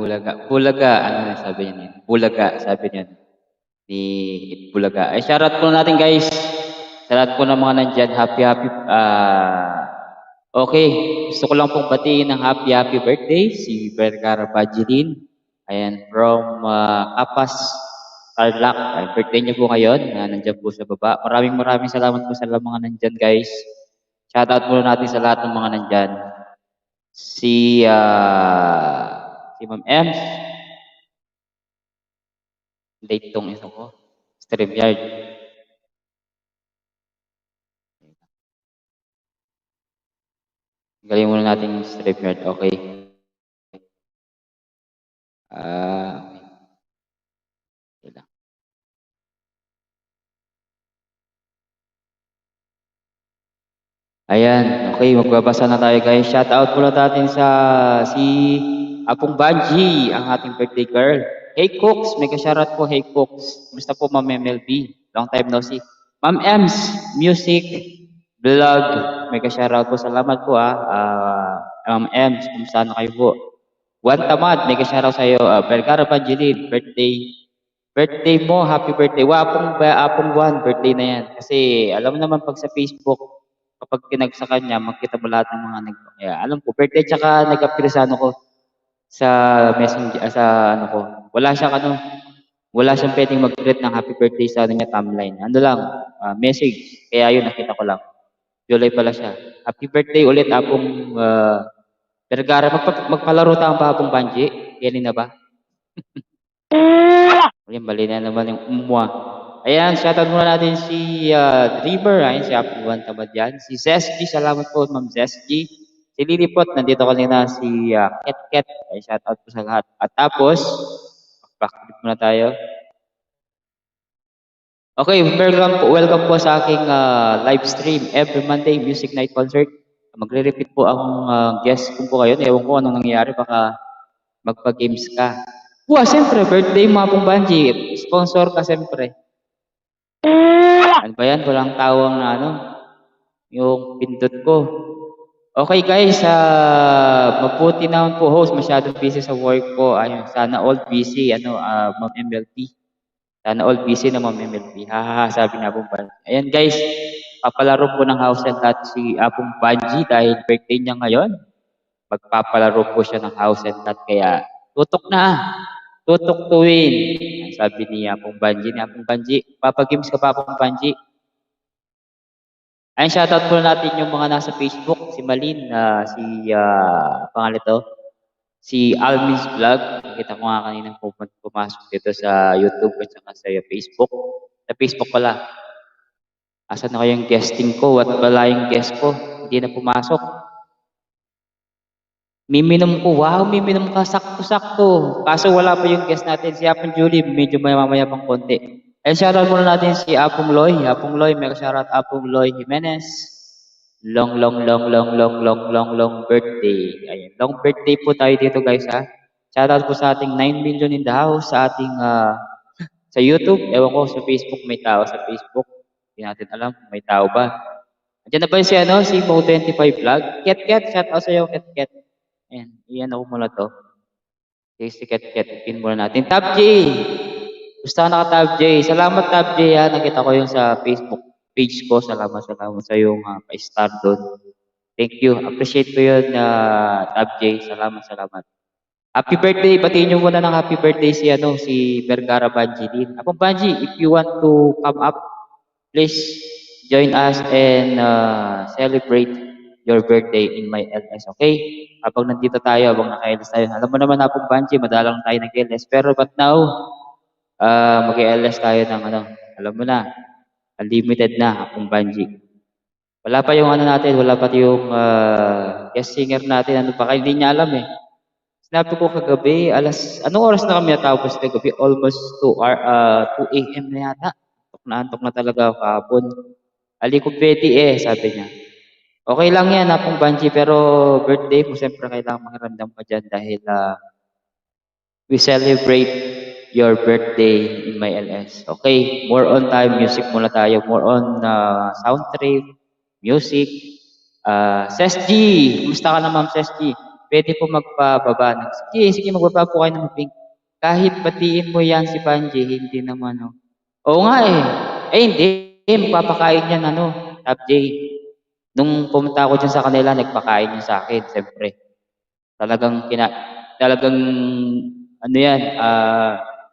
Bulaga. Bulaga, ano na sabi niya? Bulaga, sabi niya. Ni Bulaga. Ay, shoutout po natin guys. Sa lahat po ng mga nandyan. Happy. Okay. Gusto ko lang pong batiin ng happy birthday si Vergara Bajilin. Ayan, from Kapas, Tarlac. Ay, birthday niyo po ngayon. Nandyan po sa baba. Maraming salamat po sa mga nandyan guys. Shoutout muna natin sa lahat ng mga nandyan. Si Ma'am Ems. Late tong ito ko. StreamYard. Galing muna natin yung StreamYard. Okay. Okay lang. Ayan. Okay, magbabasa na tayo guys. Shout out muna natin sa si Apong Banji, ang ating birthday girl. Hey Cooks, may ka-shoutout po. Hey Cooks. Kumusta po Ma'am MLB? Long time no see. Ma'am Ems, music, vlog. May ka-shoutout po. Salamat po Ma'am Ems, kumusta na kayo po? Juan Tamad, may ka-shoutout sa iyo. Vergara Banjilin, birthday. Birthday mo, happy birthday. Apong Juan, birthday na yan. Kasi alam mo naman pag sa Facebook, kapag kinag sa kanya, magkita mo lahat ng mga kaya alam ko, birthday tsaka nag-appear sa ano ko, sa messenger, sa ano ko. Wala siyang pwedeng mag-greet ng happy birthday sa ano niya, timeline. Ano lang, message. Kaya yun, nakita ko lang. July pala siya. Happy birthday ulit, Apong Vergara. Magpalaro tayo pa, Apong Banji. Yan na ba? Ayan, bali na naman yung umwa. Ayan, shoutout muna natin si Dreamer. Ayan, si Apuan Tamad yan. Si Zesgy, salamat po, Ma'am Zesgy. Si Lilipot, nandito kanina si Ket. Ay, shoutout po sa lahat. At tapos, backflip muna tayo. Okay, welcome po sa aking live stream every Monday, Music Night Concert. Magre-repeat po ang guest ko po kayo. Ewan ko anong nangyayari, baka magpa-games ka. Siyempre, birthday mo Apong Banji. Sponsor ka siyempre. Ano ba yan? Walang tawang na ano. Yung pindot ko. Okay guys, mabuti naman po host. Masyadong busy sa work ko. Ayun, sana all busy. Ma'am MLP. Sana all busy na Ma'am MLP. Sabi na Apong Banji. Ayan guys, papalaro po ng house and lot si Apong Banji dahil birthday niya ngayon. Magpapalaro po siya ng house and lot. Kaya tutok na. Tutok to win. Sabi ni Apong Banji. Papagames ka pa Apong Banji. Ayun, shoutout po natin yung mga nasa Facebook. Si Malin, pangalan to. Si Almin's Vlog. Nakita ko nga kanina pumasok dito sa YouTube at saka sa Facebook. Sa Facebook pala. Asan na kayong guesting ko? What pala yung guest ko? Hindi na pumasok. Miminom ko. Wow, miminom ka. Sakto-sakto. Kaso wala pa yung guest natin. Si Apong Julie, medyo mamaya pang konti. And shoutout muna natin si Apong Loy. Apong Loy, may shoutout Apong Loy Jimenez. Long birthday. Ayan. Long birthday po tayo dito guys ha. Shoutout po sa ating 9 million in the house. Sa ating sa YouTube. Ewan ko sa Facebook may tao sa Facebook. Hindi natin alam may tao ba. Andiyan na ba si Mo25 Vlog? Ket, shoutout sa iyo Ket. Ayan, iyan ako muna to. Okay, si Ket, pin muna natin. Tab J! Gusto na ka Tab J. Salamat Tab J ha. Nakita ko yung sa Facebook page ko. Salamat sa yung pa-star doon. Thank you. Appreciate ko yun Tab J. Salamat. Happy birthday. Batiin nyo muna ng happy birthday si Vergara Banjilin. Apong Banji, if you want to come up, please join us and celebrate your birthday in my LS, okay? Habang nandito tayo, habang naka-LS tayo. Alam mo naman Apong Banji, madalang tayo nag-LS. Pero but now, mag-LS tayo ng alam mo na, unlimited na Apong Banji. Wala pa yung natin, wala pa yung guest singer natin. Baka hindi niya alam eh. Sinabi ko kagabi, anong oras na kami natapos kagabi? Almost 2 a.m. na yata. Antok na talaga ako kahapon. Aliko pwede sabi niya. Okay lang yan, Apong Banji, pero birthday mo, siyempre kailangan makiramdam ka dyan dahil we celebrate your birthday in my LS. Okay, more on time, music muna tayo. More on sound trip, music. Sesji, kumusta ka na Ma'am Sesji? Puwede po magpababa ng sige, sige magbaba po kayo ng pink. Kahit batiin mo 'yan si Banji, hindi naman, oh. Oo nga, eh. Eh, hindi, magpapakain 'yan ano, Top J. Nung pumunta ako diyan sa kanila, nagpakain 'yan sa'kin siyempre. Talagang talagang ano 'yan,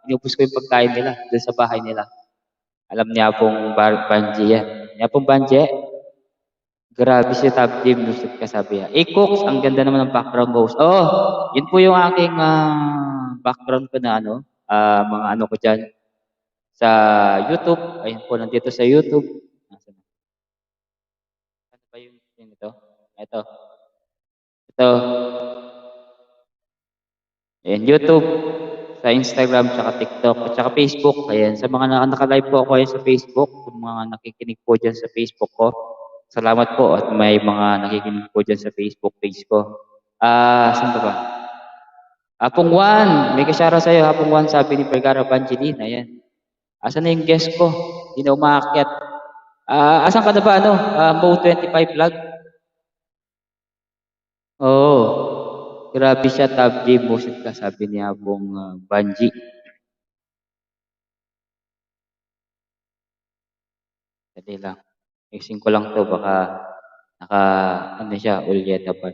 inubos ko yung pagkain nila dun sa bahay nila. Alam ni Apong Banji 'yan. Ni Apong Banji, grabe si Top J, busog ka sabi niya. Eh, Cooks, ang ganda naman ng background host. Oo, yun po yung aking, background ko na ano, mga ano ko diyan sa YouTube. Ayun po, nandito sa YouTube. Nasaan na? Ano ba yung ito? Ito. Ito. Ayan, YouTube, sa Instagram, tsaka TikTok, at tsaka Facebook. Ayan, sa mga naka-live po ako ngayon sa Facebook, yung mga nakikinig po dyan sa Facebook ko. Salamat po at may mga nakikinig po dyan sa Facebook page ko. Saan ba ba? Hapong Juan, may kasyara sa'yo, Hapong Juan, sabi ni Vergara Evangeline. Ayan. Asan na yung guest ko? Hindi na umaakyat. Asan ka na ba, ano? Mo 25 vlog? Oo. Grabe siya, Tab J, bullshit ka, sabi ni Hapong Banji. Dali lang. Ayusin ko lang 'to baka ano siya, ulyeta pa.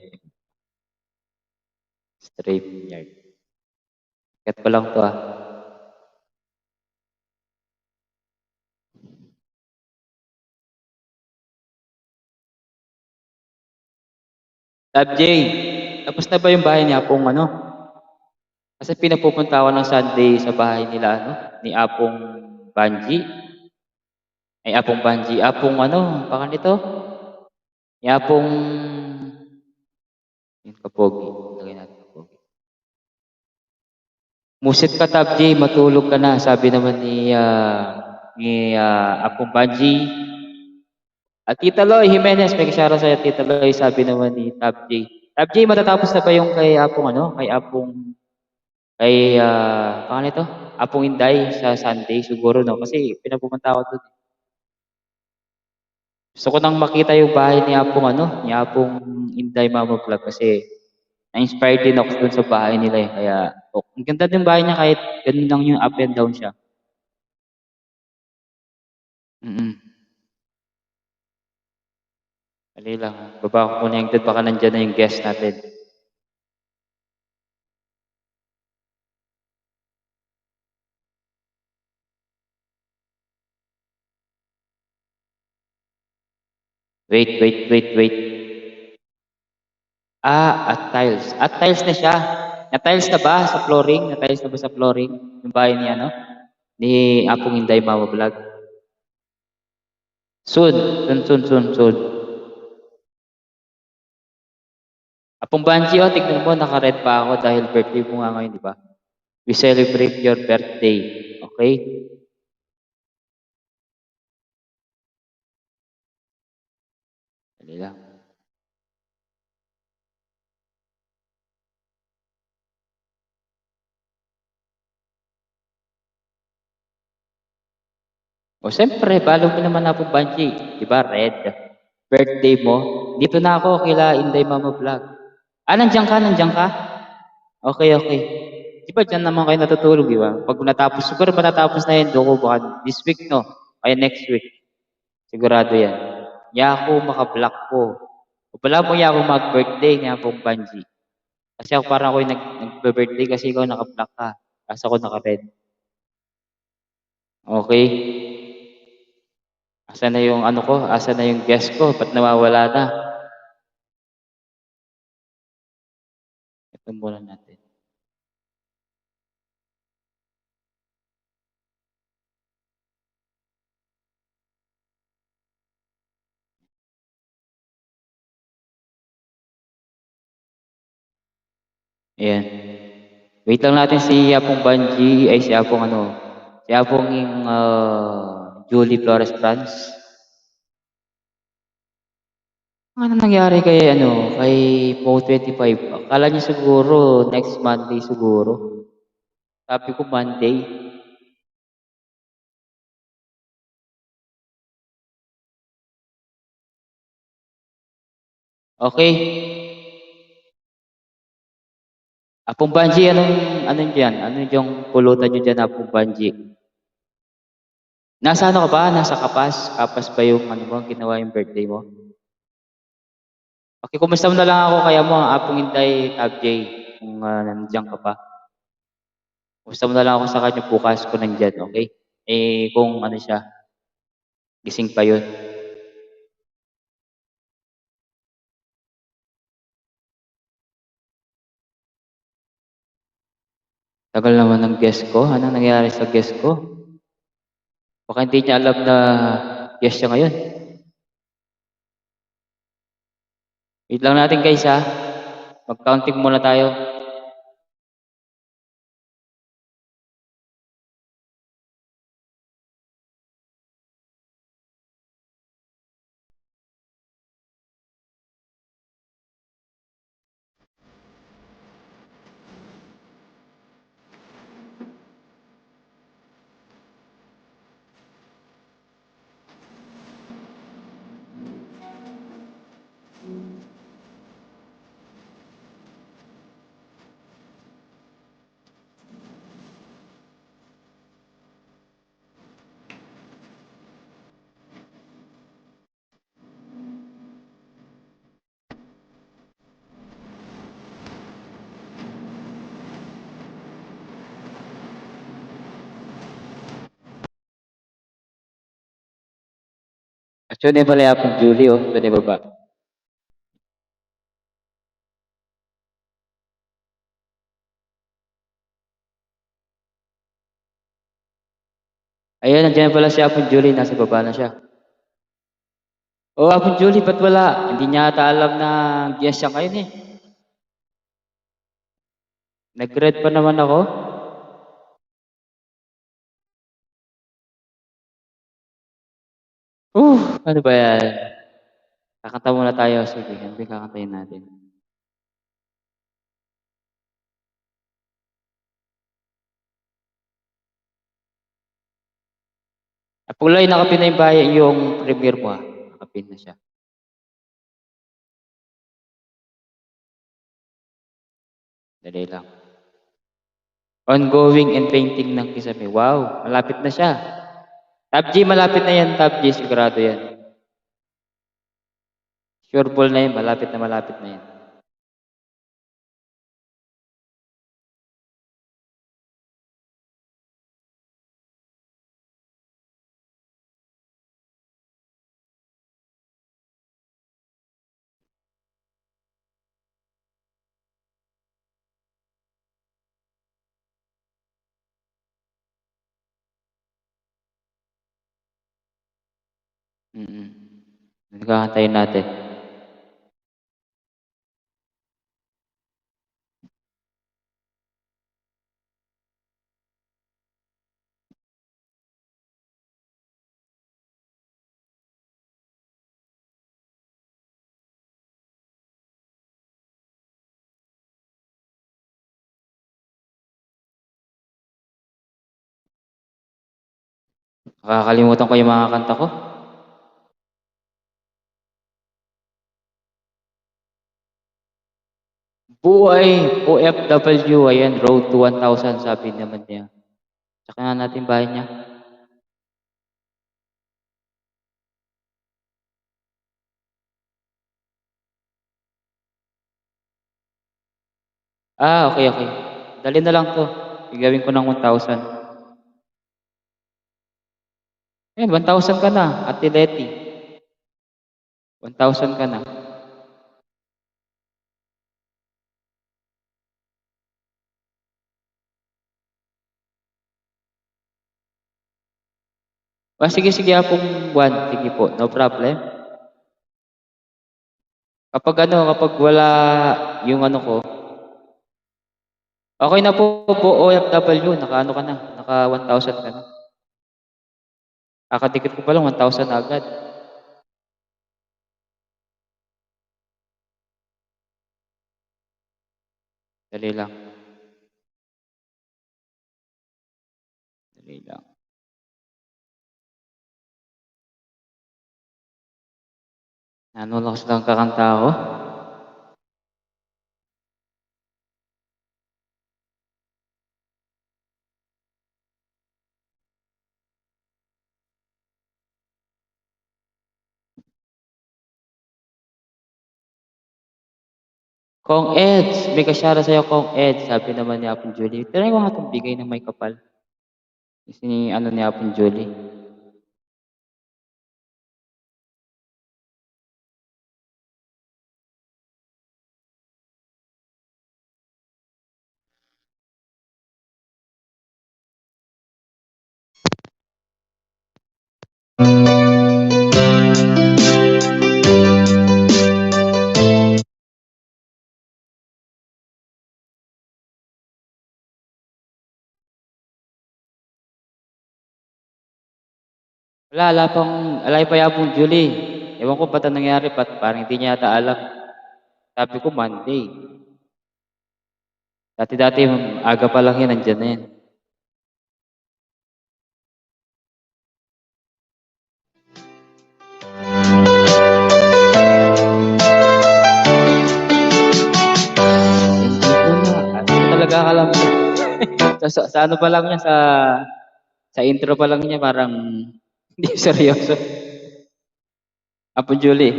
StreamYard. Cut ko lang 'to, Tab J, tapos na ba yung bahay ni Apong ano? Kasi pinapupunta ako ng Sunday sa bahay nila ano, ni Apong Banji. Ay, Apong Banji, Apong ano, pangalan nito? Ni Apong yung Kapogi. Lagay natin Kapogi. Musit ka, Tab J, matulog ka na, sabi naman ni Apong Banji. At Tita Loy Jimenez, may kasyara sa'yo, Tita Loy, sabi naman ni Tab J. Tab J, matatapos na ba yung kay Apong ano? Kay pangalan nito? Apong Inday sa Sunday siguro, no? Kasi pinapupunta ako doon. Gusto ko nang makita yung bahay ni Apong ano, ni Apong Inday Mama Vlog kasi na-inspired din ako doon sa bahay nila eh. Kaya, ang ganda din bahay niya kahit ganun lang yung up and down siya. Mm. Dali lang. Baba ko muna yung doon, baka nandyan na yung guest natin. Wait. At tiles. At tiles na siya. Na-tiles na ba sa flooring? Na-tiles na ba sa flooring? Yung bahay ni ano? Ni Apong Inday Mama Vlog. Soon. Apong Banji, oh, tignan mo, naka-red pa ako dahil birthday mo nga ngayon, di ba? We celebrate your birthday. Okay? Dali lang. O, siyempre, follow mo naman Apong Banji. Di ba, red? Birthday mo. Dito na ako kila Inday Mama Vlog. Nandiyan ka? Okay. Di ba dyan naman kayo natutulog, di ba? Pag natapos, siguro matatapos na yun, doon ko baka this week, no? Kaya next week. Sigurado yan. Yaku, maka-block ko. O pala mo Yaku mag-birthday niya pong Banji. Kasi ako parang ako yung nag-birthday kasi ikaw naka-block ka. Kasi ako naka-red. Okay? Asa na yung ano ko? Asa na yung guest ko? Ba't nawawala na? Ito muna natin. Ayan. Wait lang natin si Apong Banji, ay si Apong ano, si Apong yung Julie Flores France. Ano nangyari kay ano, kay Mo 25? Akala niya siguro next Monday siguro. Sabi ko Monday. Okay. Apong Banji, anong diyan? Ano yung pulutan niyo diyan, Apong Banji? Nasa ano ka ba? Nasa Kapas? Kapas ba yung ano mo, ginawa yung birthday mo? Okay, kumusta mo na lang ako kaya mo, Apong Inday, Tab J, kung nandiyan ka pa. Kumusta mo na lang ako sa kanya bukas kung nandiyan, okay? Eh, kung ano siya, gising pa yun. Tagal naman ng guest ko. Anong nangyari sa guest ko? Baka hindi niya alam na guest siya ngayon. Wait lang natin guys ha. Mag-counting muna tayo. Actually, pala yapong Julie oh. Doon baba. Ayan, nandiyan pala si Apong Julie. Nasa baba na siya. Oh, Apong Julie, ba't wala? Hindi niya ata alam na guest siya ngayon eh. Nag-red pa naman ako. Ano ba yan? Kakanta muna tayo. Sige, ano ba yung kakantayin natin? Apulay, nakapin na yung bahay, yung premiere mo ah. Nakapin na siya. Dali lang. Ongoing and painting ng kisame. Wow, malapit na siya. Tab G, malapit na yan, Tab G. Sigurado yan. Sure ball na yan. Malapit na yan. Mm-mm. Nagkakantayin natin. Nakakalimutan ko yung mga kanta ko. Buhay OFW. Ayan, road to 1,000 sabi naman niya. Tsaka nga natin bahay niya. Okay, okay. Dali na lang to. Igawin ko ng 1,000. Ayan, 1,000 ka na, Ate Letty. 1,000 ka na. Sige, sige, Apong 1. Sige po, no problem. Kapag wala yung ano ko, okay na po OFW. Naka ano ka na, naka 1,000 ka na. Kakadikit ko pa lang, 1,000 na agad. Dali lang, dali lang. Ano lang kakanta ako. Kong Eds, may kasyara sa'yo, Kong Eds. Sabi naman ni Apong Julie. Try ko nga itong bigay ng may kapal. Kasi ni Apong Julie. Wala pa Apong Julie. Ewan ko ba't ang nangyari, parang hindi niya yata alam. Sabi ko Monday. Dati-dati, aga pa lang yan, nandyan na yan. Hindi ko na. Ano talaga alam mo? Sa ano pa lang niya, sa intro pa lang niya, parang hindi seryoso. Apo Julie,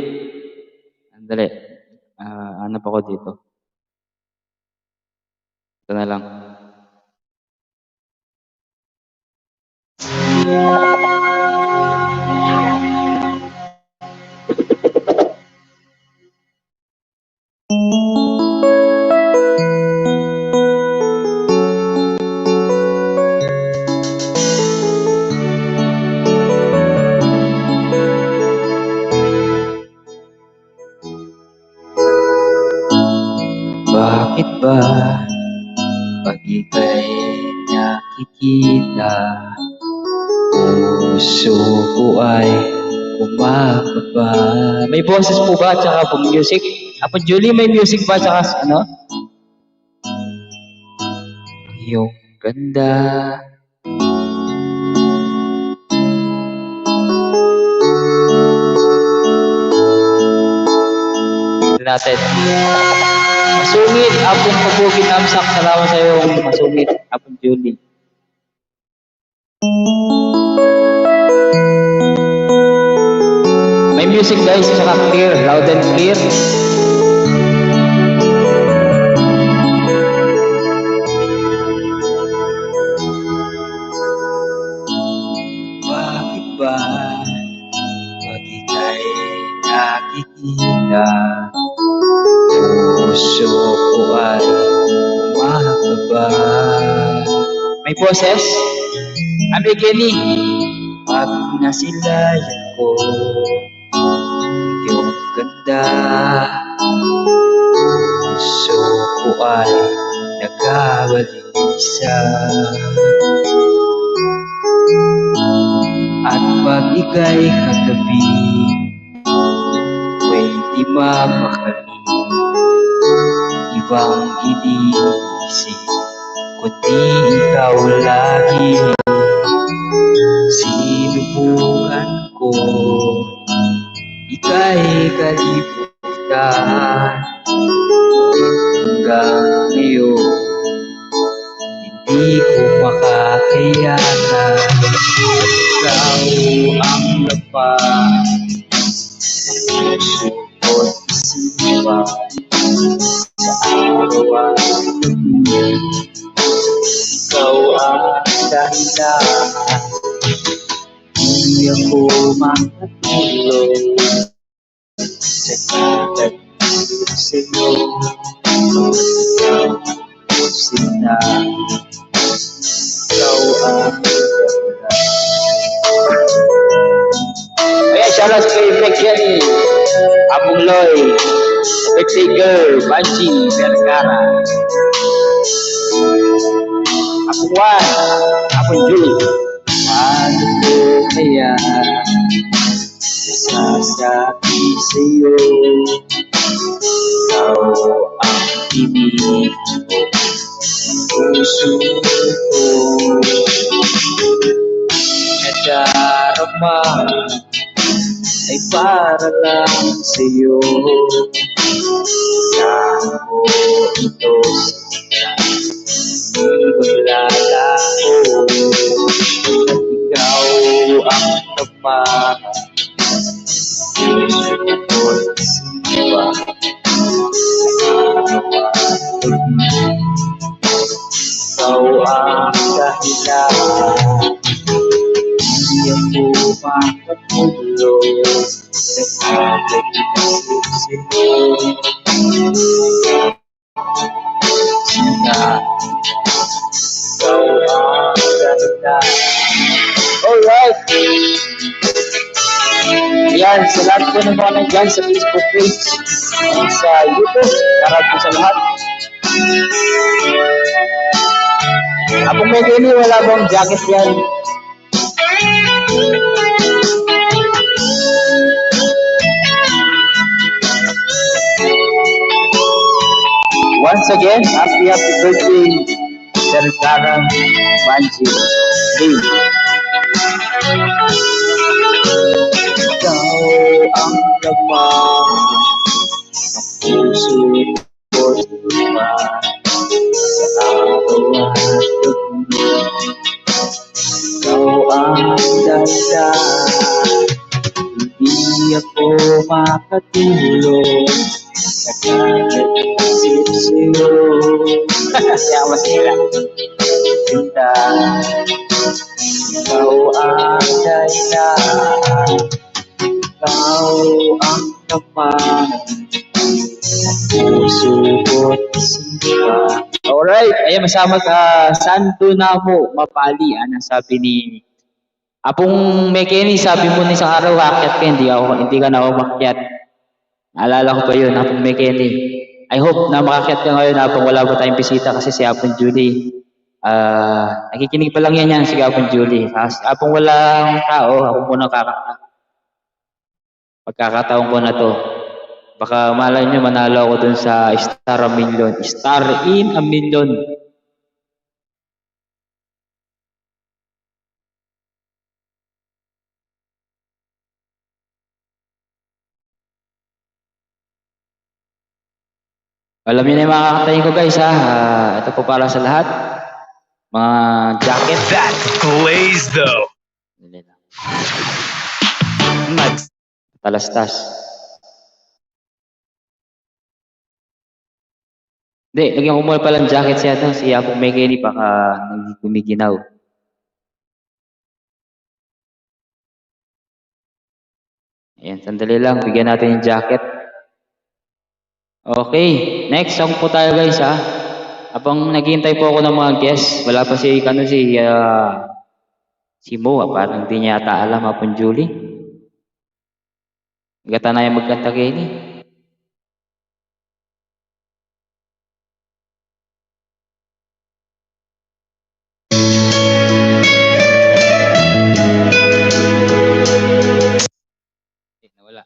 andali. Hanap ako dito. Ito na lang. Bakit ba pag ika'y nakikita, puso ko ay umababa? May boses po ba tsaka po music? Apo Julie, may music ba tsaka ano? Iyong ganda. Natin. Masungit, Apong Kabugin Amsak. Salamat sa iyo, masungit, Apong Julie. May music guys, tsaka clear, loud and clear. Bakit ba pag ika'y nakikita, puso ko ay umakaba? May boses? Amigini. Pag nasilayan ko yung ganda, puso ko ay nagkabalisa. At pag ika'y katabi, may di mapakali, ibang iniisip, kundi ikaw lagi. Sinubukan ko, ika'y kalimutan. Hanggang ngayon, hindi ko makakayanan. Ikaw ang lapas, puso ko't isipan. Sa araw-araw, ikaw ang dahilan. Hindi ako makatulog sa katabi sa'yo. Ikaw ang sinta, ikaw ang ganda. Ayan, shoutout kay Meg Jenny, Apong Loy, birthday girl, Banji Vergara, Apong Juan, Apong Julie. Paano ko kaya sasabi sa'yo, ikaw ang ibig ko, puso ko nadarama ay para lang sa'yo. Saan mo ito sila, di maglalaho, at ikaw ang tapat. Puso ko't siwa, dahilan. Di ako makatulog sa nag-iisip sa'yo. Sina, ikaw ang dahilan. Alright! Yan, sa lahat po ng mga nandyan sa Facebook page and sa YouTube, lahat po sa lahat. Apong may gini, wala bang jacket yan? Once again, happy birthday, Sir Karang Banji. Hey. Ikaw ang laman ng puso ko diba? Sa araw at gabi, ikaw ang dahilan. Hindi ako makatulog sa kag-isip sa'yo. Kaya masira. Sinta, ikaw ang dahilan. Ikaw ang laman ng puso ko't isipan. Alright, ayan, masama ka Santo Namo Mapali. Ano sabi ni Apong Mekeni, sabi mo ni isang araw, aakyat ka, hindi ka na umakyat. Naalala ko pa yun, Apong Mekeni. I hope na makakyat ka ngayon, Apong wala pa tayong bisita kasi si Apong Julie. Nakikinig pa lang yan si Apong Julie. Apong walang tao, ako muna pagkakataon ko na to. Baka malay nyo, manalo ako dun sa Star Million. Star in a Million. Alam niyo na yung mga kakatayin ko guys ha. Ito po para sa lahat. Mga jacket. That's Blaze though. Talastas. Hindi, lagyan ko muna palang jacket siya to. Si Apong Mekeni baka gumiginaw. Ayan, sandali lang. Bigyan natin yung jacket. Okay, next song po tayo guys ha. Habang naghihintay po ako ng mga guests, wala pa si Mo, parang hindi niya ata alam Apong Julie. Gata na yung magkanta kayo ni. Nawala.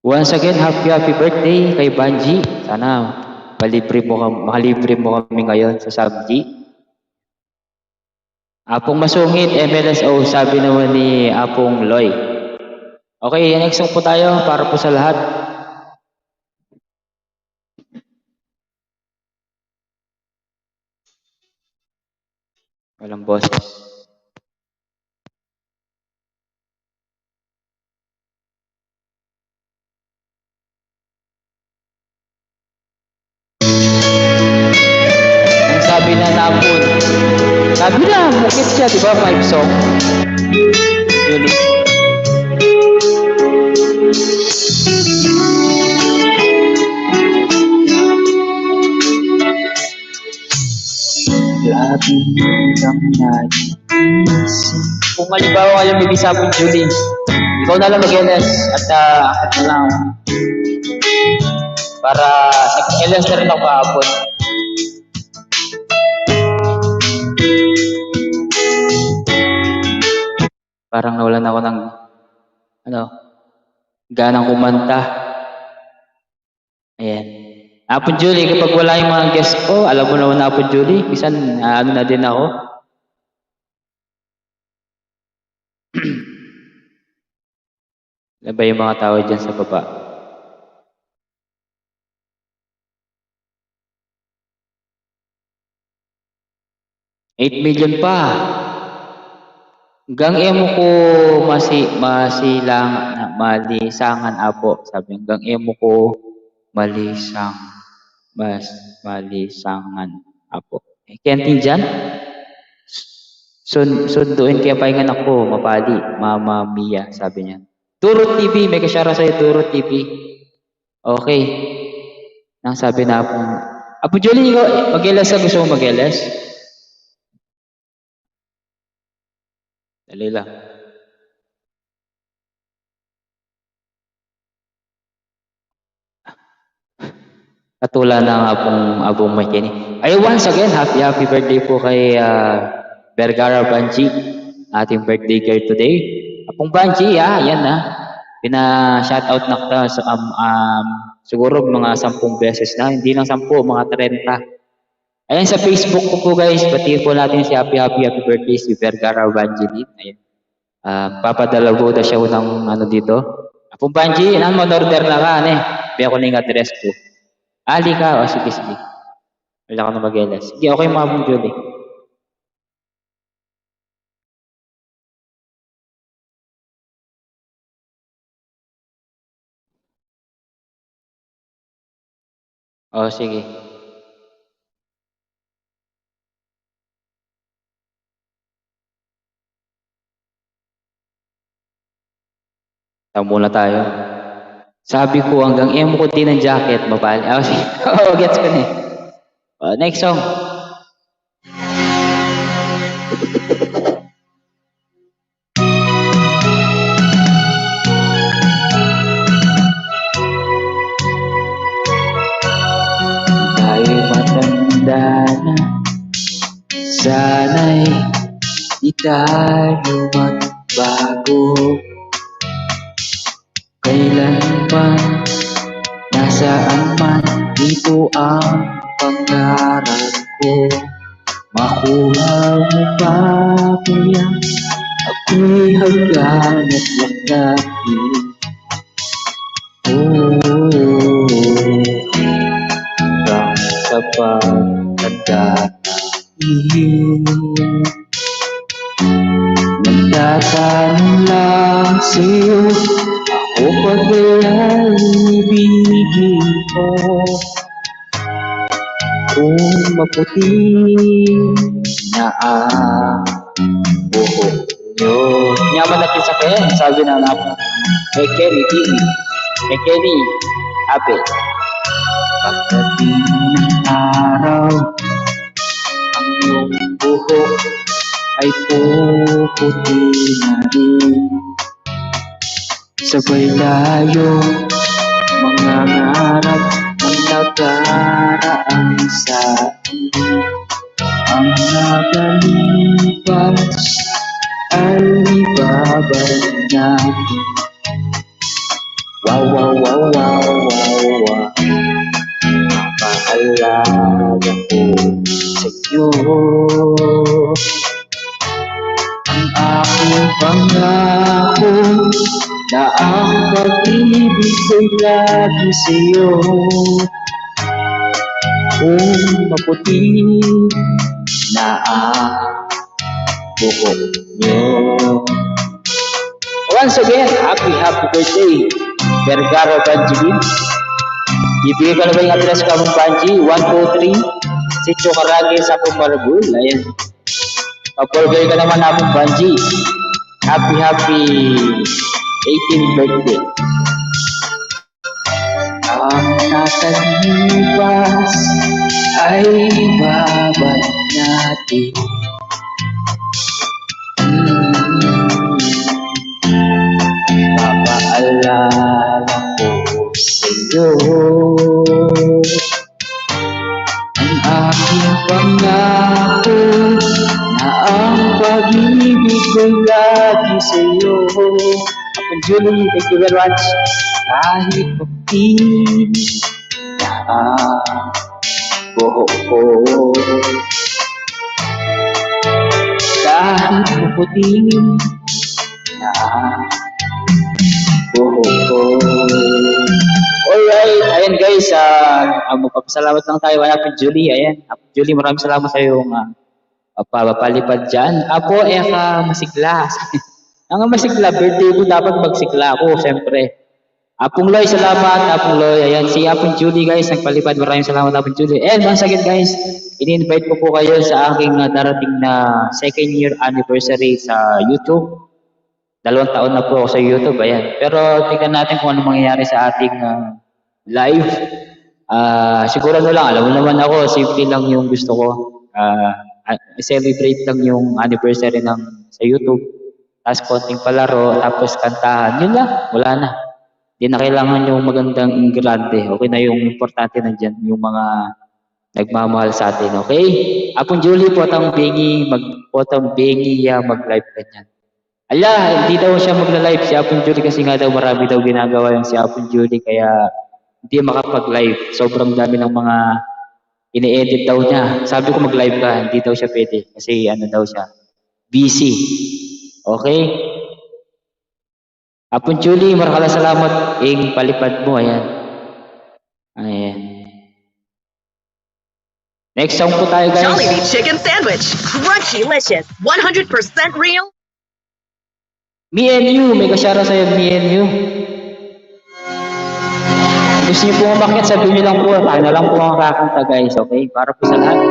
Once again, happy birthday kay Banji. Sana makalibre mo kami ngayon sa Sabji. Apong masungit, MLSO, sabi naman ni Apong Loy. Okay, next song po tayo para po sa lahat. Walang boses. Ang sabi na napon. Sabi na, mukit siya, di ba? 5 song. Yun. Lagi kang nag-iisip. Kung halimbawa kayo may bisa po Julie, ikaw na lang mag-LS at akit na lang. Para nag-LS na rin ako kahapon. Parang nawalan ako ng ganang kumanta. Ayan. Apong Julie, kapag wala yung mga guests ko, alam mo naman Apong Julie, bisan na din ako. Alam ba yung mga tao dyan sa baba? $8 million pa. Hanggang emo ko malisangan apo. Sabi hanggang emo ko malisang mas malisangan apo. Kentin dyan? Sunduin kaya pahingan ako, mapali, Mama Mia, sabi niya. Turot TV, may kasyara sa'yo, Turot TV. Okay. Nang sabi na po, Apo Julie, ikaw, mag-LS ka, gusto mo mag-LS? Dali lang. Katulad ng abong may kini. Ay, once again, happy birthday po kay Vergara Banji. Ating birthday girl today. Apong Banji, yan na. Pina-shoutout na kita sa, siguro mga 10 beses na. Hindi lang 10, mga 30. Ayan sa Facebook ko po guys, pati po natin si happy birthday si Vergara Banji. Ayan. Papadala po na siya ng dito. Apong Banji, mag-order na ka, Biya ko na yung address ko. Ali ka, sige. Wala ka na mag-LS. Sige, okay mga Apong Julie. Sige. Tama muna tayo. Sabi ko hanggang emo ko din ng jacket, mapali. Sige. Gets ko na next song. Tayo matanda na, sana'y di tayo magbago. Kailanman, nasaan man, ito ang pangarap ko. Makuha mo pa kaya ako'y hagganat lakain. Hanggang sa pagtanda natin, nagtatanong lang sa'yo, ako pa kaya ibigin mo? Kung maputi na ang buhok nyo. Nyaman natin sa kaya, sabi na natin. Kay Kelly TV. Kay Kelly Ape. Pagdating ng araw, ang iyong buhok ay puputi na rin. Sabay tayo mga ngarap ng nakaraan sa atin. Ang nakalipas ay ibabalik natin. Wow. Mapaalala ko sa iyo. Ang aking pangako na ang pag-ibig ko'y lagi sa'yo. Kung maputi na ang buhok nyo. Once again, happy birthday, Vergara Banji. Ibigay ko na ba yung address ka mong Banji? 123 Sitio Carage sa Pumarabul. Ayan. Papurgay ka naman na mong Banji. Happy 18th birthday. Ang nakalipas ay babalik natin. Papaalala ko sa'yo ang aking pangako na ang pag-ibig ko'y lagi sa'yo. Apong Julie, thank you very much. Kahit puti na ang buhok ko, kahit puti na ang buhok ko. Alright, ayan guys, magpapasalamat lang tayo kay Apong Julie. Ayan, Apong Julie, maraming salamat sa iyong papalipad dyan. Apo, ka masigla. Ang masigla, birthday ko dapat magsigla ako, syempre. Apong Loy, salamat. Apong Loy, ayan. Si Apong Julie, guys, nagpalipad. Maraming salamat, Apong Julie. And once again, guys, ini-invite ko po kayo sa aking darating na second year anniversary sa YouTube. 2 taon na po ako sa YouTube, ayan. Pero tingnan natin kung ano mangyayari sa ating live. Siguro lang, alam mo naman ako, simple lang yung gusto ko. Celebrate lang yung anniversary ng sa YouTube. Tapos konting palaro, tapos kantahan. Yun lang, wala na. Hindi na kailangan yung magandang grande. Okay na yung importante nandyan, yung mga nagmamahal sa atin, okay? Apong Julie, potang bengi, mag-live ganyan. Ala, hindi daw siya magla-live si Apong Julie kasi nga daw marami daw ginagawa yung si Apong Julie kaya hindi makapag-live. Sobrang dami ng mga ini-edit daw niya. Sabi ko mag-live ka, hindi daw siya pwede kasi ano daw siya, busy. Okay? Apong Julie, maraming salamat. Palipad mo, ayan. Ayan. Next song po tayo, guys. Jollibee chicken sandwich, crunchy-licious, 100% real. Me and you, may kasyara sa'yo, me and you. Gusto niyo po umakyat, sabihin niyo lang po, tayo na lang po ang kakanta, guys, okay? Para po sa lahat.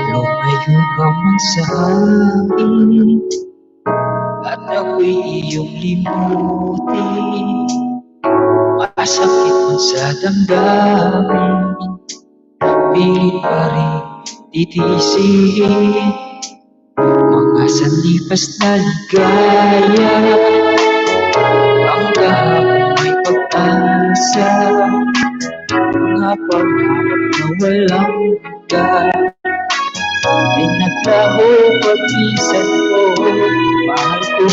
Lumayo ka man sa akin at ako'y iyong limutin. Masakit man sa damdamin, pilit pa rin titiisin. Mga sanlipas na ligaya, ang kahapon may pag-asa. Mga pangarap na walang hanggan, ay naglaho pag-isan ko, mahal ko.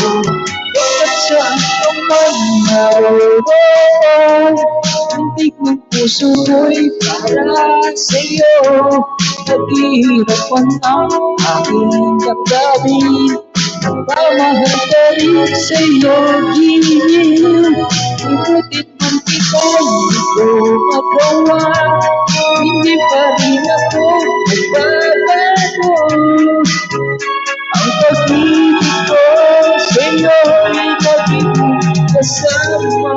Bakit saan ka man naroon? Antik ng puso ko'y para sa'yo. Naghihirapan ang aking damdamin, nagmamahal ka rin sa'yo, gilid. Ibutit man kita'y hindi ko magawa, hindi pa rin ako nagbabago. Ang pag-ibig ko sa'yo'y naging kasama.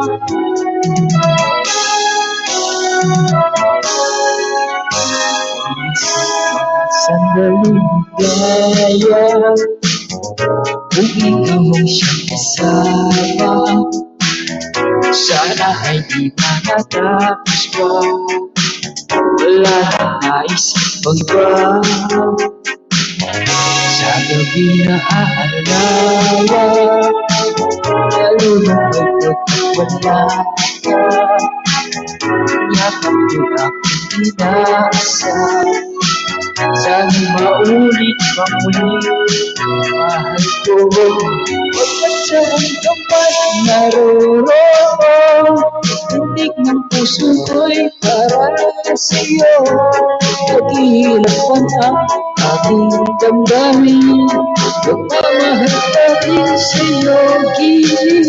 Sandaling ligaya, kung ikaw ang siyang kasama, sana ay di manatapos pa. Wala nang naisip pang iba, sa gabi na aalawa, lalo na pagkakawala ka. Yakap ko aking inasal, sana maulit pa muli, mahal ko. Pagkat saan ka man naroon, tindig ng puso ko'y para sa'yo. Naghihirapan ang aking damdamin, nagmamahal ka rin sa'yo, gilid.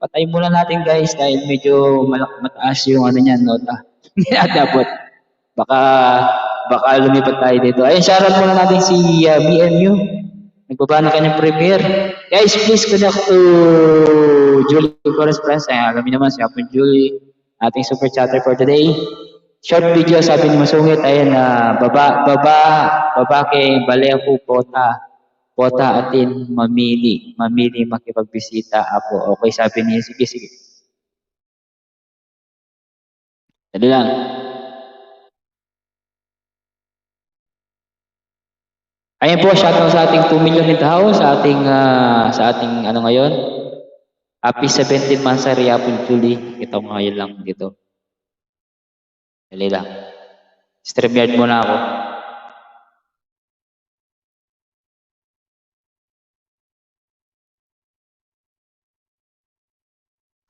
Patayin muna natin, guys, dahil medyo mataas yung ano niyan, nota. Hindi natin abot. Baka lumipat tayo dito. Ayun, shoutout muna natin si BMU. Nagbaba na kanyang premiere. Guys, please connect to Julie Flores Press. Alam niyo naman si Apong Julie, ating super chatter for today. Short video, sabi ni Masungit, ayun, babake, baleho, pota atin, mamili makipagbisita, apo. Okay, sabi niya, sige. Dali lang. Ayan po, shoutout sa ating 2 million in the house, sa ating ano ngayon. Happy 17th monthsary, Apong Julie. Ito ngayon lang dito. Dali lang. StreamYard muna ako.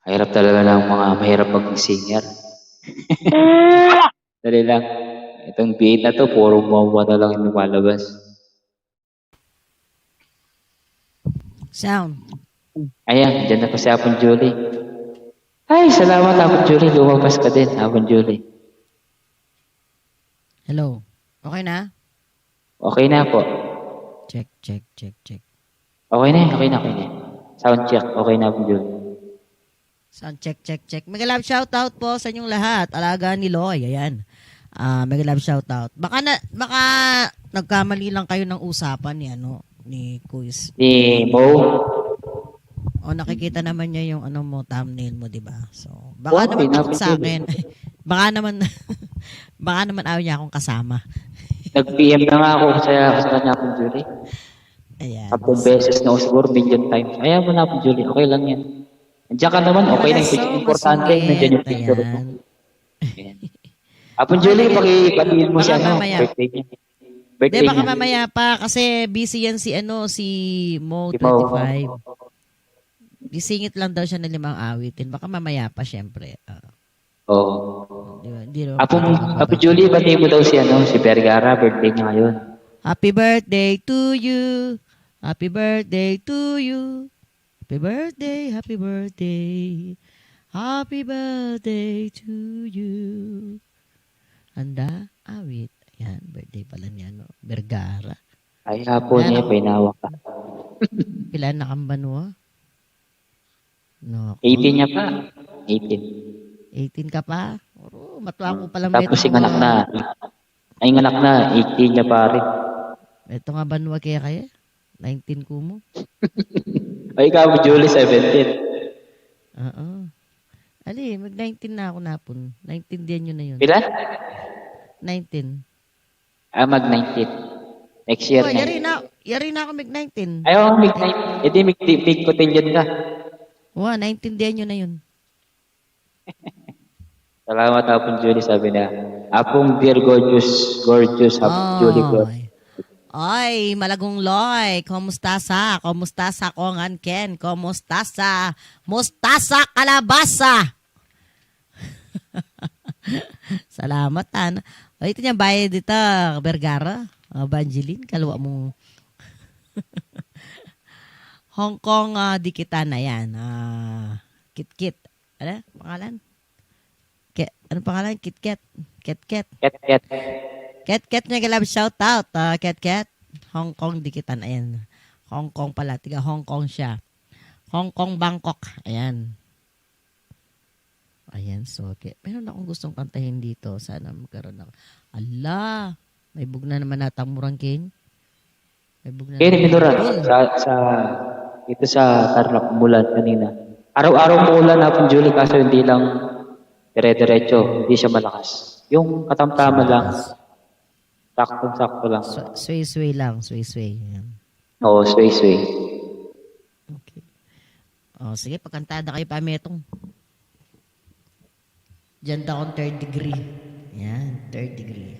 Hirap talaga ng mga mahirap maging senior. Dali lang. Itong B8 na to, puro mawa na lang yung lumalabas. Sound. Ayan, dyan na po si Apon Julie. Ay, salamat Apon Julie. Lumabas ka din, Apon Julie. Hello. Okay na? Okay na po. Check. Okay na. Sound check. Okay na, Apon Julie. Sound check. Mega love shoutout po sa inyong lahat. Alaga ni Loy. Ayan. Mega love shoutout. Baka nagkamali lang kayo ng usapan ni Kuis. Ni Mo. O nakikita naman niya yung thumbnail mo, 'di ba? So, Wow, baka naman takot sa pinapindot. akin. baka naman ayaw niya akong kasama. Nag-PM na nga ako sa kanya, Apon Julie. Ayan. 10 beses na siguro, million times. Ayaw mo na, Apon Julie. Okay lang yan. Andiyan ka naman, okay lang. So, Importante, nandiyan yung picture mo. ayan. Ayan. Apon Julie, pakipatiin mo Baka siya, mamaya. birthday niya. Hindi, Birthday baka niya. mamaya pa kasi busy yan si Mo Si Mo. 25. Disingit lang daw siya ng 5 awitin. Baka mamaya pa, syempre. Oo. Di ba? Di naman Apon Julie, batiin mo daw si Vergara, birthday niya ngayon. Happy birthday to you. Happy birthday to you. Happy birthday, happy birthday. Happy birthday to you. Handa? Awit. Ayan, birthday pala niya, Vergara. Ay, hapon niya, painawa ka. Pila na kang banwa? No. 18 niya pa. 18. 18 ka pa? Oro, matuwa ko palang Tapos yung anak na. Ay, yung anak na, 18 niya pare. Ito nga banwa kaya? 19 ko mo? Ay, ikaw, Julie, 17. Oo. Ali, mag-19 na ako napon. 19 din yun na yun. Pila? 19. Mag-19. Next year Oh, na. yari na ako mag-19. Ayaw, mag-19. E di, mag cotillion ka. Wow, 19 din yun na yun. Salamat, Apong Julie, sabi na. Apong dear gorgeous, Apong Julie, gorgeous. Ay, malagong Loy. Kumusta kongan Ken? Mustasa kalabasa. Salamat, Ay, ito niya, bayad dito, Vergara. Banjilin, kalwa mo. Hong Kong, dikitan na yan. Kit-kit. Ano pangalan? Ano pangalan? Kit-ket. Ket-ket. Ket. Ket niya galab shout out. Ket. Hong Kong dikitan. Ayan. Hong Kong pala. Tiga Hong Kong siya. Hong Kong, Bangkok. Ayan. So, okay. Meron akong gustong kantahin dito. Sana magkaroon ako. Ala! May bugna naman natang murang King. May bugna Kaya naman. Minuran, ito sa Tarlac, mulan kanina. Araw-araw umulan, Apong Julie, kaso hindi lang dire-diretso. Hindi siya malakas. Yung katamtaman lang. Sakto lang. Sway lang. Sway. Ayan. Oo, sway. Okay. Sige, pagkantada kayo pa metong. Diyan akong 3rd degree. Yan, 3rd degree.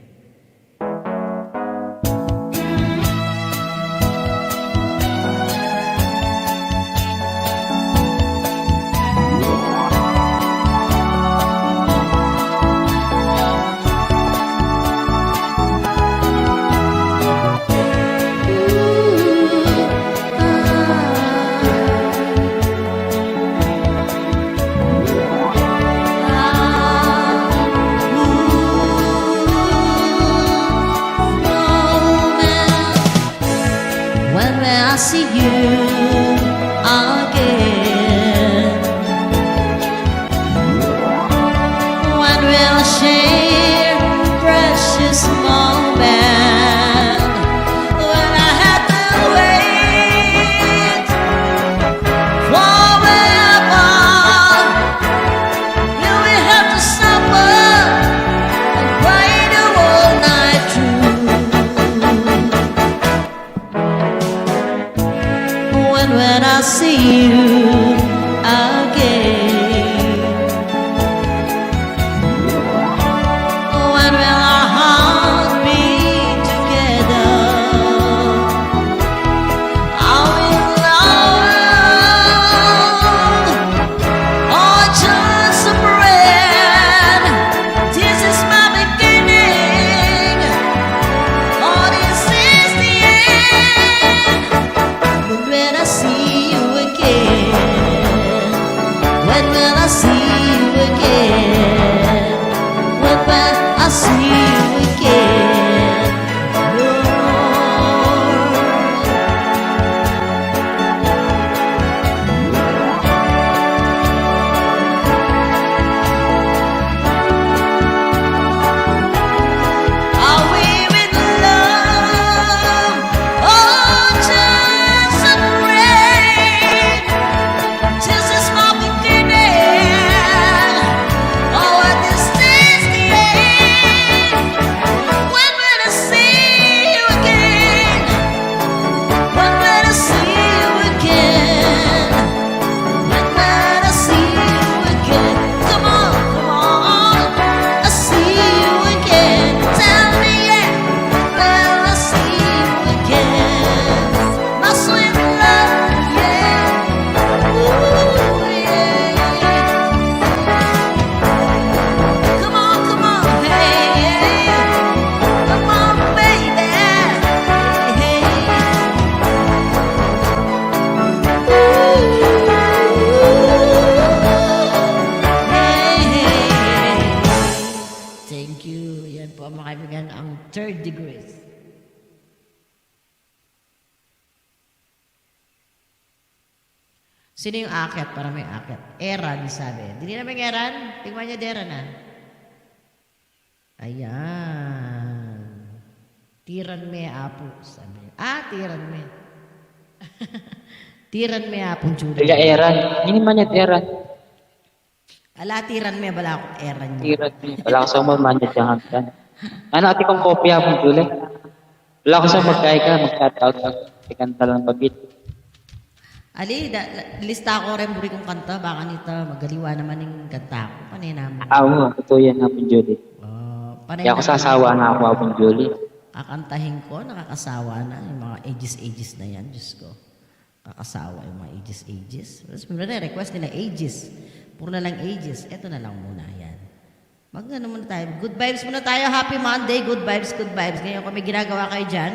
Sino yung akyat? Para may akyat. Eran, sabi. Hindi naman Eran. Tingnan niya Deran na. Ayan. Tiran me apo, sabi niya. Tiran me. Tiran me apong Judy. Tiga Eran. Hindi man yan Eran. Ala, tiran me, bala ako Eran niya. Tiran niya. Wala ko sa mamanit yung hanggan. Ano ati kong kopya akong Julie? Wala ko sa magkaya ka, mag-shoutout ka. Ikanta lang pagit. Ali, lista ko rin buri kong kanta. Baka nito, magaliwa naman yung kanta ko. Kanina mo. Oo, totoo yan Apong Julie. Panay Kaya ako sasawa na ako Apong Julie. Kakantahin ko, nakakasawa na. Yung mga ages na yan, Diyos ko. Kakasawa yung mga ages. Tapos request nila ages. Puro na lang ages. Eto na lang muna, yan. Mag-ano muna tayo. Good vibes muna tayo. Happy Monday. Good vibes, good vibes. Ngayon kung may ginagawa kayo dyan,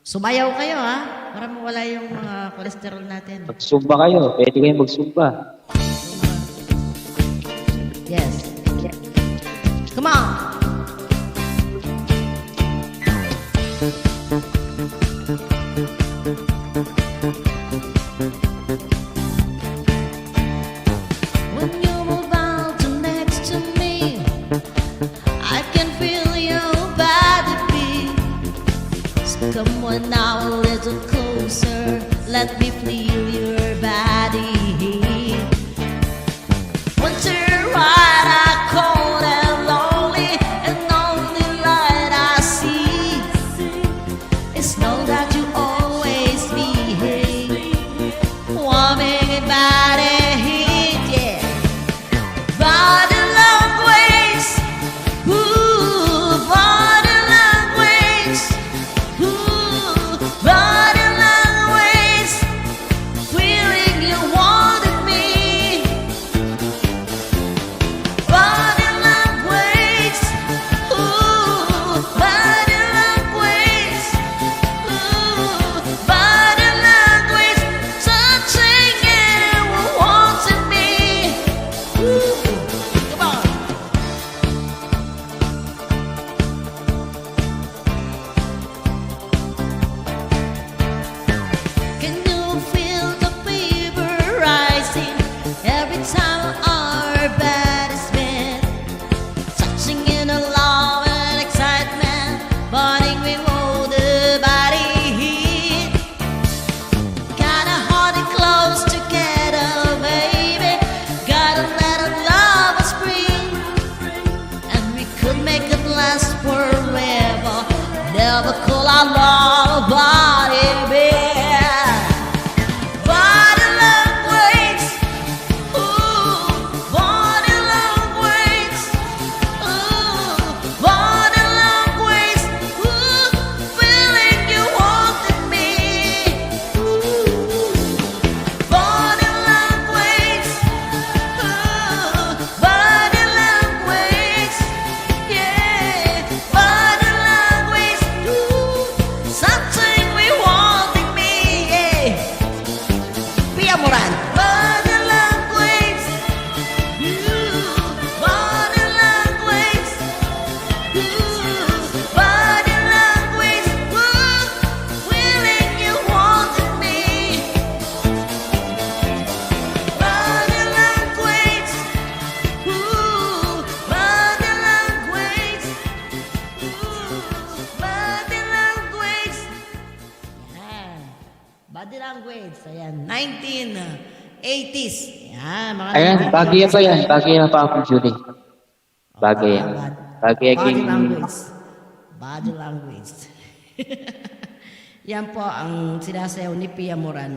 sumayaw kayo, ha? Para mawala yung mga cholesterol natin. Magsumba kayo. Pwede kayong magsumba. Yes. Come on! When you move out to next to me, I can feel your body beat. So come on now a little closer, let me feel your body heat. Once you're right, I cold and lonely, and only light I see is know that you always be here, warming body heat, yeah. Body language, ooh, body language, ooh, body language, feeling you wanted me. Body language, ooh, body language, ooh, body language, touching you, wanting me. Ooh, come on. Can you feel the fever rising every time our bodies meet? Touching in a love and excitement, burning with all the body heat. Gotta hold it close together, baby. Gotta let our love us free, and we could make it last forever. Never cool our love body, baby. Body language, ooh, body language, ooh, body language, ooh, feeling you wanted me. Ooh, body language, ooh, body language, yeah, body language, ooh, something we wanting me, yeah. Pia Moran. Body language, ooh, body language, ooh, body language, ooh, feeling you wanted me. Body language, ooh, body language, ooh, body language. Yan. Body language. Ayan. 1980s. Yan. Mga Ayan, bagay pa yan. Bagay pa Apong Julie. Bagay yan. Bagay Body yung language. Body language. Yan po ang sinasayaw ni Pia Moran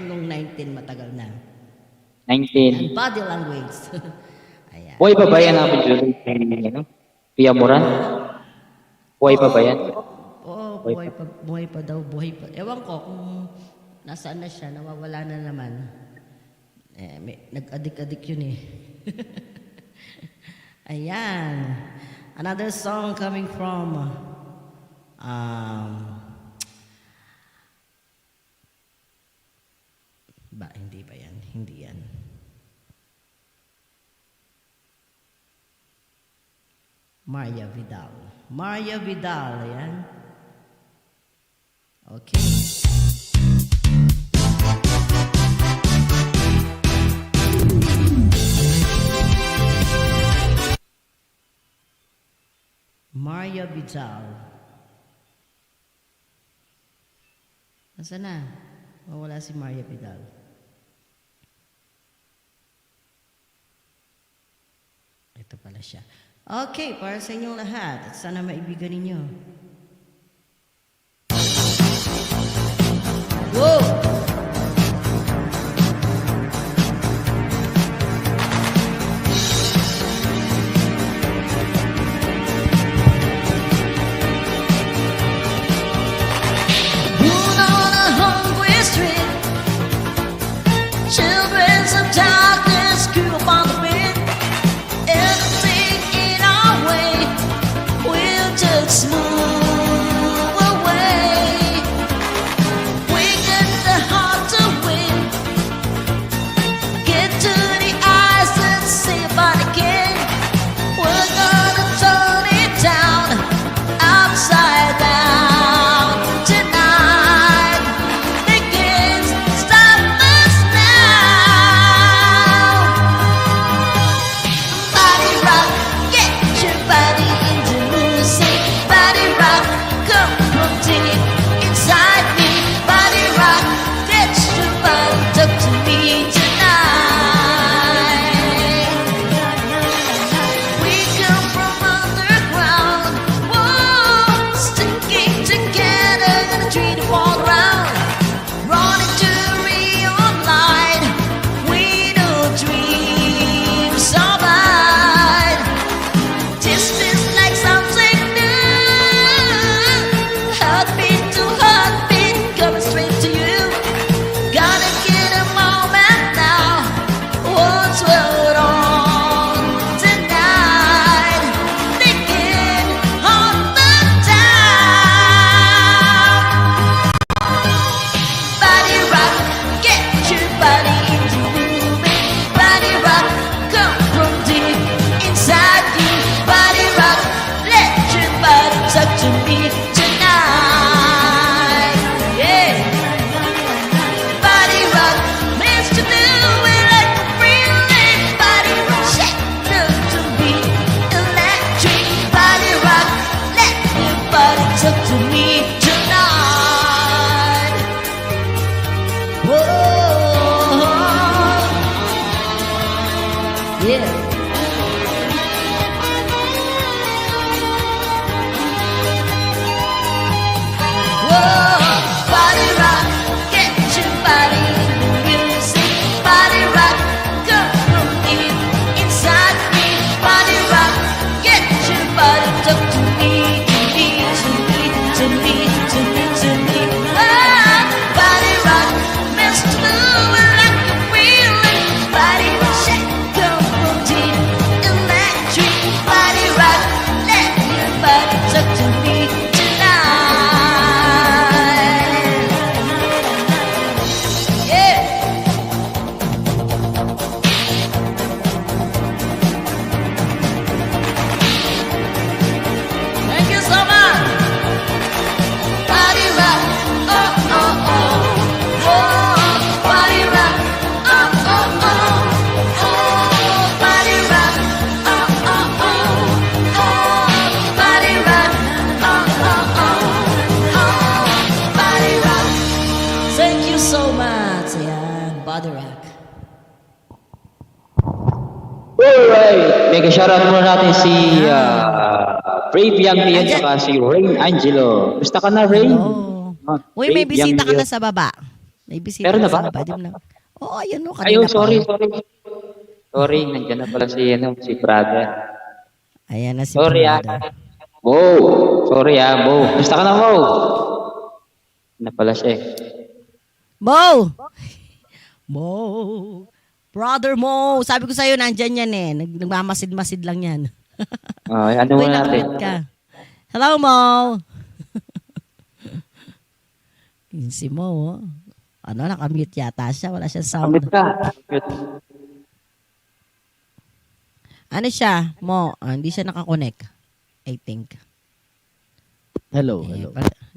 nung 19 matagal na. 19. And body language. Ayan. Buhay pa ba yan Apong Julie? Ano? Pia Moran? Buhay pa ba yan? Oo, buhay pa daw, buhay pa. Ewan ko kung nasaan na siya, nawawala na naman. Nag-adik-adik yun eh. Ayan. Another song coming from hindi ba yan? Hindi yan. Maria Vidal. Maria Vidal, ayan. Okay. Maria Vidal. Nasaan na? Wala si Maria Vidal. Ito pala siya. Okay, para sa inyong lahat. At sana maibigan ninyo. Whoa! Children of darkness grew upon the wind. Everything in our way will just move away. We get the heart to win. Get to the eyes and see about again. We're gonna turn it down, upside down tonight. They can't stop us now. Body rock, get your body into music. Body rock, come from deep inside me. Body rock, get your body, talk to me tonight. We come from underground, whoa, sticking together, gonna treat it all around. Running to real light, we know dreams are mine. This feels like something new. Heartbeat to heartbeat, coming straight to you. Gotta get a moment now. What's going on tonight? Thinking on the town. Body rock, get your body into moving. Body rock, come from deep inside you. Body rock, let your body talk to me tonight. Yeah. Body rock, means to do it like a feeling. Body rock, shake to be electric. Body rock, let your body talk to me tonight. Whoa. Yeah. Whoa. Body rock, get your body in the music. Body rock, come from deep inside me. Body rock, get your body, talk to me, to me, to me, to me, to me, to me. Ah, body rock, meant to do it like a feeling. Body rock, shake, come from deep electric. Body rock, let your body talk to me tonight. Yeah. Thank you so much. Body rock, oh oh oh, oh. Body rock, oh oh oh, oh. Body rock, oh oh oh, oh. Body rock, oh oh oh, oh. Body rock. Thank you so much. Ayan, body rock. Alright, mega shoutout muna natin si Brave Young Leon Andyan. saka si Rain Angelo. Gusto ka na, Rain? Hello. Uy, may Brave Young bisita ka na Leon. sa baba. May bisita Meron ka na ba? sa baba. Di mo na. Oo, ayun o. Ayun, Kanina pa. sorry. Sorry, nandiyan na pala si brother. Ayan na si Sorry brother. Mo. Sorry Mo. Gusto ka na, Mo? Na pala siya eh. Mo! Mo! Brother Mo! Sabi ko sa'yo, nandyan yan eh. Nagmamasid-masid lang yan. Ano Uy, muna natin? nakamute ka. Hello, Mo! Yun si Mo, oh. Ano, nakamute yata siya. Wala siya sound. Kamit ka. Ano siya, Mo? Hindi siya nakakonect. I think. Hello, Eh, hello.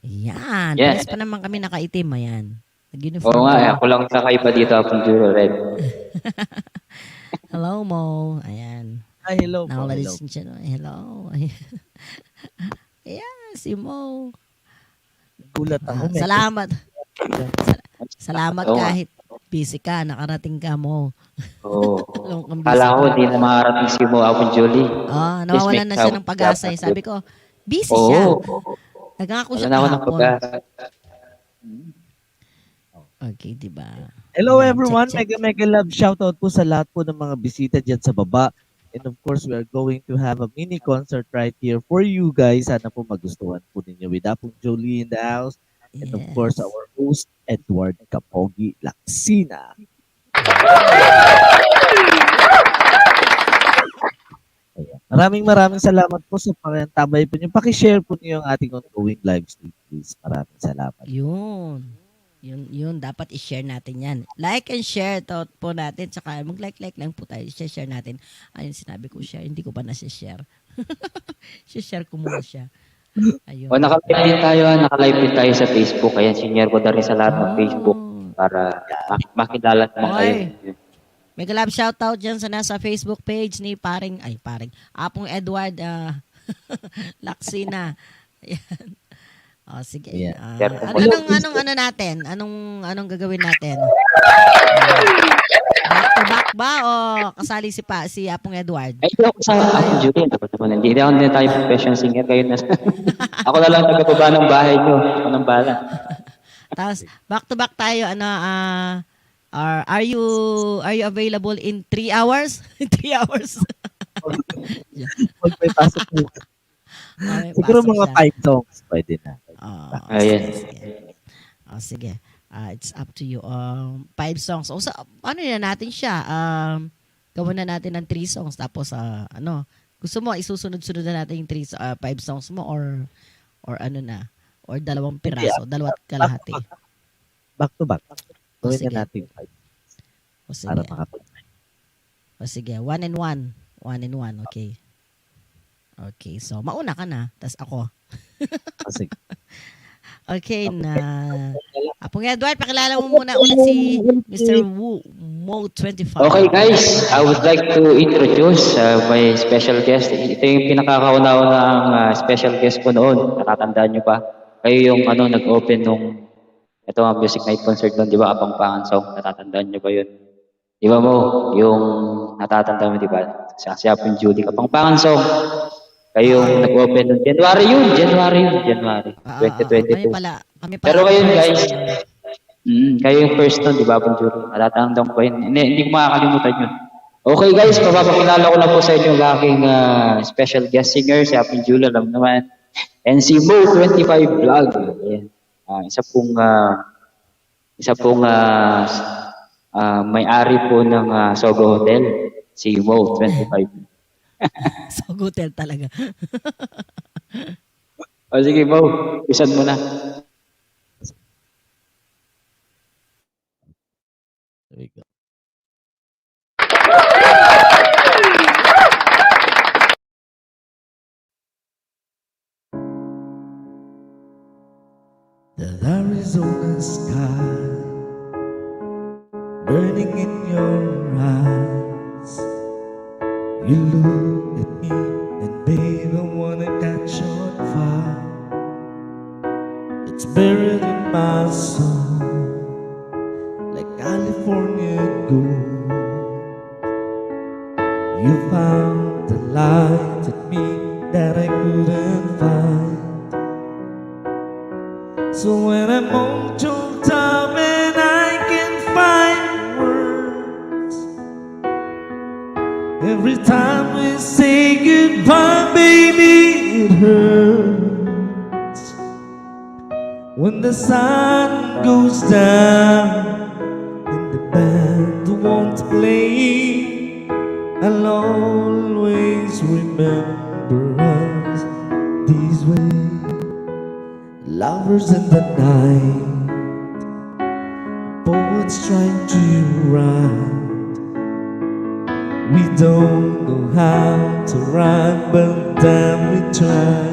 Ayan. Yeah. Pares pa naman kami nakaitim. Ayan. Nag-uniform Oo nga, kami. ako lang kakaiba dito from Juro Red. Hello, Mo. Ayan. Hi, hello po. Now, Hello. ladies and gentlemen, hello. Ayan. Yeah, si Mo. Gulat ako. may- Salamat. Salamat Oo nga. kahit busy ka, nakarating ka mo. Oo. Alam kong busy Kala ko ka. hindi na makarating si Mo Apon Julie. Nawawalan na siya ng pag-asa eh. Sabi ko, busy siya. Oo. Nagangako Wala siya na ako ng kahapon. pag-asa. Okay, di ba? Hello Ayan, everyone, check. mega love shoutout po sa lahat po ng mga bisita dyan sa baba. And of course, we are going to have a mini concert right here for you guys. Sana po magustuhan po ninyo with Apong Jolie in the house. And of course, Yes. our host, Edward Kapogi Laksina. Ayan. Maraming salamat po sa pakitabay po niyo. Pakishare po niyo yung ating ongoing live stream, please. Maraming salamat. Yun, dapat i-share natin yan. Like and share to po natin. Tsaka mag-like lang po tayo. Share natin. Ayun, sinabi ko share. Hindi ko pa nasi-share. Share ko muna siya. Ayun. O, naka-live din tayo, Naka-live din tayo sa Facebook. Ayan, sinare ko na rin sa lahat ng Facebook para makilala naman kayo. Oy. Mega love shoutout dyan sa nasa Facebook page ni Apong Edward Laksina. Ayan. O, sige. Ayan. Anong natin? Anong gagawin natin? Back to back ba o kasali si Apong Edward? Ay, hindi ako sa Apon Julie. Hindi ako na tayo professional singer. Kayo na. Ako na lang tagababa ng bahay nyo. Ako nang bala. Tapos back to back tayo are you available in 3 hours? 3 hours. Pag may pasok po. Okay, Siguro pasok mga siya. 5 songs pwede na. Ayan. Sige. It's up to you. 5 songs. O ano na natin siya? Gawin na natin ng 3 songs tapos gusto mo isusunod-sunod na natin yung 5 songs mo or ano na? Or 2 piraso, 2 kalahati. Back to back. Gawin sige. na natin 5 O sige. para makapag O sige, 1 and 1. 1 and 1, okay. Okay, so mauna ka na, tas ako. Sige. Okay na. Apong Edward, pakilala mo muna ulit si Mr. Mo25. Okay guys, I would like to introduce my special guest. Ito yung pinakakauna-unang special guest ko noon. Natatandaan nyo pa? Kayo yung nag-open nung ito ang music night concert doon, di ba? Kapangpangan song. Natatandaan nyo ba yun? Di ba mo? Yung natatandaan mo, di ba? Si Apong Julie. Kapangpangan song. Kayo yung nag-open noon. January 2022. Kami pala. Pero ngayon guys, kayo yung first nun, di ba, Apong Julie? Natatandaan ko yun. Hindi ko makakalimutan yun. Okay guys, papapakilala ko na po sa inyo ang aking special guest singer, si Apong Julie, alam naman. And si Mo25 Vlog. Ayan. Isa pong may-ari po ng Sogo Hotel, si Mo25. So, hotel talaga. O sige Mo, isan mo na. There we go. The Arizona sky burning in your eyes. You look at me and babe, I wanna catch on fire. It's buried in my soul like California gold. You found the light in me that I couldn't find. So when I'm on your time and I can't find words, every time we say goodbye, baby, it hurts. When the sun goes down and the band won't play, I'll always remember us this way. Lovers in the night, poets trying to write. We don't know how to write, but damn we try.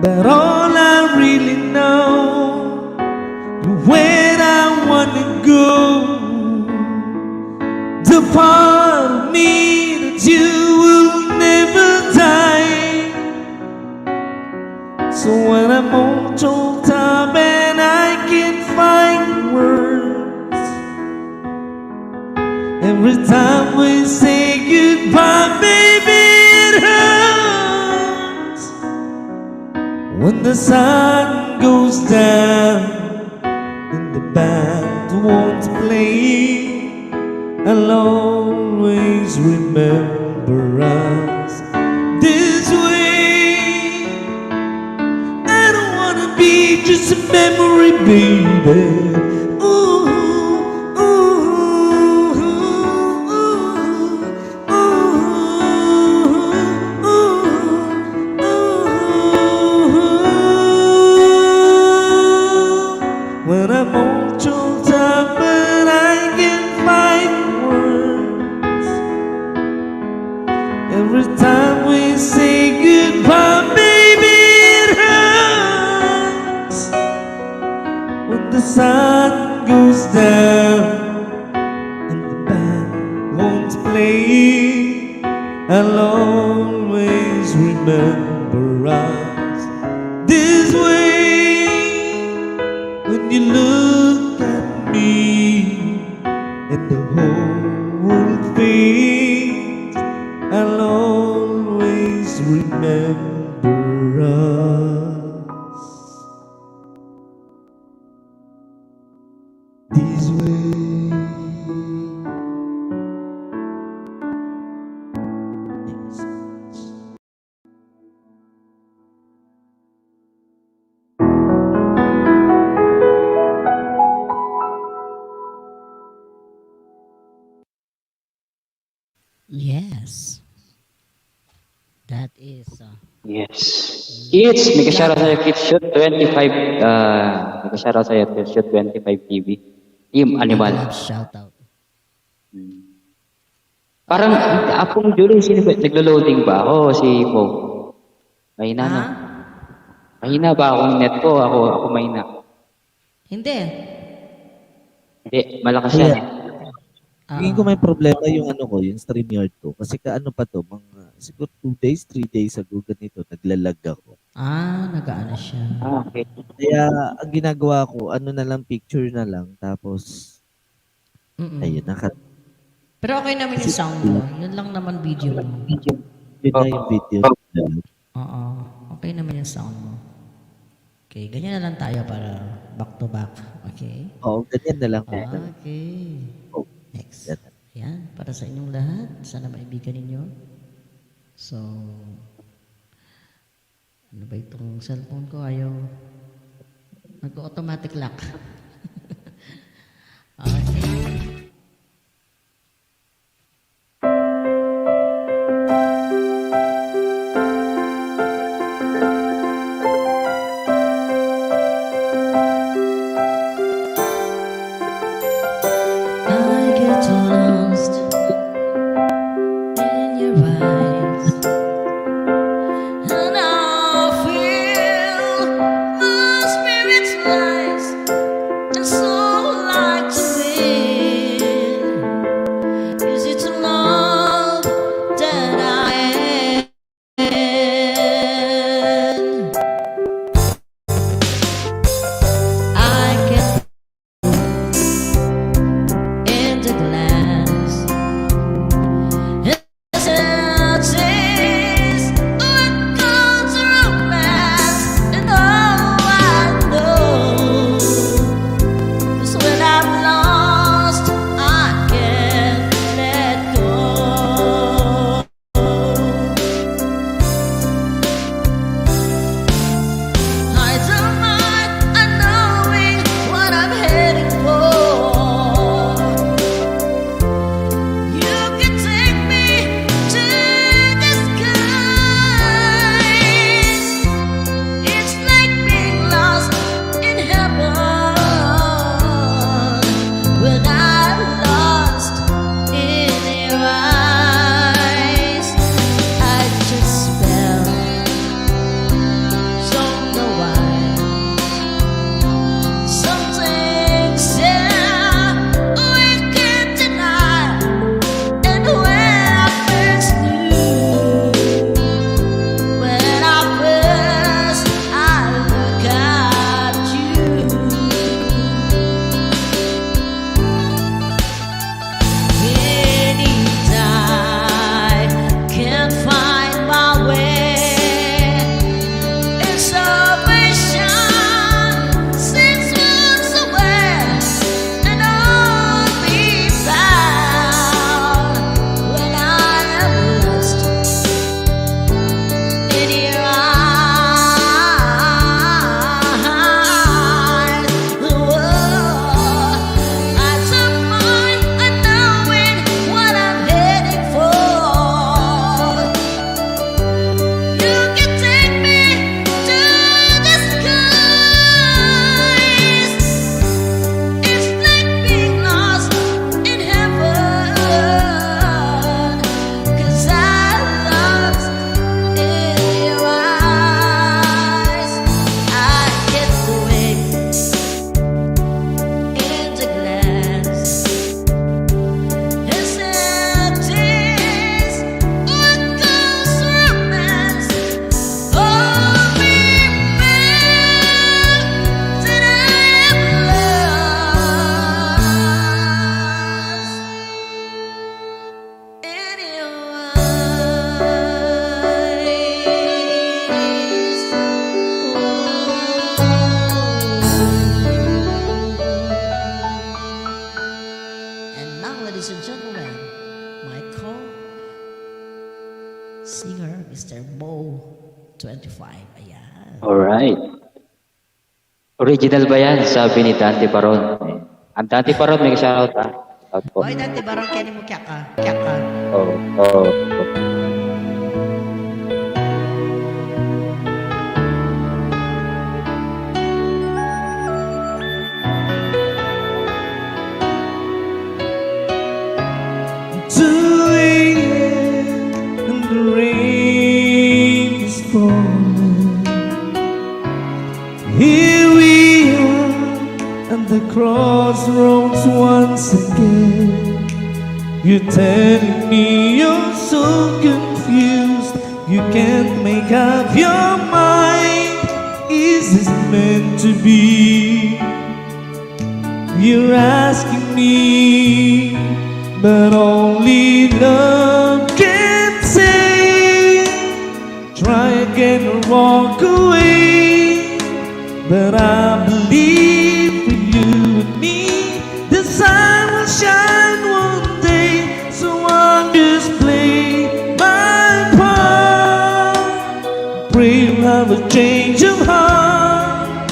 But all I really know, where I wanna go, the part of me that you will never die. Every time we say goodbye, baby, it hurts. When the sun goes down and the band won't play, I'll always remember us this way. I don't wanna be just a memory, baby. Ooh, ooh, ooh, ooh, ooh, ooh. When I'm all choked up and I can't find words, every time we say goodbye, baby, it hurts. When the sun goes down and the band won't play, I'll always remember us this way. When you look at me and the whole world fades, I'll always remember us this way. Yes. That is Yes. Kids, may ka-shoutout sa'yo, Kids Shoot 25, may ka-shoutout sa'yo, Kids Shoot 25 TV. Team Animal. love shoutout. Parang, akong Julie, sino ba? Naglo-loading ba ako? Si Mo. Mahina na. Ha? Mahina ba akong net ko? Ako mahina. Hindi. Hindi, malakas yan. Tingin ko may problema yung yung StreamYard ko. Kasi kaano pa to, mga siguro 2 days, 3 days ago ganito, naglalag ako. Nagaano siya. Okay. Kaya ang ginagawa ko, na lang, picture na lang. Tapos, Mm-mm. ayun, Pero okay naman yung sound mo. Yun lang naman video mo. yun na yung video. Oo. Okay naman yung sound mo. Okay, ganyan na lang tayo para back to back. Okay? Oo, ganyan na lang. Okay. Next. Ayan, para sa inyong lahat. Sana maibigan ninyo. So, ano ba itong cellphone ko? Ayaw. Nag-automatic lock. Okay. I get lost in your eyes, and I feel my spirit's rise, and so like to win. Is it love that I am? I get in the glass, ladies and gentlemen, Michael, singer, Mr. Bo, 25. Ayan. Alright. Original ba yan? Sabi ni Dante Baron. Ang Dante Baron, may shoutout ah. Shout po. Oy, dati barang kaya mo kya ka. Kya ka. Oo. Oo. And the rain is falling. Here we are at the crossroads once again. You're telling me you're so confused. You can't make up your mind. Is this meant to be? You're asking me, but only love can say. Try again or walk away. But I believe for you and me, the sun will shine one day. So I'll just play my part. Pray you'll have a change of heart.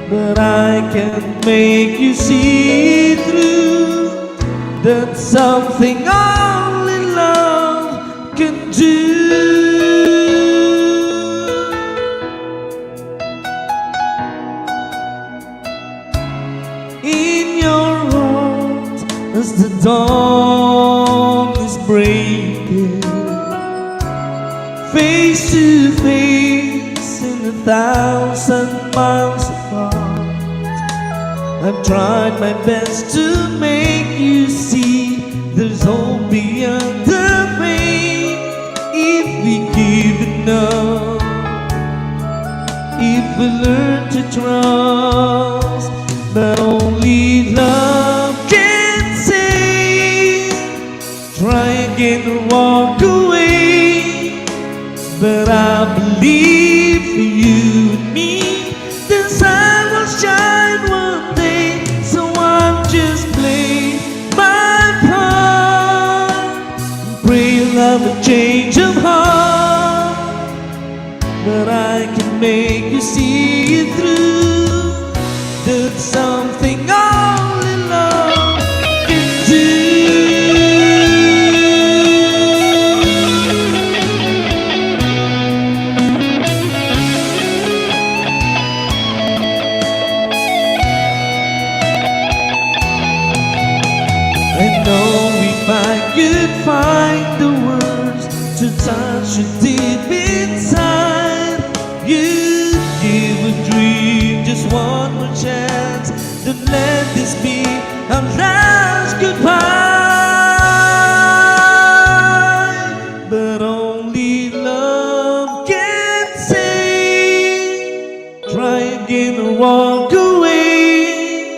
But I can't make you see through. That's something only love can do. In your heart, as the dawn is breaking, face to face in 1,000 miles apart. I've tried my best to make you see there's hope beyond the pain. If we give enough, if we learn to trust, but only love can save. Try again or walk away, but I believe for you and me, the sun will shine one day. So I'm just playing my part. Pray you'll have a change of heart, but I can make you see it through. That's something only love can do. I know if I could find the words to touch you deep inside, you'd give a dream just one more chance. Don't let this be our last goodbye. But only love can say. Try again or walk away,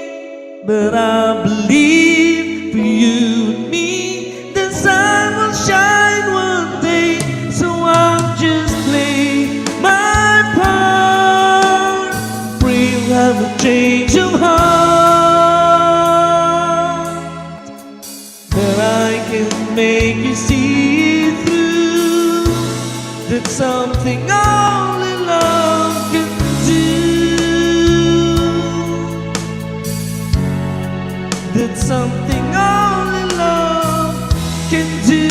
but I believe for you and me, the sun will shine one day. So I'll just play my part. Pray you'll have a change of heart, but I can make you see through. That's something only love can do. That's something only love can do.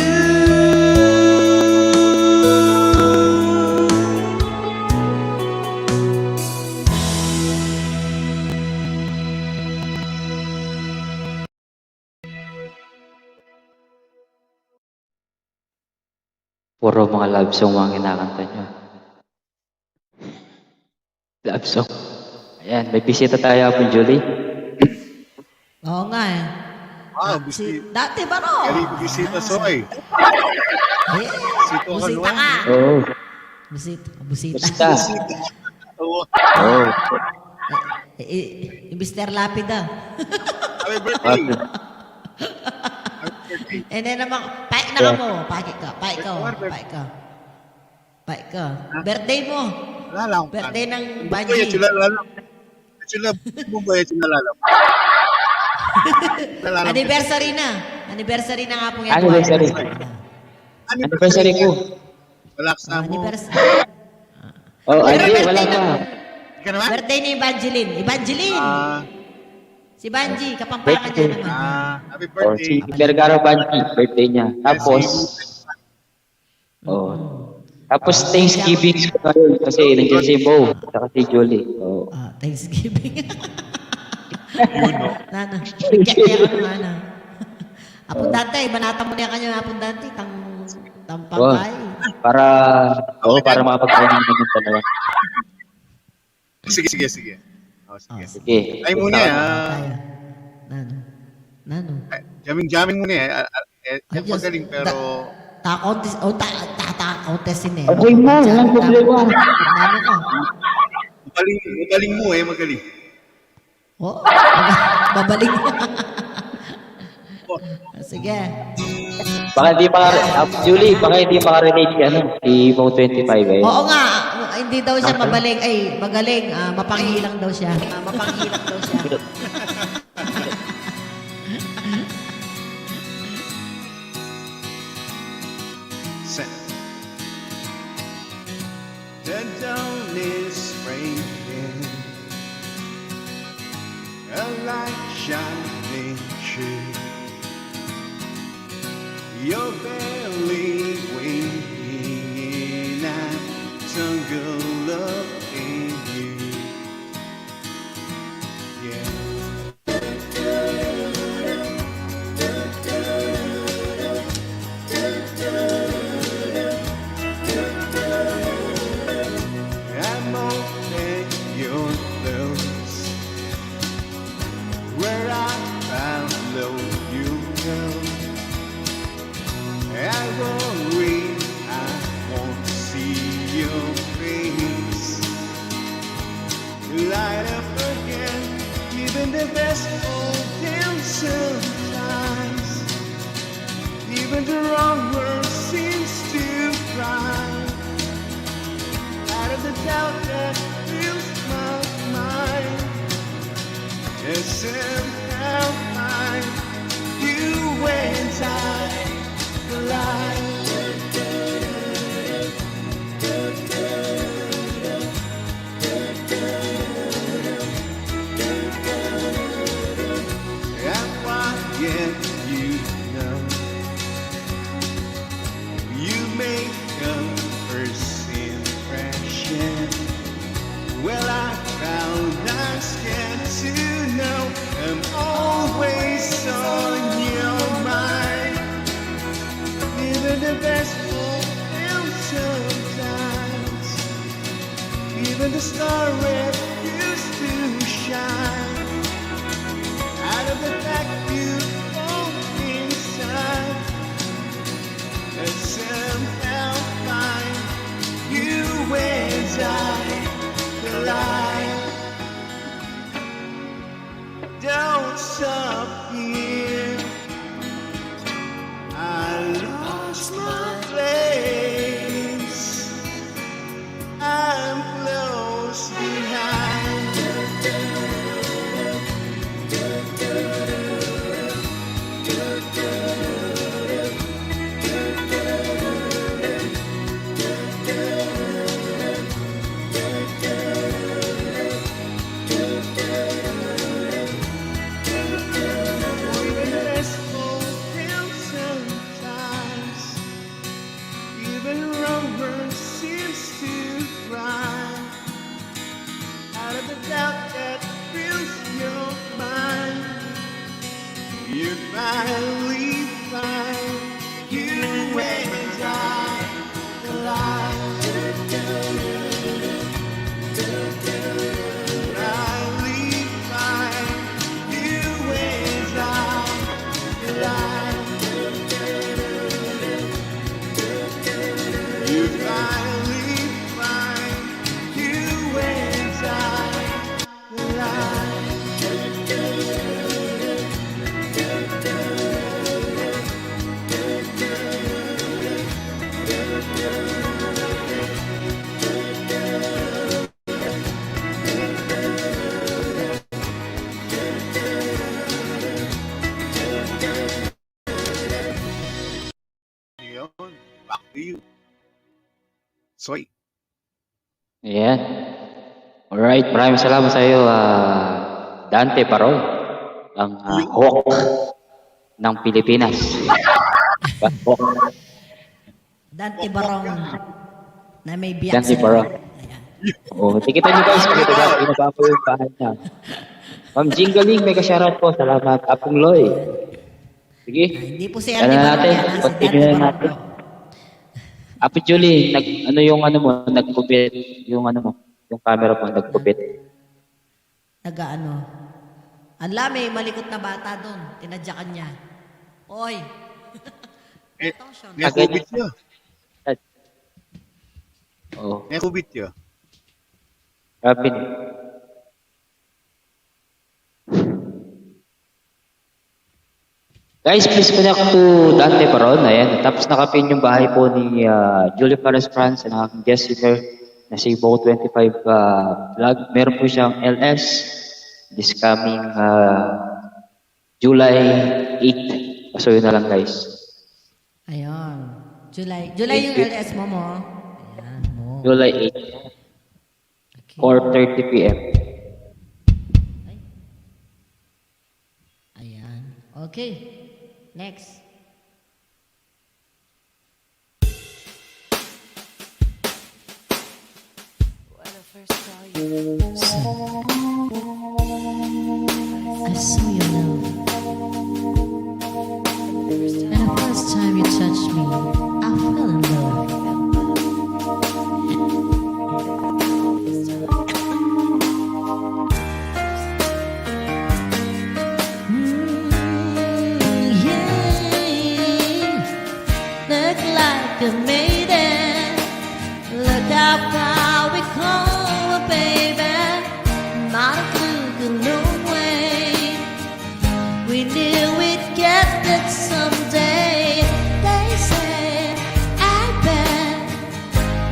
Puro mga love song mga kinakanta nyo. Love song. Ayan, may bisita tayo po, Julie. Oo nga eh. Dati ba no? Bisita soy. Eh, Sito busita ka. Oo. Busita. Basta. Oo. Oo. Mr. Lapida. Happy birthday. And then naman, paik na ka mo. Paik ka. Birthday mo. Wala lang. Birthday ng Bumbaya Banji. sila lalam. Sila bumbaya sila lalam. Anniversary na. Anniversary na nga po yan. Anniversary. Anniversary ko. Wala kasama mo. Anniversary. Oh, Pero hindi, birthday wala na- pa. Hindi ka naman? Birthday ni Evangeline. Evangeline! Ah, Si Banji, kapampangan niya naman. happy Oh, birthday. si Vergara Banji, birthday niya. Tapos, tapos Thanksgiving ko ngayon kasi nandiyan si Bo, saka si Julie. Oh. Thanksgiving. Yun, no? Nana. Check niya ka nana. Apundante, banata mo niya kanya apundante. Oh, Tampapay. para makapagkain naman talaga. Sige. Oh, sige. Sige. Ay muna, Kaya. Nano. Nano. Jamming muna eh. Ay, Diyos. Magaling pero... Ta-contest. O, ta-contestin eh. Okay mo, walang problema. Nano ka. Magaling mo eh, magaling. Oo. Babalik. Sige. Baka hindi pa, Julie, baka hindi pa ka-relate si, si Mo 25 eh. Oo nga. Hindi daw siya mabalik. Ay, magaling. Mapanghilang daw siya. Mapanghilang daw siya. The dawn is breaking, a light shining through. You're barely waiting, and tangled up in you. Yeah. I'm open your clothes, where I found low you go. I worry I won't see your face light up again. Even the best old damn sometimes, even the wrong word seems to cry out of the doubt that fills my mind. And somehow find you and I collide. And why can't you know you make a first impression? Well, I found I'm scared to know I'm always on your mind. Even the best will fail sometimes. Even the star refused to shine. Out of the fact you fall inside, and somehow find you and I collide. Don't stop here. I lost my place. I'm close behind. Even less fulfilled sometimes. Even wrong seems to cry out of the doubt that fills your mind. You finally find you and I collide. Finally find you and I collide. You finally find you and I collide. Soy. Ayan. Alright, maraming salamat sa iyo, Dante Parol, ang hawk ng Pilipinas. Hawk. Dante Barong na may Dante biyak Barong. Ayan. Oh, tikita niyo guys, pakita ba, pinaba po yung bahay niya. Ma'am Jingaling, may kasyarat po. Salamat. Apong Loy. Sige. Hindi po si Ano Andy na Barong natin? yan, si Continue Dante na Barong natin. po. Apo Julie, ano yung ano mo, nagkupit, yung ano mo, yung camera mo, nagkupit. Nag-ano. Ang lami, malikot na bata doon. Tinadyakan niya. Oy! Etong Sean. May kubit niya. Oh, May kubit niya. rapid. Guys, please connect to Dante Paron. Ayan. Tapos nakapin yung bahay po ni Julie Perez France and aking guest singer na si Bo 25 vlog. Meron po siyang LS this coming July 8. Pasuyo na lang guys. Ayun. July yung LS mo mo. Ayan mo. July 8, 4:30 p.m. Ayan. Okay. Next. I saw your love. And the first time you touched me, I fell in love. Yeah. Look like a maiden. Look how far we come, baby. Not a clue, good no way. We knew we'd get it someday. They say, I bet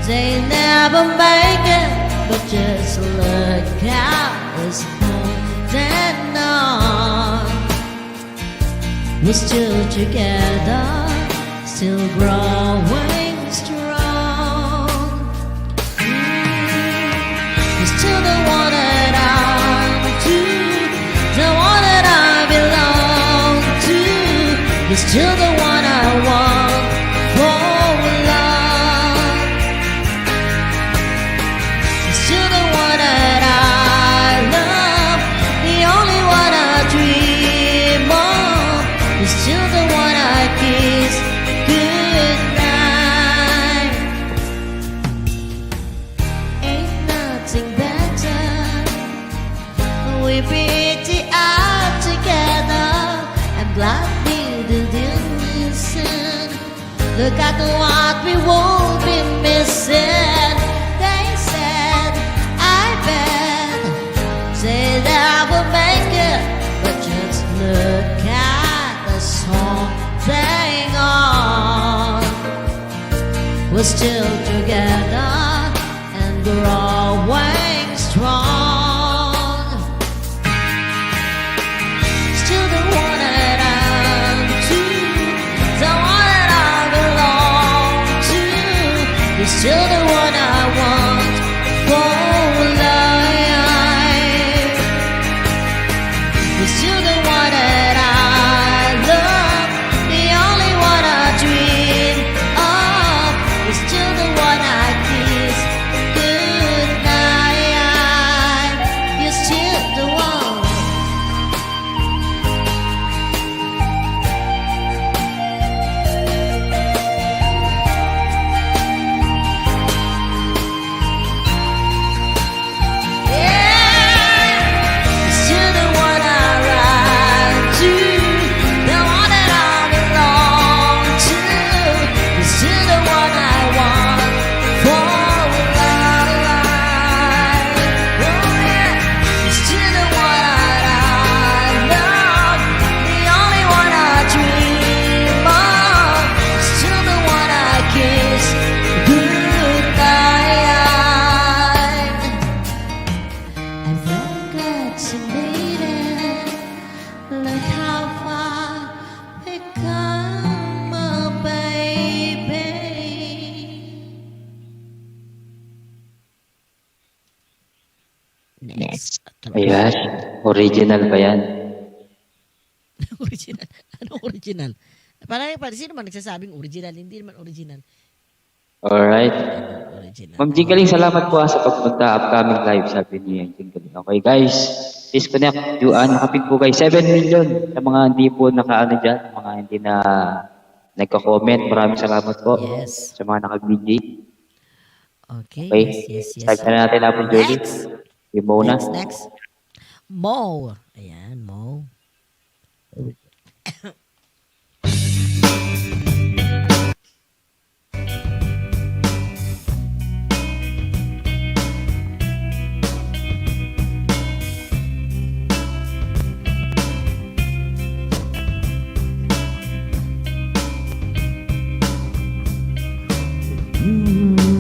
they never make it, but just look out, it's holding on. We're still together, still growing strong. You're still the one that I'm to, the one that I belong to. You're still the one I want for love. You're still the one that I love, the only one I dream of. You're still the one I kiss goodnight. Ain't nothing better. We beat it out together. I'm glad we didn't listen. Look at what we won't be missing. They said, I bet they never make it, but just look at the song playing on. We're still together and growing strong. Still the one that I'm to, the one that I belong to. You're still the one I want for life. You're still the one that I love, the only one I dream of. You're still the one I kiss goodnight. You're still the one. Ayan, original ba yan? Original. Anong original? Sino man nagsasabing original? Hindi naman original. Alright. Anong original? Ma'am Jingaling, salamat po sa pagpunta upcoming live, sabi niya Jingaling. Okay guys, disconnect. Nakapig po guys, 7 million sa mga hindi po nakaano dyan, mga hindi na nagka-comment. Maraming salamat po Yes. sa mga naka-BG. Okay. Okay, Yes. start na natin na po, Jolie. Next. Yung muna. Next. Mo. Ayan, Mo.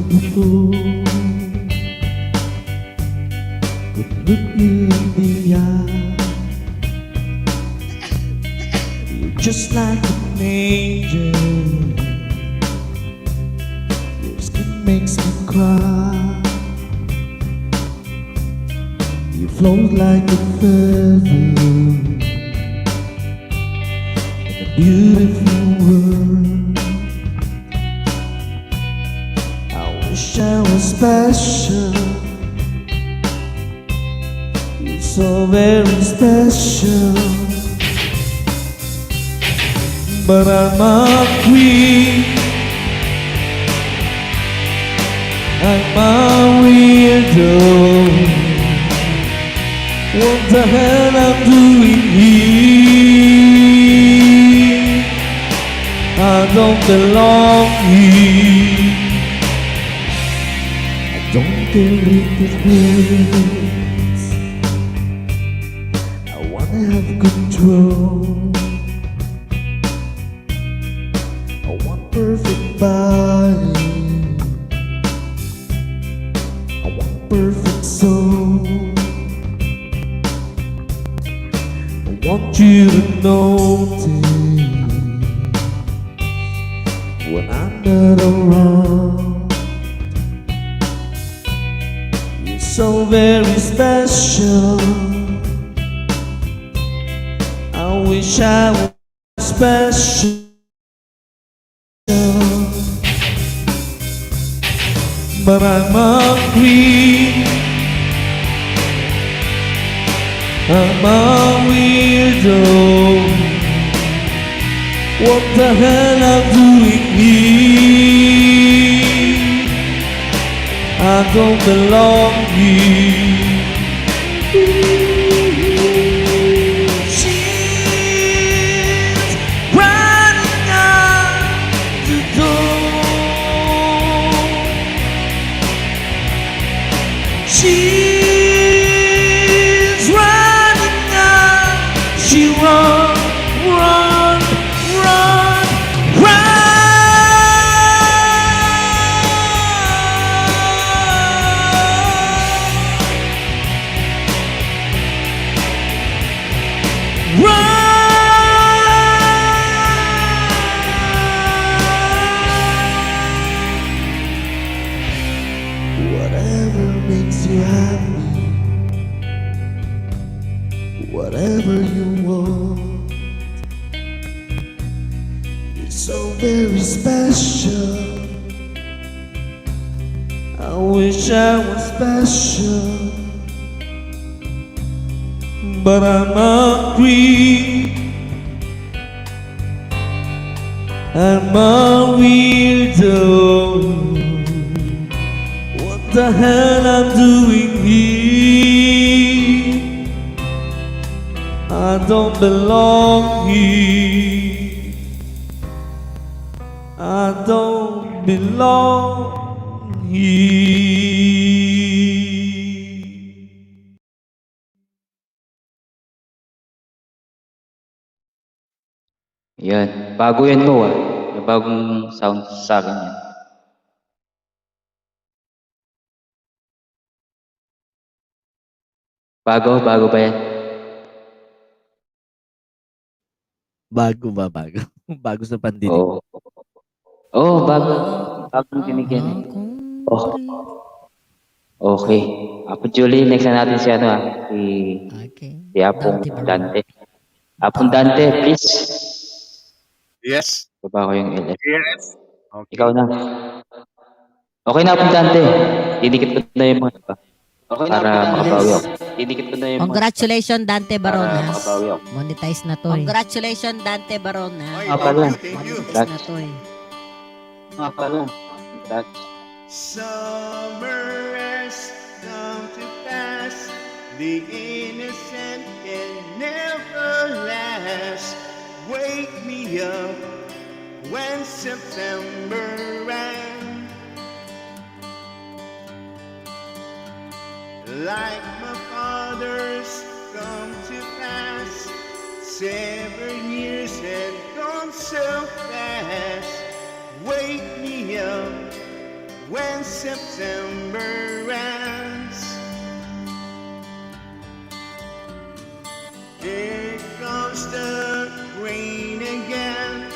Before could look you in the eye, you're just like an angel. Your skin makes me cry. You float like a feather in a beautiful world. Wish I was special. You're so very special. But I'm a queen. I'm a weirdo. What the hell I'm doing here? I don't belong here. Don't care if it hurts. I wanna have control. I want perfect body. I want perfect soul. I want you to notice when I'm not around. So very special. I wish I was special. But I'm a queen. I'm a weirdo. What the hell I'm doing here? I don't belong here. She's running out the door. She's running out. She run, run, run, run. Whatever makes you happy, whatever you want, you're so very special. I wish I was special, but I'm a queen. I'm a weirdo. What the hell I'm doing here? I don't belong here. I don't belong here. Yan. Bago yan mo May bagong sound sa akin yan. Bago ba yan? Bago ba? Bago. Bago sa pandinig. Oo. Oo, bago. Bagong dinig yan eh. Oh. Okay. Apo Julie, next na natin si ano si Okay. Apong Dante Baron. Dante. Apong Dante, please. Yes. Baba ko yung LF. Yes. Okay. Ikaw na. Okay na, Apong Dante. Didikit ko na yung mga iba. Okay na, para makabawi ako. Didikit ko na yung Congratulations, Dante para Baronas. makabawi ako. Monetize na to eh. Congratulations, Dante Baronas. Ay, Ah, pala. thank you. Monetize na to eh. Mga pala. Congrats. Summer has come to pass. The innocent can never last. Wake me up when September ends. Like my father's come to pass. 7 years had gone so fast. Wake me up when September ends. Here comes the rain again,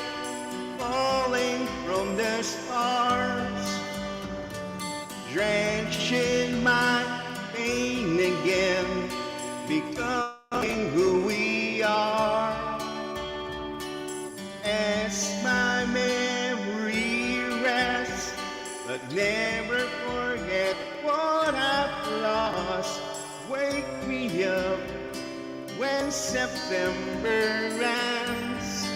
falling from the stars, drenching my pain again, becoming who we are. As my memory rests, but never forget what I've lost. Wake me up when September ends.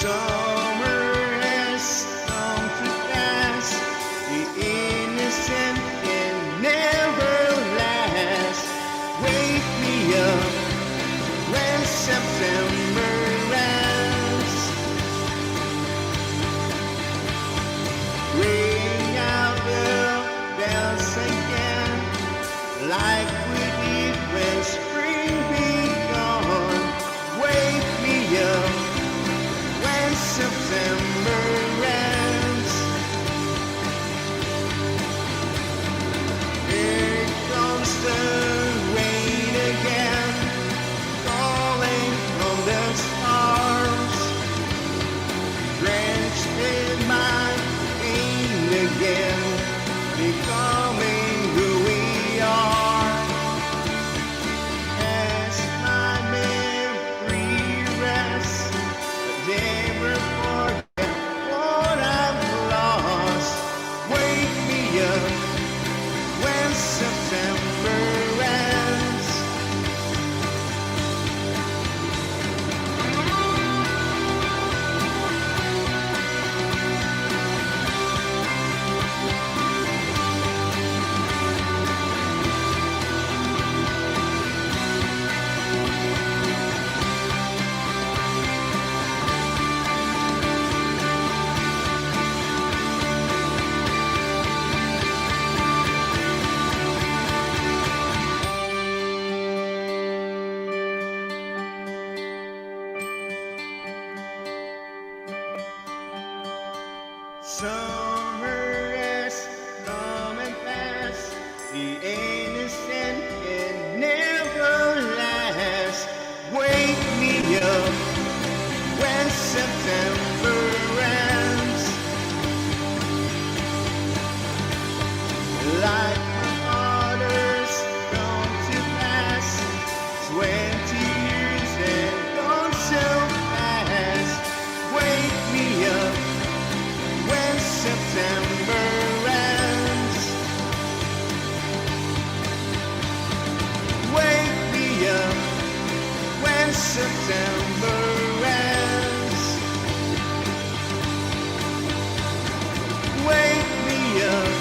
Summer has come to pass. The innocent can never last. Wake me up when September ends. Ring out the bells again, like we did when spring began. Wake me up when September ends. Here comes the rain again, falling from the stars, drenched in my pain again, becoming who we are. As my memory rests, never forget what I've lost. Wake me up when September ends. Summer has come and passed. The innocent can never last. Wake me up when September ends. Like my father's come to pass. 20 years have gone so fast. Wake me up when September ends. Wake me up when September ends. Wake me up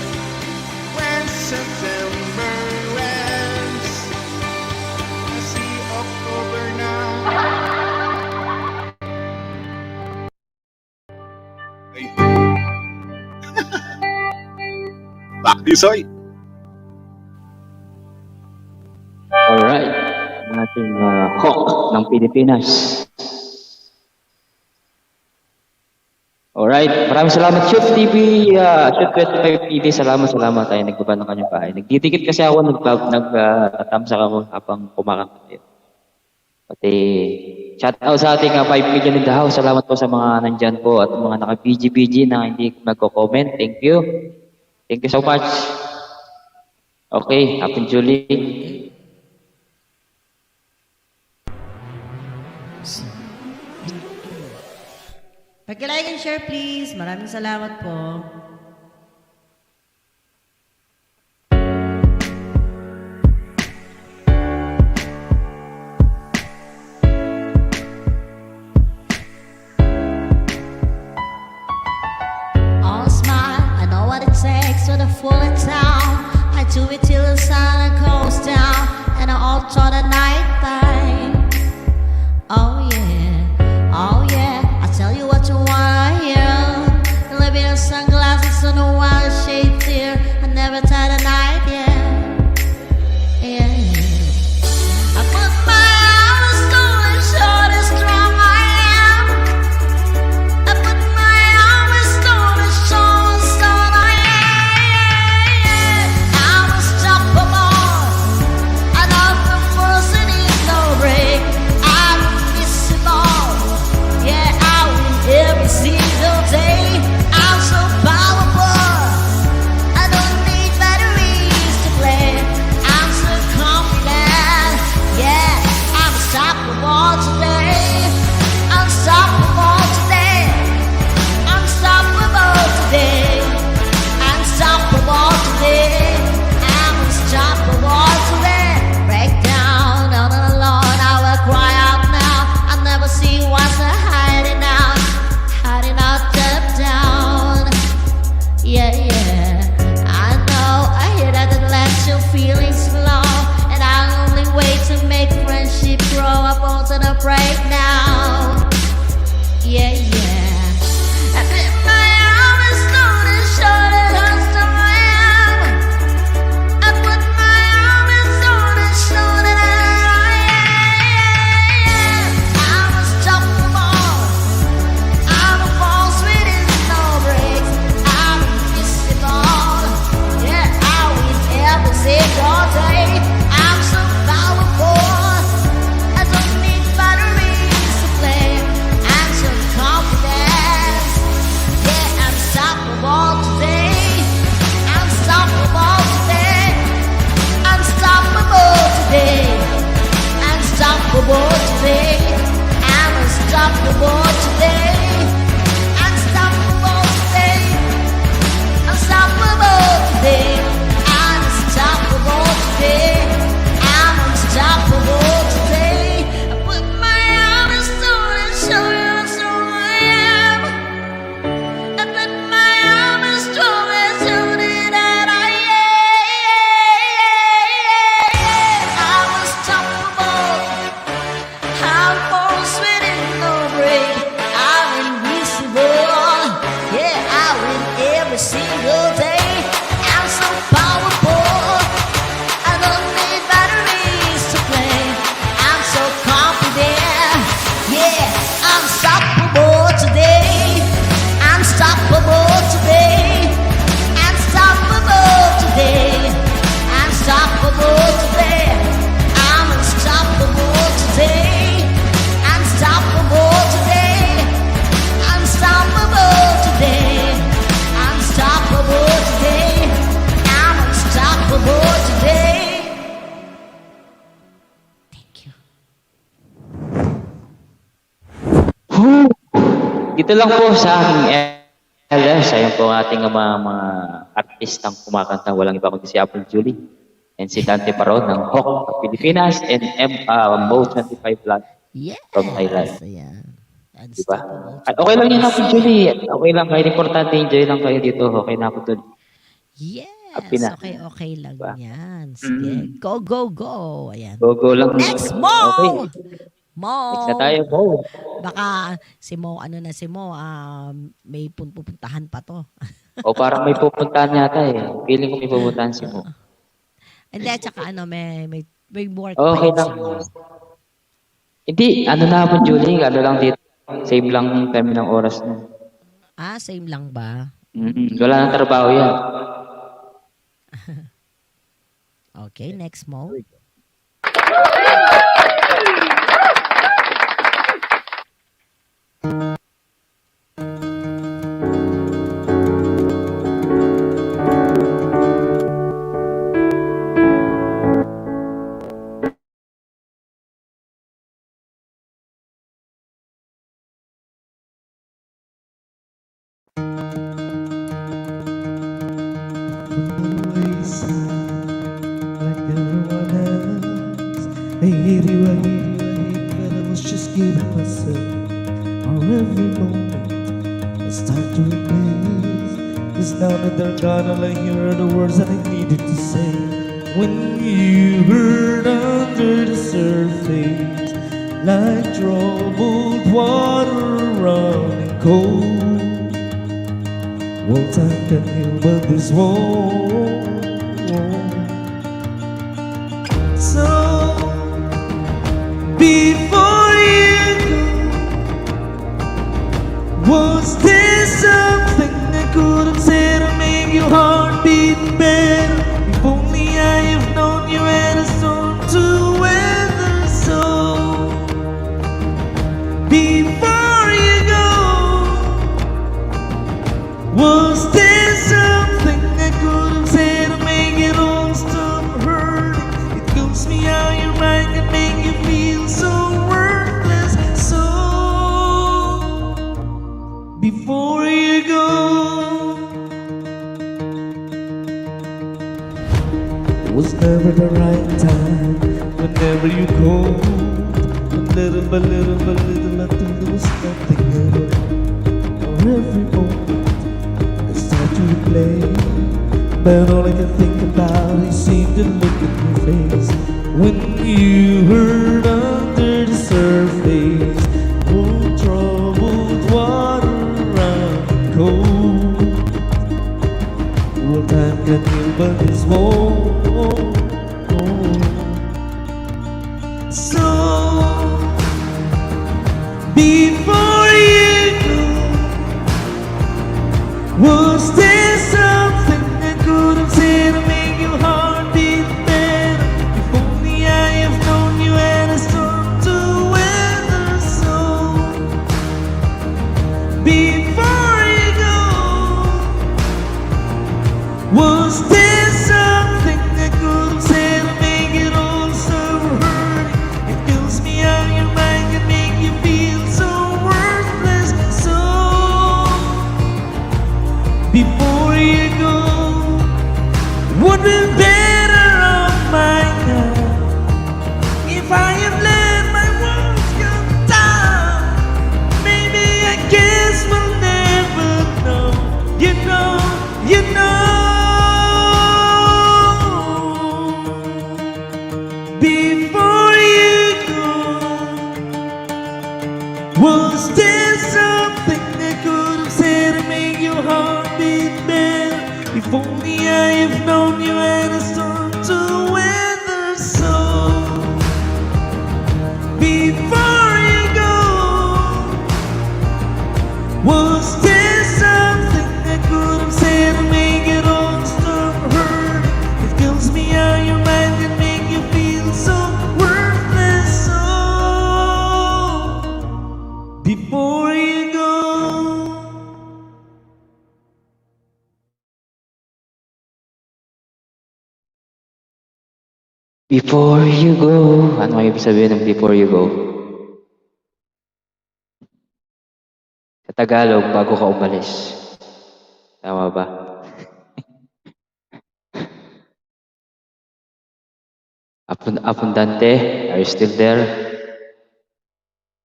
when September ends. I see October now. Ay. Back to you, Soy. Alright. Ang ating Hawk ng Pilipinas. Alright, maraming salamat Shoot TV, Shoot 25 TV, salamat tayo nagbaba ng kanyang bahay. Nagdidikit kasi ako, nagtatamsak ako habang kumakanta tayo. Pati, shout out sa ating 5 million in the house. Salamat po sa mga nandyan po at mga naka-PG na hindi nagko-comment. Thank you. Thank you so much. Okay, Happy Julie. Pag-like and share please. Maraming salamat po. All smile, I know what it takes to the full of town. I do it till the sun goes down, and I all try the night time. Oh yeah, I tell you what you wanna hear. Living in sunglasses on the wild shades here. I never tie the night, yeah. I put my arms going short and strong I am. I put my arms going short and strong I am. I'm unstoppable. I know the force and it's no break. I'm invisible. Yeah, I win every single day. I'm so powerful. I don't need batteries to play. I'm so confident. Yeah, I'm unstoppable today. Unstoppable today. Unstoppable today. Unstoppable today. I'm unstoppable today. Break down, on and alone. I will cry out now. I never see what's hiding out. Hiding out deep down. Yeah. I know. I hear that it lets your feelings flow. And our only way to make friendship grow up onto the break now. Yeah. I put my arms down and short and hurts to my arm. I put my arms down and short and I am. I'm unstoppable. I'm a force with no brakes. I'm invisible. Yeah, I win every single day. I'm so powerful. I don't need batteries to play. I'm so confident. Yeah, I'm unstoppable today. Unstoppable today. Unstoppable today. Unstoppable today. I'm unstoppable today. Unstoppable today. Unstoppable today. I'm unstoppable today. I'm unstoppable today. I put my arms down and show you how strong I am. I put my arms down and show you that I am. I'm unstoppable. I'm force within no break. I'm invisible. Yeah, I win every single day. I'm so powerful. I don't need batteries to play. I'm so confident. Yeah, I'm unstoppable today. Unstoppable today. Unstoppable today. Unstoppable today. I'm unstoppable today. Unstoppable today. Unstoppable today. Unstoppable today. I'm unstoppable today. Thank you. Dito lang po sa aking LS, ayun po ang ating mga artistang kumakanta, walang iba kundi si Apple Julie and si Dante Paron ng Hawk Pilipinas and Mo 25 Vlog Yes. from Thailand. Ayan. Diba? Unstoppable. At okay lang yan, Apple Julie. Okay lang kayo. Importante, enjoy lang kayo dito. Okay na ako dun. Yes. Happy na. Okay lang Diba? yan. Sige. Go. Ayan. Go lang. Next, Mo! Okay. Mo! Next na tayo, Mo. Baka si Mo, may pupuntahan pa to. O parang may pupuntahan yata eh. Feeling ko may pupuntahan si Mo. Hindi, at saka may work Okay pa lang. yun si Mo. Hindi, ano na po, Julie, ano lang dito. Save lang kami ng oras na. Same lang ba? Wala nang trabaho yan. Okay, next mo. Always like everyone else. I hate you, I hate you, I hate you, but I was just giving myself. Or every moment I start to replace. Cause now that they're gone, all I hear are the words that I needed to say. When you hurt under the surface, like troubled water running cold. One time can heal, but this won't. So before you go, was there something I could have said to make your heart beat better? If only I have known you had a storm to weather. So before you go, was there something I could have said to make it all stop hurting? It kills me how your mind can make you feel so worthless. So before you go, it was never the right time. Whenever you called, little by little by little, I thought there was nothing at all. Or every moment start to play, but all I can think about is seeing the look in your face when you hurt under the surface. Oh, troubled water running cold. Well, time can heal, but this won't. So before you go, was there something I could have said to make your heart beat better? If only I have known you had a storm to weather. So before you go, was there something I could have said to make it all stop hurting? It kills me how your mind can make you feel so worthless. So before you go, would be better off by now if I have let my walls come down. Maybe I guess we'll never know. You know, you know. Before you go, was there something I could have said to make your heart beat better? If only I have known you had a storm to weather. So before you go, was there something I could have said to make it all stop hurting? It kills me how your mind can make you feel so worthless. So before you go. Before you go. Ano ang ibig sabihin ng before you go? Sa Tagalog, bago ka umalis. Tama ba? Abundante, are you still there?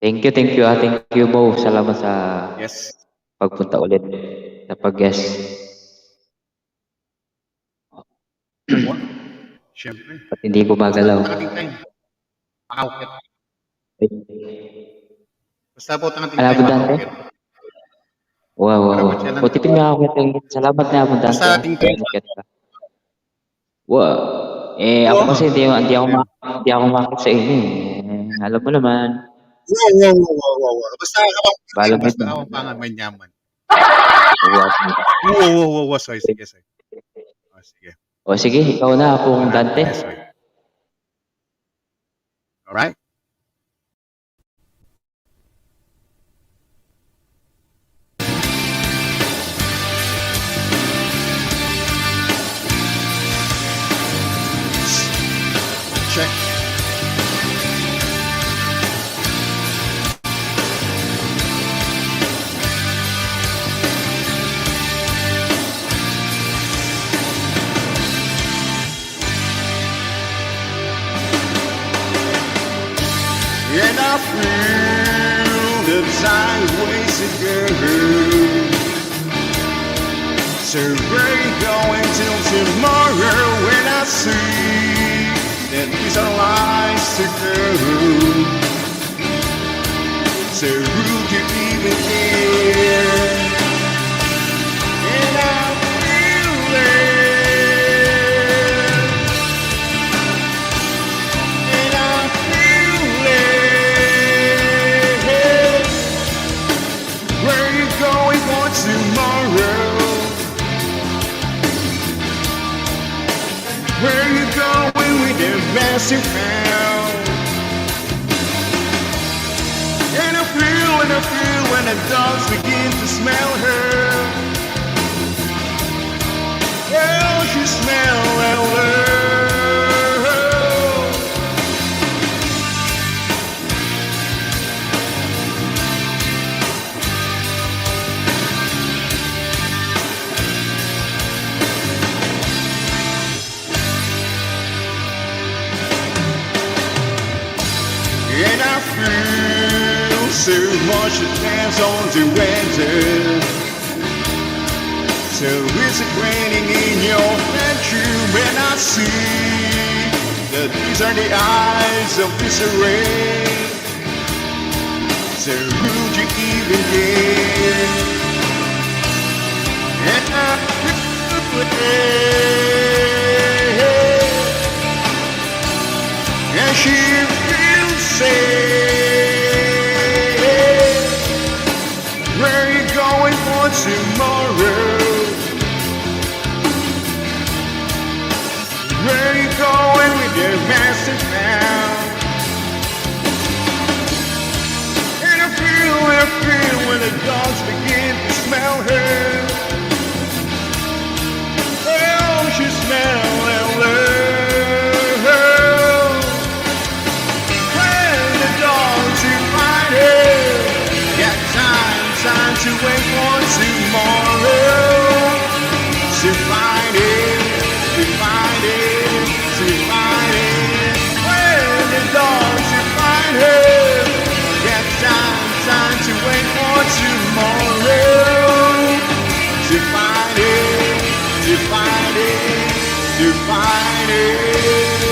Thank you, thank you, Mo. Salamat sa Yes. pagpunta ulit. Sa pag-guest. Siyempre. Ba't hindi gumagalaw? Tangating time. Makawakit. Basta po tangating Ala, time. Abundante? Makawakit. Wow. Buti pinakakit. Salamat na, Abundante. Basta ating time. Pinakakit ka. Wow. Ako kasi hindi ako makakit sa inyo. Alam mo naman. Wow. Basta kapag Balag basta nito. kapampangan may nyaman. Wow. Sorry, sige. Oh, sige. O sige, ikaw na, Apong Dante. Yes, sorry. Alright. Check. And I feel the time wasted, girl. So we're going till tomorrow when I see that these are lies to go. So would you even care? And I feel it. And I feel it. Where you going for tomorrow? Where you going with the best you found? And I feel when the dogs begin to smell her. Well, she smell her. And I feel so much depends on the weather. So it's raining in your bedroom, and I see that these are the eyes of disarray. So would you even care? And I feel it. And she feels safe. Where you going for tomorrow? Where you going with your master now? And I feel when the dogs begin to smell her. Oh, she smells her. Time to wait for tomorrow. To find it, to find it, to find it. When the dogs to find her. Get time to wait for tomorrow. To find it, to find it, to find it.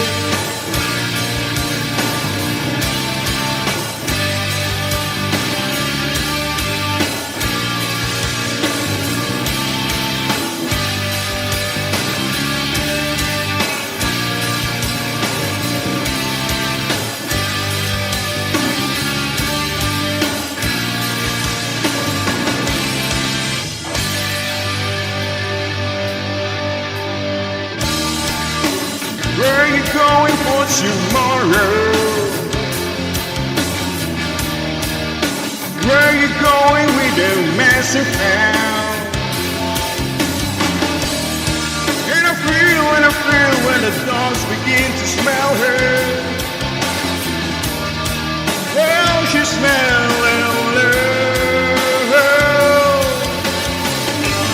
Where you going for tomorrow? Where you going with the massive hound? And I feel when the dogs begin to smell her. Well, she smells her.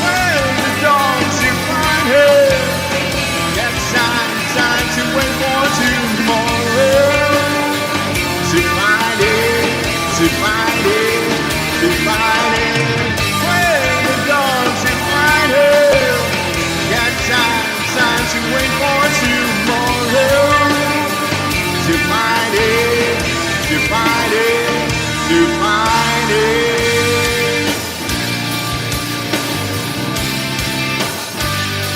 When the dogs you find her. Time to wait for tomorrow. To find it, to find it, to find it. When the dogs you find her. Got time to wait for tomorrow. To find it, to find it, to find it.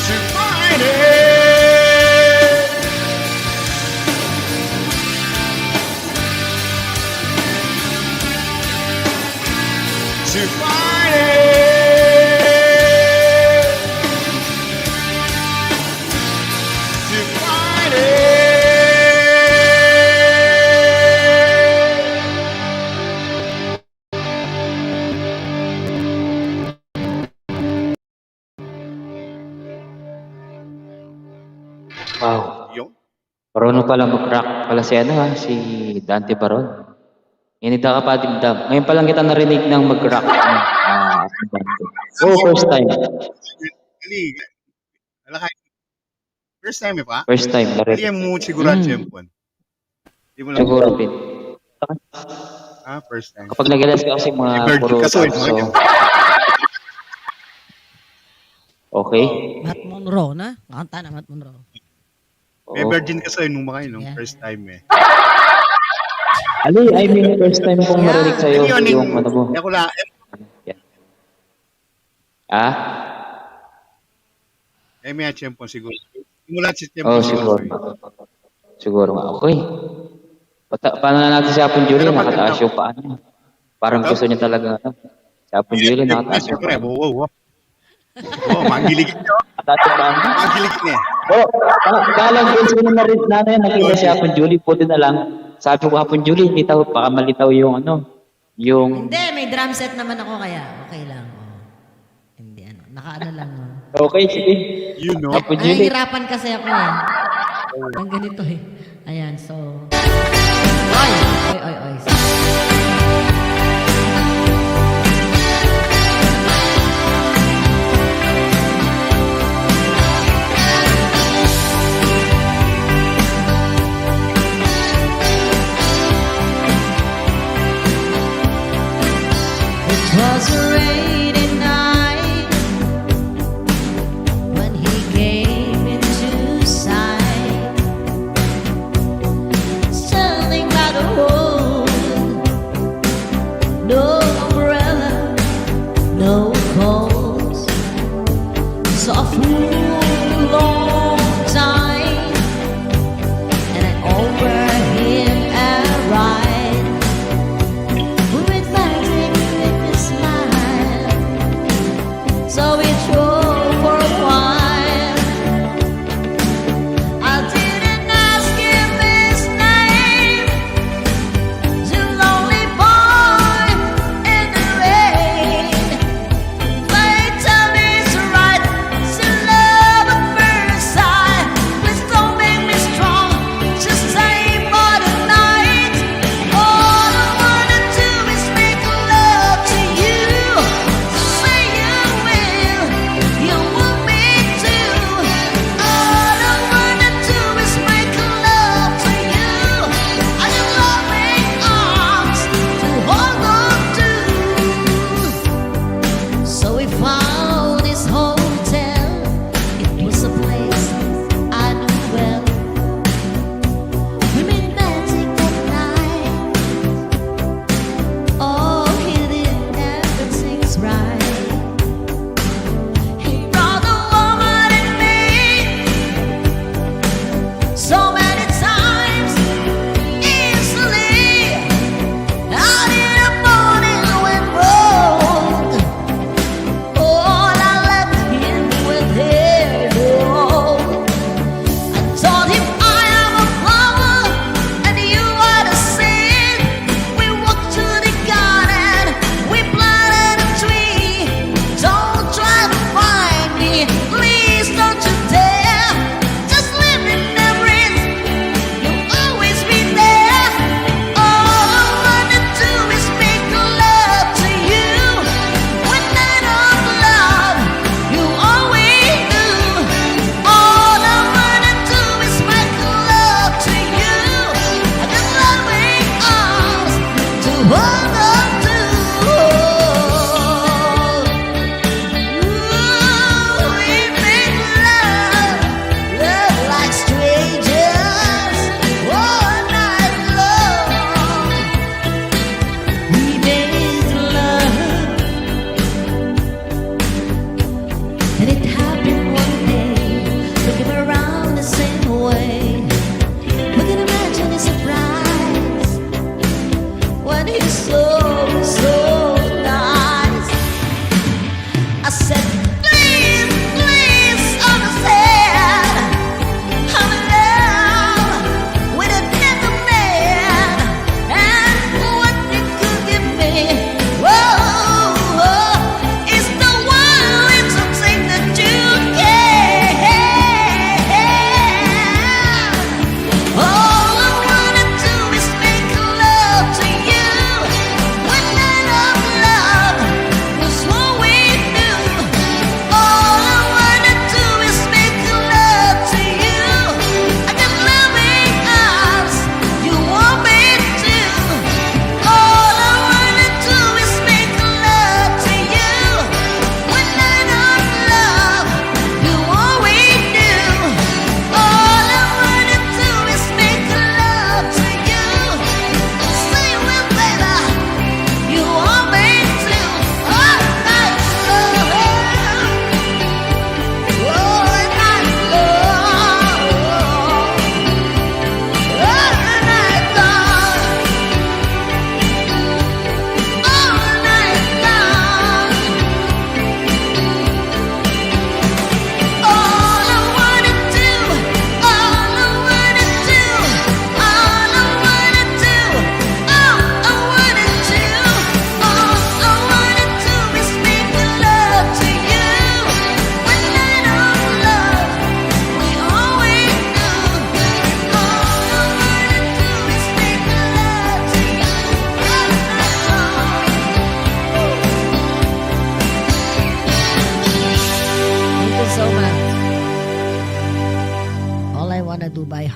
To find it. To find it. Wow. Yung Marunong pala mag-rock pala si ano ha, si Dante Baron. Inita ka pa dimdam. Ngayon pa lang kita narinig ng mag-rock. Si Dante. Oh, first time. Dali. Alakay. First time pa? First time Dali narinig. mo siguro siyempre. Di mo lang. Siguro din. First time. Kapag nag-realize ka kasi mga Bird puro kasoy, so, mga okay. Matt Monroe na? Kanta na Matt Monroe. May Oo. virgin ka sa nung mga nung Yeah. first time eh. Ali, I mean, first time kong Yeah. marinig sa'yo Ano yun, yung ano mo. Ako la, Ah? may siyempre siguro. Simula si siyempre Oh, siguro. Siguro nga. Okay. Paano na natin si Apon Julie? Pero Nakataas yung paa niya. Parang gusto niya talaga. Si Apon Julie, nakataas yung Siyempre, paa. wow. Oh, mangilig niya. Nakataas yung paa niya. Mangilig niya. Oh, kalang gusto ko na rin na yan. Nakita si Apon Julie. Puti na lang. Sabi ko, Apon Julie, hindi tayo, baka malitaw yung ano. Yung, Hindi, may drum set naman ako kaya. Okay lang. Oh. Hindi ano. Nakaano lang. Oh. okay, sige. You know. Apon Julie. Nahihirapan kasi ako eh. Ang ganito eh. Ayan, so... Oy! Oy. It was a rainy night when he came into sight, standing by the road. No umbrella, no coat. Soft moon, long time, and I over him and ride. With my dream, with a smile,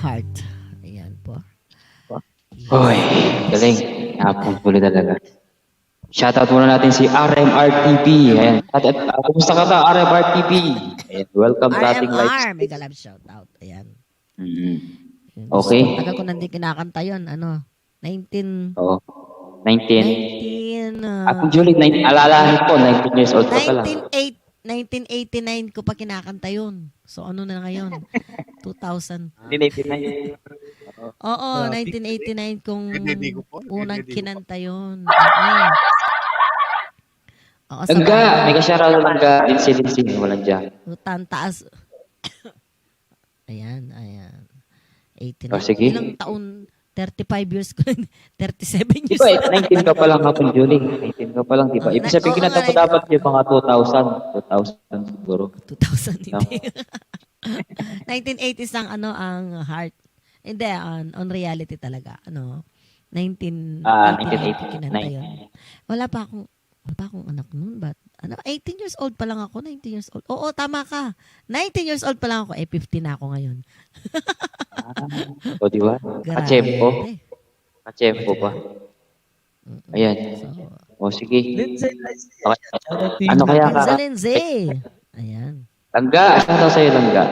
Heart. Ayan po. Hoy, galing. Napagpulo talaga. Shoutout muna natin si RMRTP. Ayan. Kumusta ka ta, RMRTP? Ayan. Welcome sa ating live RMR. stream. Mega love shoutout. Ayan. Mhm. Yun. Okay. Tagal ko nandi kinakanta yun. Ano? 19... Oo. 19. 19... Atong Julie, alalahanin ko, 19 years old ka pa lang. 1989 ko pa kinakanta yun. So ano na ngayon? 2000. Oo, 1989 kong unang kinanta yun. Oo. Oo, sa Langga, bagay. may kasyara langga. Linsi, walang dyan. Taas. Ayan. 89. Oh, sige. Ilang taon? 35 years ko. 37 Di years. ba, 19 ka pa lang hapon, Julie. 19 ka pa lang, di ba? Ibig sabihin, Oo, kinanta mo nga, dapat yung mga 2000 siguro. 2000 hindi. 1980s ang heart. Hindi, on reality talaga. 1980 kinanta yun. Wala pa akong anak noon. But, 18 years old pa lang ako. 19 years old. Oo, tama ka. 19 years old pa lang ako. 50 na ako ngayon. O, di ba? Grabe. Kachempo pa. Ayan. So, O, sige. Lindsay, Okay. shout out to you. Ano kaya ka? Lindsay. Ayan. Langga, ano sa'yo, Langga?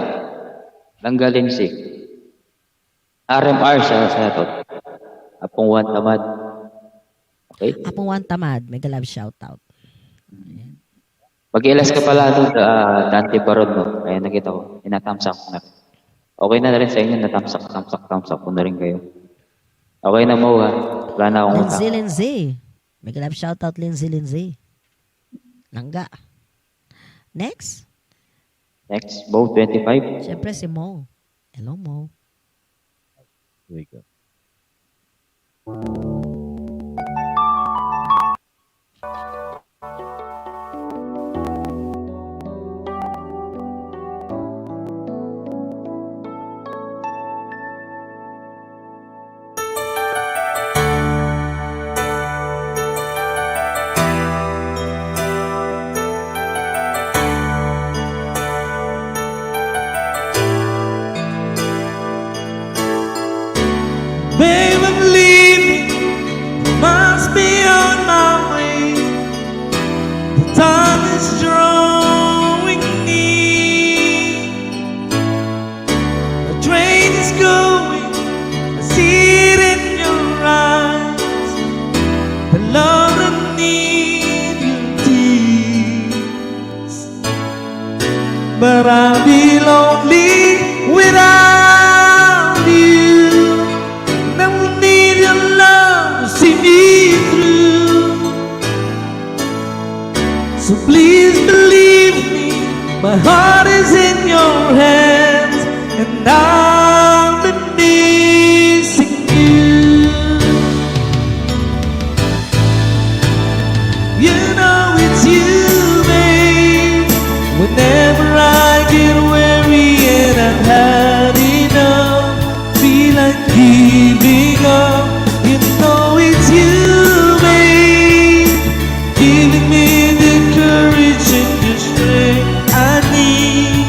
Langga Lindsay. RMR siya to. Apong Juan Tamad. Okay? Apong Juan Tamad. Mega love shoutout. Mag-ilas ka pala doon sa Dante Baron mo. Kaya nakita ko. Inatamsak ko na. Okay na rin sa inyo. Natamsak ko na rin kayo. Okay na mo ha. Wala na akong utang. Lindsay. Mega love shoutout Lindsay. Langga. Next. Next, Bow 25. Siyempre si Mo. Hello, Mo. Here we go. Babe, I'm leaving, must be on my way. The time is drawing near. The train is going, I see it in your eyes. The love that need your tears. But I'll be lonely without you. And I will need your love to see me through. So please believe me, my heart is in your hands, and I'll be missing you. You know it's you, babe. Whenever I get weary and I've had enough, feel like giving up. You know it's you, babe, giving me the courage and the strength I need.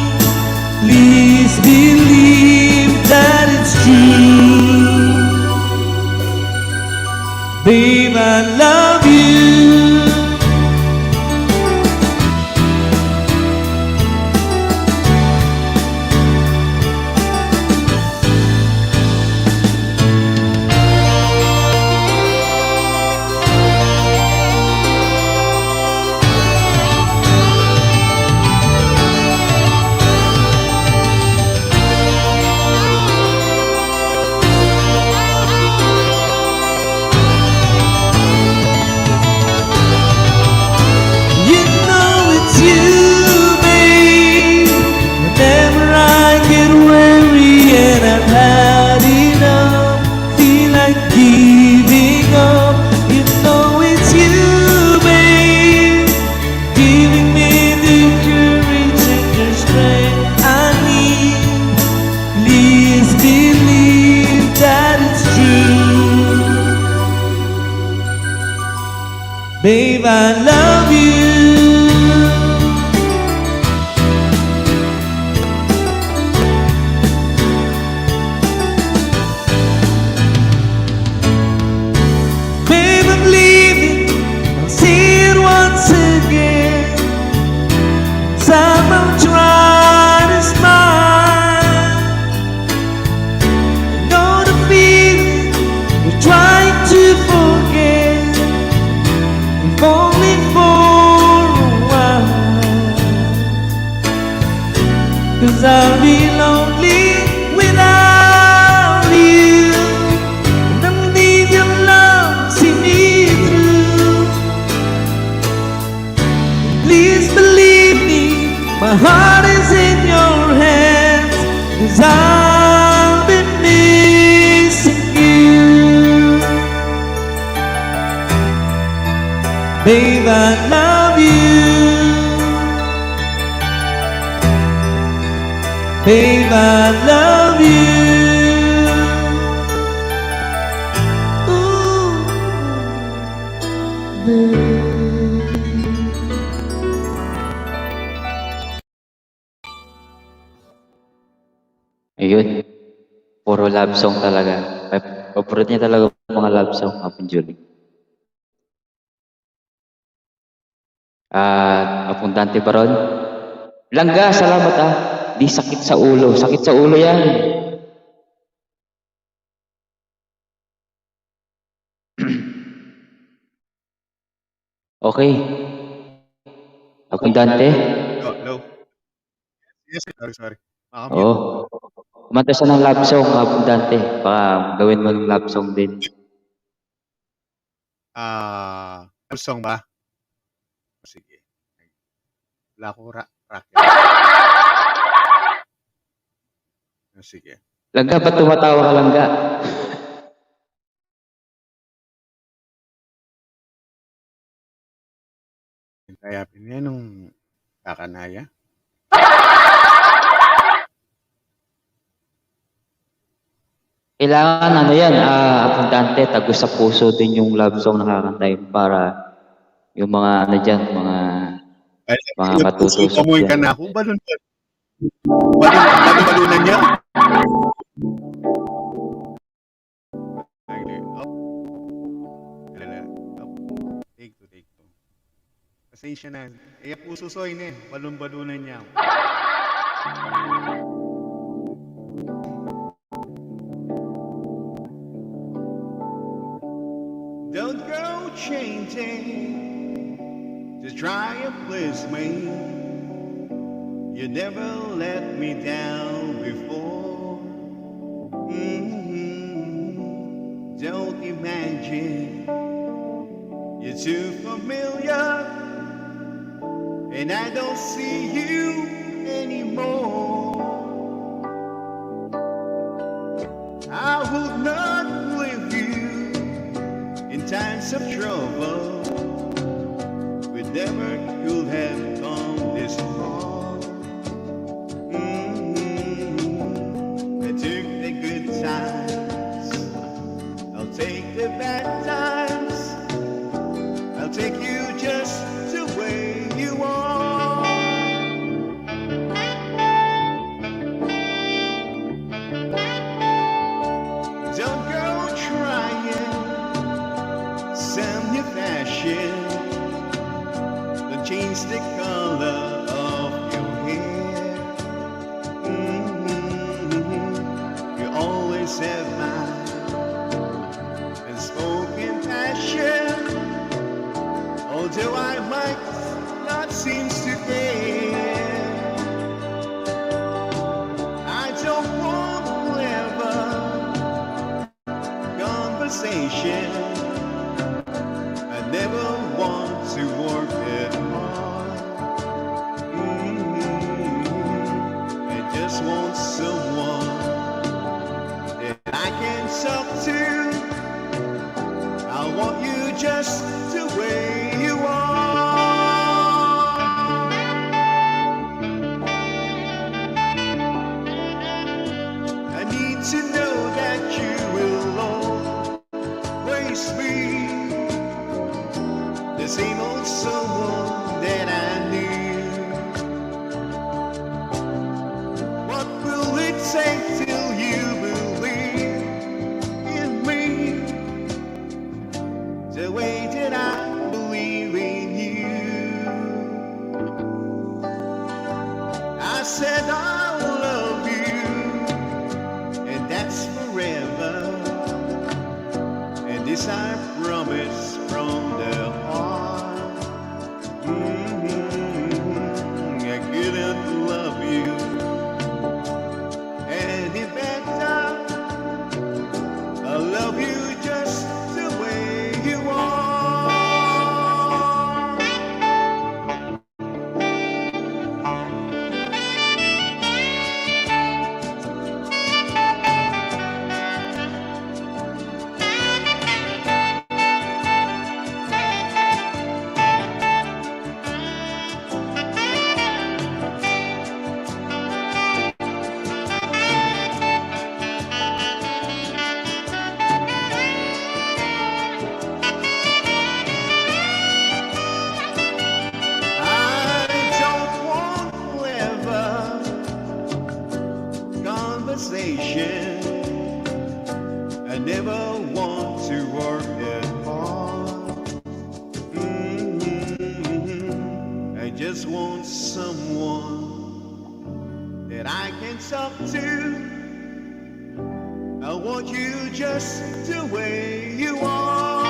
Please believe that it's true, babe. I love you. You know it's you, babe. Whenever I get weary and I've had enough, feel like giving up. You know it's you, babe, giving me the courage and the strength I need. Please believe that it's true, babe. I love you. 'cause I'll be lonely without you. And I need your love, see me through. Please believe me, my heart is in your hands, 'cause I've been missing you. Babe, I love you. Babe, I love you. Ooh, babe. Ayun, puro love song talaga. Paborito niya talaga mga love song, Apong Julie. Apong Dante Baron. Langga, salamat ah. Di sakit sa ulo. Sakit sa ulo yan. Okay. Apong Dante. Hello. Yes, sorry. Makamute. Oo. Kumanta siya ng love song, Apong Dante. Baka gawin mo ng love song din. Love song ba? Sige. Wala ko rock. Sige. Langga, ba't tumatawa ka, Langga? Kaya yan nung kakanaya. Kailangan ano yan, Apong Dante, tagos sa puso din yung love song na kakantay para yung mga ano dyan, mga matutusok Kamuhin ka yan. na ako. Balunan niya. Take two. Pasensya na. Puso soy ne. Balon-balunan niya. Don't go changing. Just try and please me. You never let me down before. Don't imagine you're too familiar, and I don't see you anymore. I would not leave you in times of trouble. We never could have come this far. I took the good times, I'll take the bad times. I'll take you just the way you are. Don't go trying some new fashion. Don't change the color of your hair. You always have my unspoken passion. Although I might not seem to care, I don't want clever conversation. I never want to work it hard. I just want someone that I can talk to. I want you just the way you are. I need to know that you will always be the same old someone that I knew. What will it take till you believe in me the way that I believe in you? I said I love you, and that's forever. And this I promise from the heart. just want someone that I can talk to. I want you just the way you are.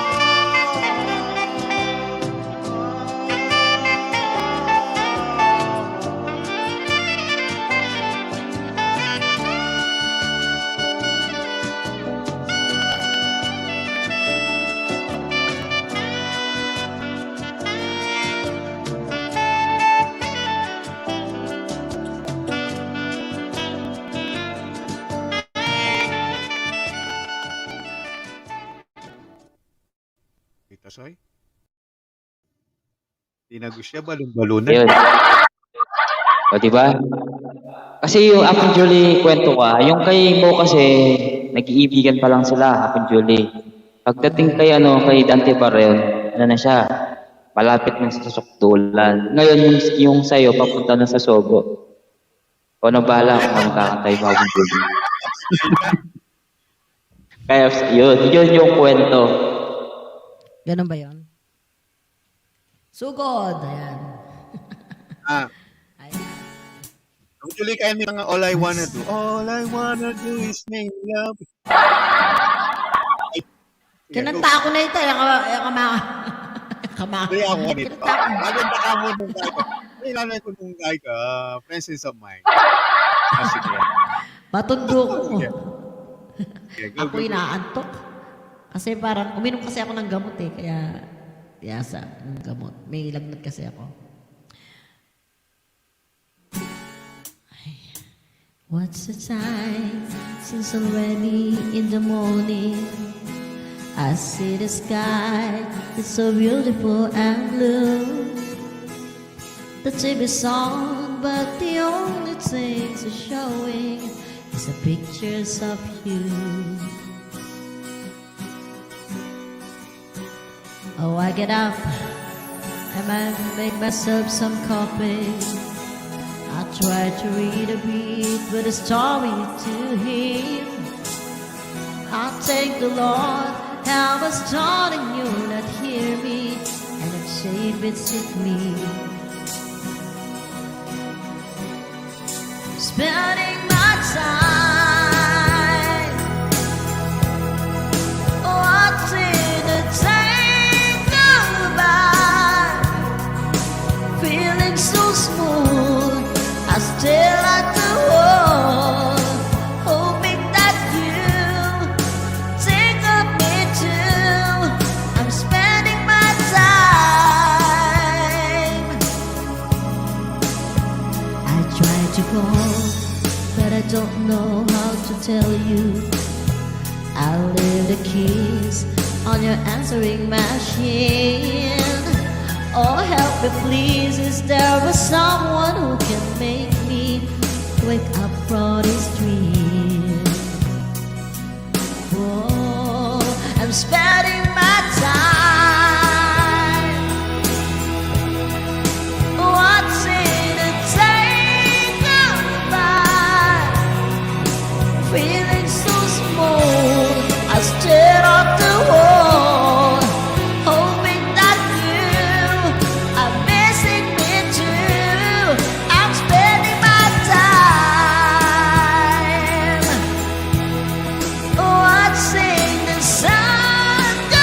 Kita soy? Tinago siya balon-balunan. Yun. O, diba? Kasi yung Apple Julie, kwento ka, yung kay Mo kasi, nag-iibigan pa lang sila, Apple Julie. Pagdating kay, kay Dante Barreon, na siya, malapit na sa sukdulan. Ngayon, yung sa'yo, papunta na sa Sogo. O, bahala kung ano kakantay mo, Apple Julie. Kaya, yun yung kwento. Ganun ba yun? Sugod. Ayan. Ah, Ayan. actually, kaya may mga all I wanna do. All I wanna do is make love. Kinanta ako na ito. Kama. Kaya ako nito. Kinanta ako. Maganda ka mo nung guy ka. Kailangan ko nung guy ka. Presence of mind. Sige. Matundo ko. Okay, go, Ako go, go. inaantok. Kasi parang, uminom kasi ako ng gamot eh. Kaya, yasa, ng gamot. May lagnat kasi ako. Ay. What's the time? Since already in the morning I see the sky, it's so beautiful and blue. The TV song, but the only things are showing is the pictures of you. Oh, I get up and I make myself some coffee. I try to read a bit, but a story to him. I thank the Lord, I was starting you not hear me, and if shame it's hit me. Spending my time watching the time go by, feeling so smooth. I stare at the wall, hoping that you think of me too. I'm spending my time. I try to call, but I don't know how to tell you. I'll leave the keys on your answering machine. Oh, help me please, is there someone who can make me wake up from this dream? Oh, I'm spending my time watching the time go by, feeling so small. I stare at the wall, hoping that you are missing me too. I'm spending my time watching the sun go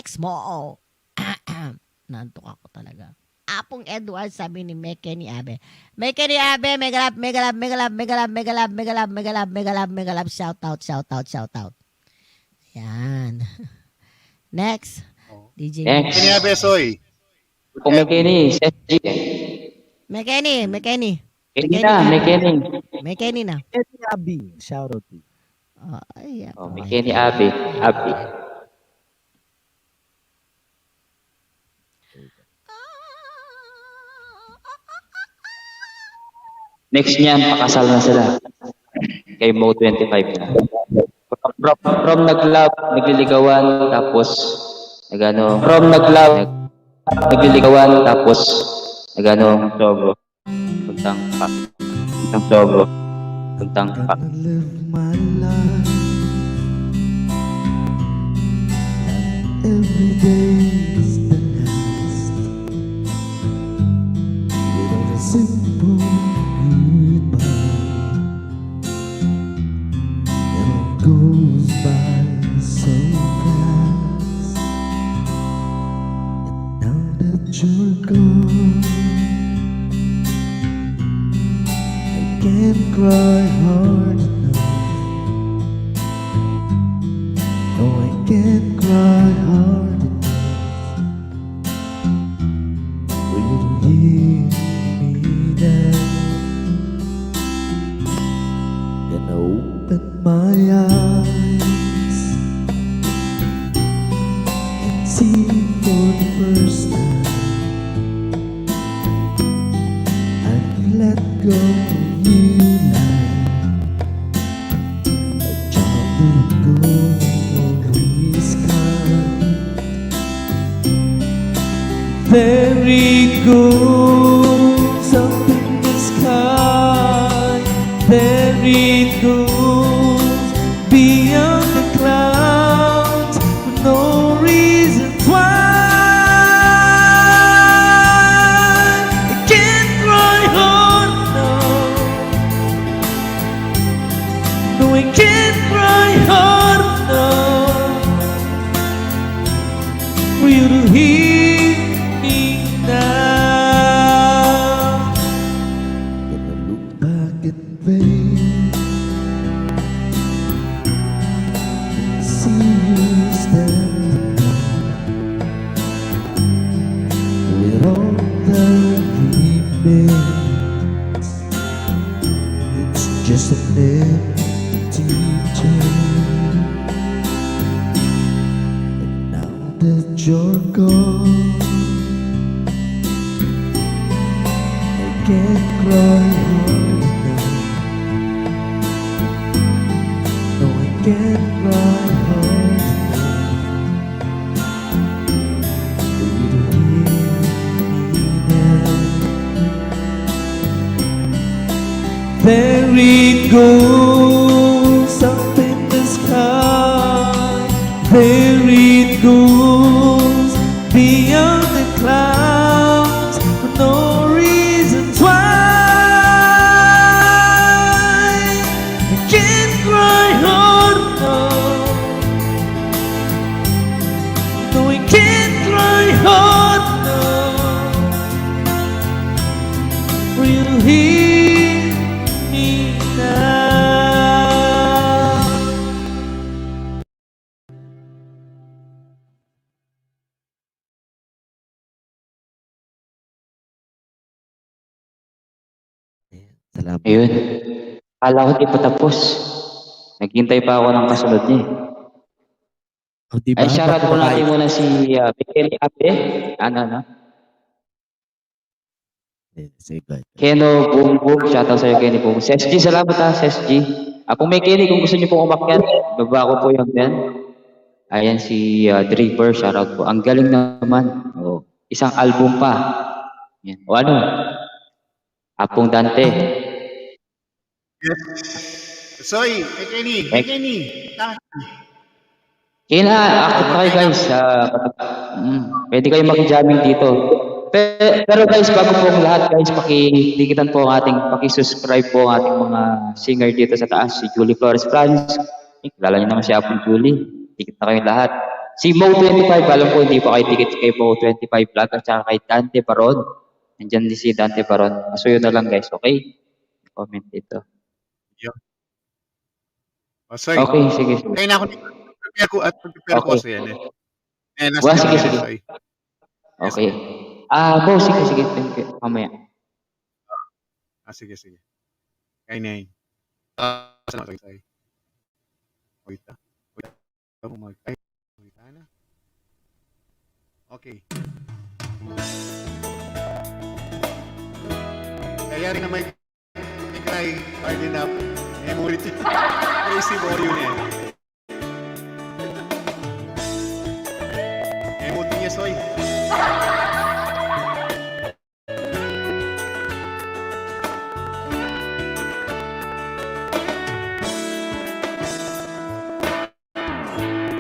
Next mo. Nantok ako talaga. Apong Edward, sabi ni Meke ni Abe. Meke ni Abe, mega love, shout out. Yan. Next. DJ. Next. Kini Abesoy. Kung may Kenny, SG. Mekeni. Kenny na, may Kenny. Mekeni na. Kenny Abi, shout out to you. Ay, Oh, may Kenny Abi. Next niyan, pakasal na sila. Kay Mo 25 na. From nag-love, nagliligawan, tapos nagano. From nag-love, nagliligawan, tapos nagano. Sogo. Puntang sogo. Puntang Gonna live my life like every day is the last, without a simple goodbye. It all goes by so fast, and now that you're gone, I can't cry hard enough. No, I can't cry hard enough for you to hear me now. And I open my eyes and see for the first time I've let go of you like a child going sky. Very good, up in the sky. Very good, beyond the clouds, for no reason why. I can't cry hard now. No, I can't cry hard enough for you to hear me now. When I look back and wait and see you standing with all that remains, it's just an empty chair. And now that you're gone, I can't cry hard enough. No, I can't cry hard enough for you to hear me now. There it goes up in the sky. There it goes beyond the clouds, for no reasons why. I can't cry hard enough. No, I can't cry hard enough for you to hear me now. Salamat. Ayun. Akala ko di pa tapos. Naghintay pa ako ng kasunod niya. Oh, di ba? Ay, shoutout po natin muna si Kenny Abe. Ano? Say bye. Keno Boom Boom. Shoutout sa'yo, Kenny Boom. Si SG, salamat ha, si SG. Kung may Kenny, kung gusto niyo pong umakyat, baba ko po yung yan. Ayan si Draper, shoutout po. Ang galing naman. Oh, isang album pa. Yan. O ano? Apong Dante. Soy, kay Kenny. Kina, ako kayo guys. Pwede kayo makijamming dito. Pero guys, bago po ang lahat guys, pakidikitan po ang ating, pakisubscribe po ang ating mga singer dito sa taas. Si Julie Flores Franz. Kilala niyo naman si Apong Julie. Dikit na kayong lahat. Si Mo25, alam ko hindi pa kayo dikit kay Mo25 vlog at saka kay Dante Baron. Nandiyan din si Dante Baron. Masuyo na lang guys, okay? Comment dito. Soy, Okay, sige. sige. kaya na ako prepare ko at prepare ko Okay. kasi yan eh. Eh, nasa Well, kanya sige, yan, sige. Soy. Okay. Mo, sige, sige. Thank you. Mamaya. Sige, sige. Kaya na yun. Salamat, Soy. Wait na. Ay, wait na. Okay. Kaya rin na may cry, pardon up. Memory crazy boy yun eh. Emote niya, Soy.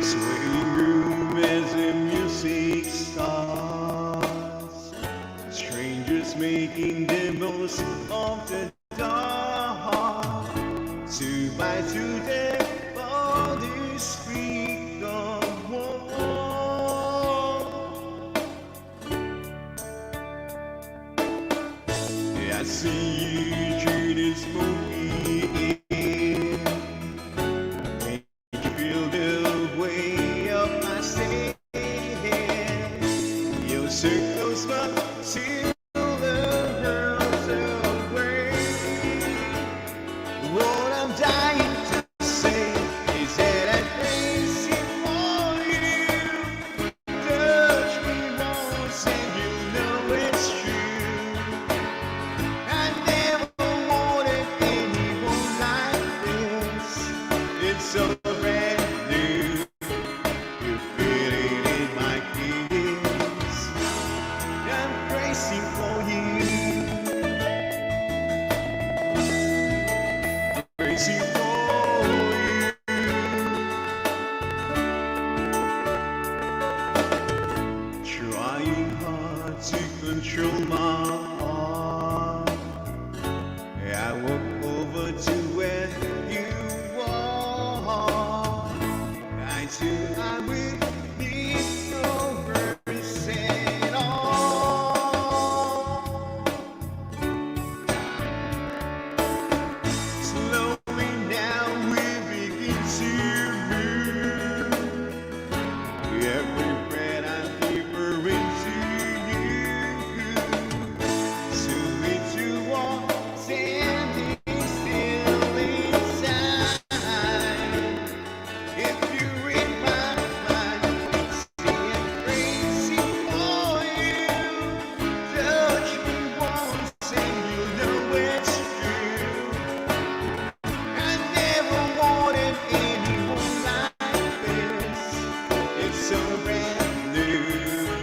Swaying room as the music starts. Strangers making the most of the dark. Two by two, their bodies speak of war. I see you through the smoky air. Make you feel the way of my stare. Your circles run till the world's away. What I'm dying to say is that I'm crazy for you. Touch me once and you know it's true. I never wanted anyone like this. It's so brand new. You feel it in my kiss. I'm crazy for you. Crazy for you. Trying hard to control my heart. I walk over to where you are. I will need no worries at all. Slowly now we begin to move. Every breath I deeper into you. So it's you all standing still inside. If you read my mind, say I'm crazy for you. Touch me once and you know it's true. I never wanted anyone like this. It's so brand new.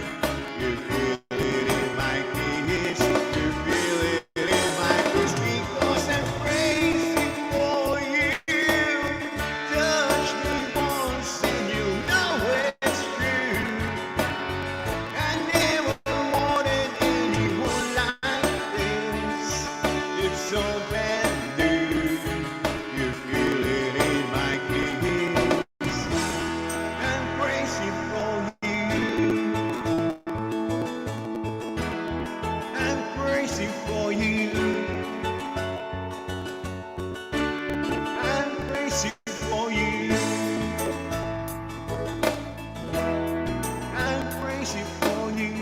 You feel it in my kiss. You feel it in my kiss because I'm crazy for you. Touch me once and you know it's true. I never wanted anyone like this. It's so brand new. You feel it in my kiss. I'm crazy for you. I'm crazy for you. I'm crazy for you. I'm crazy for you.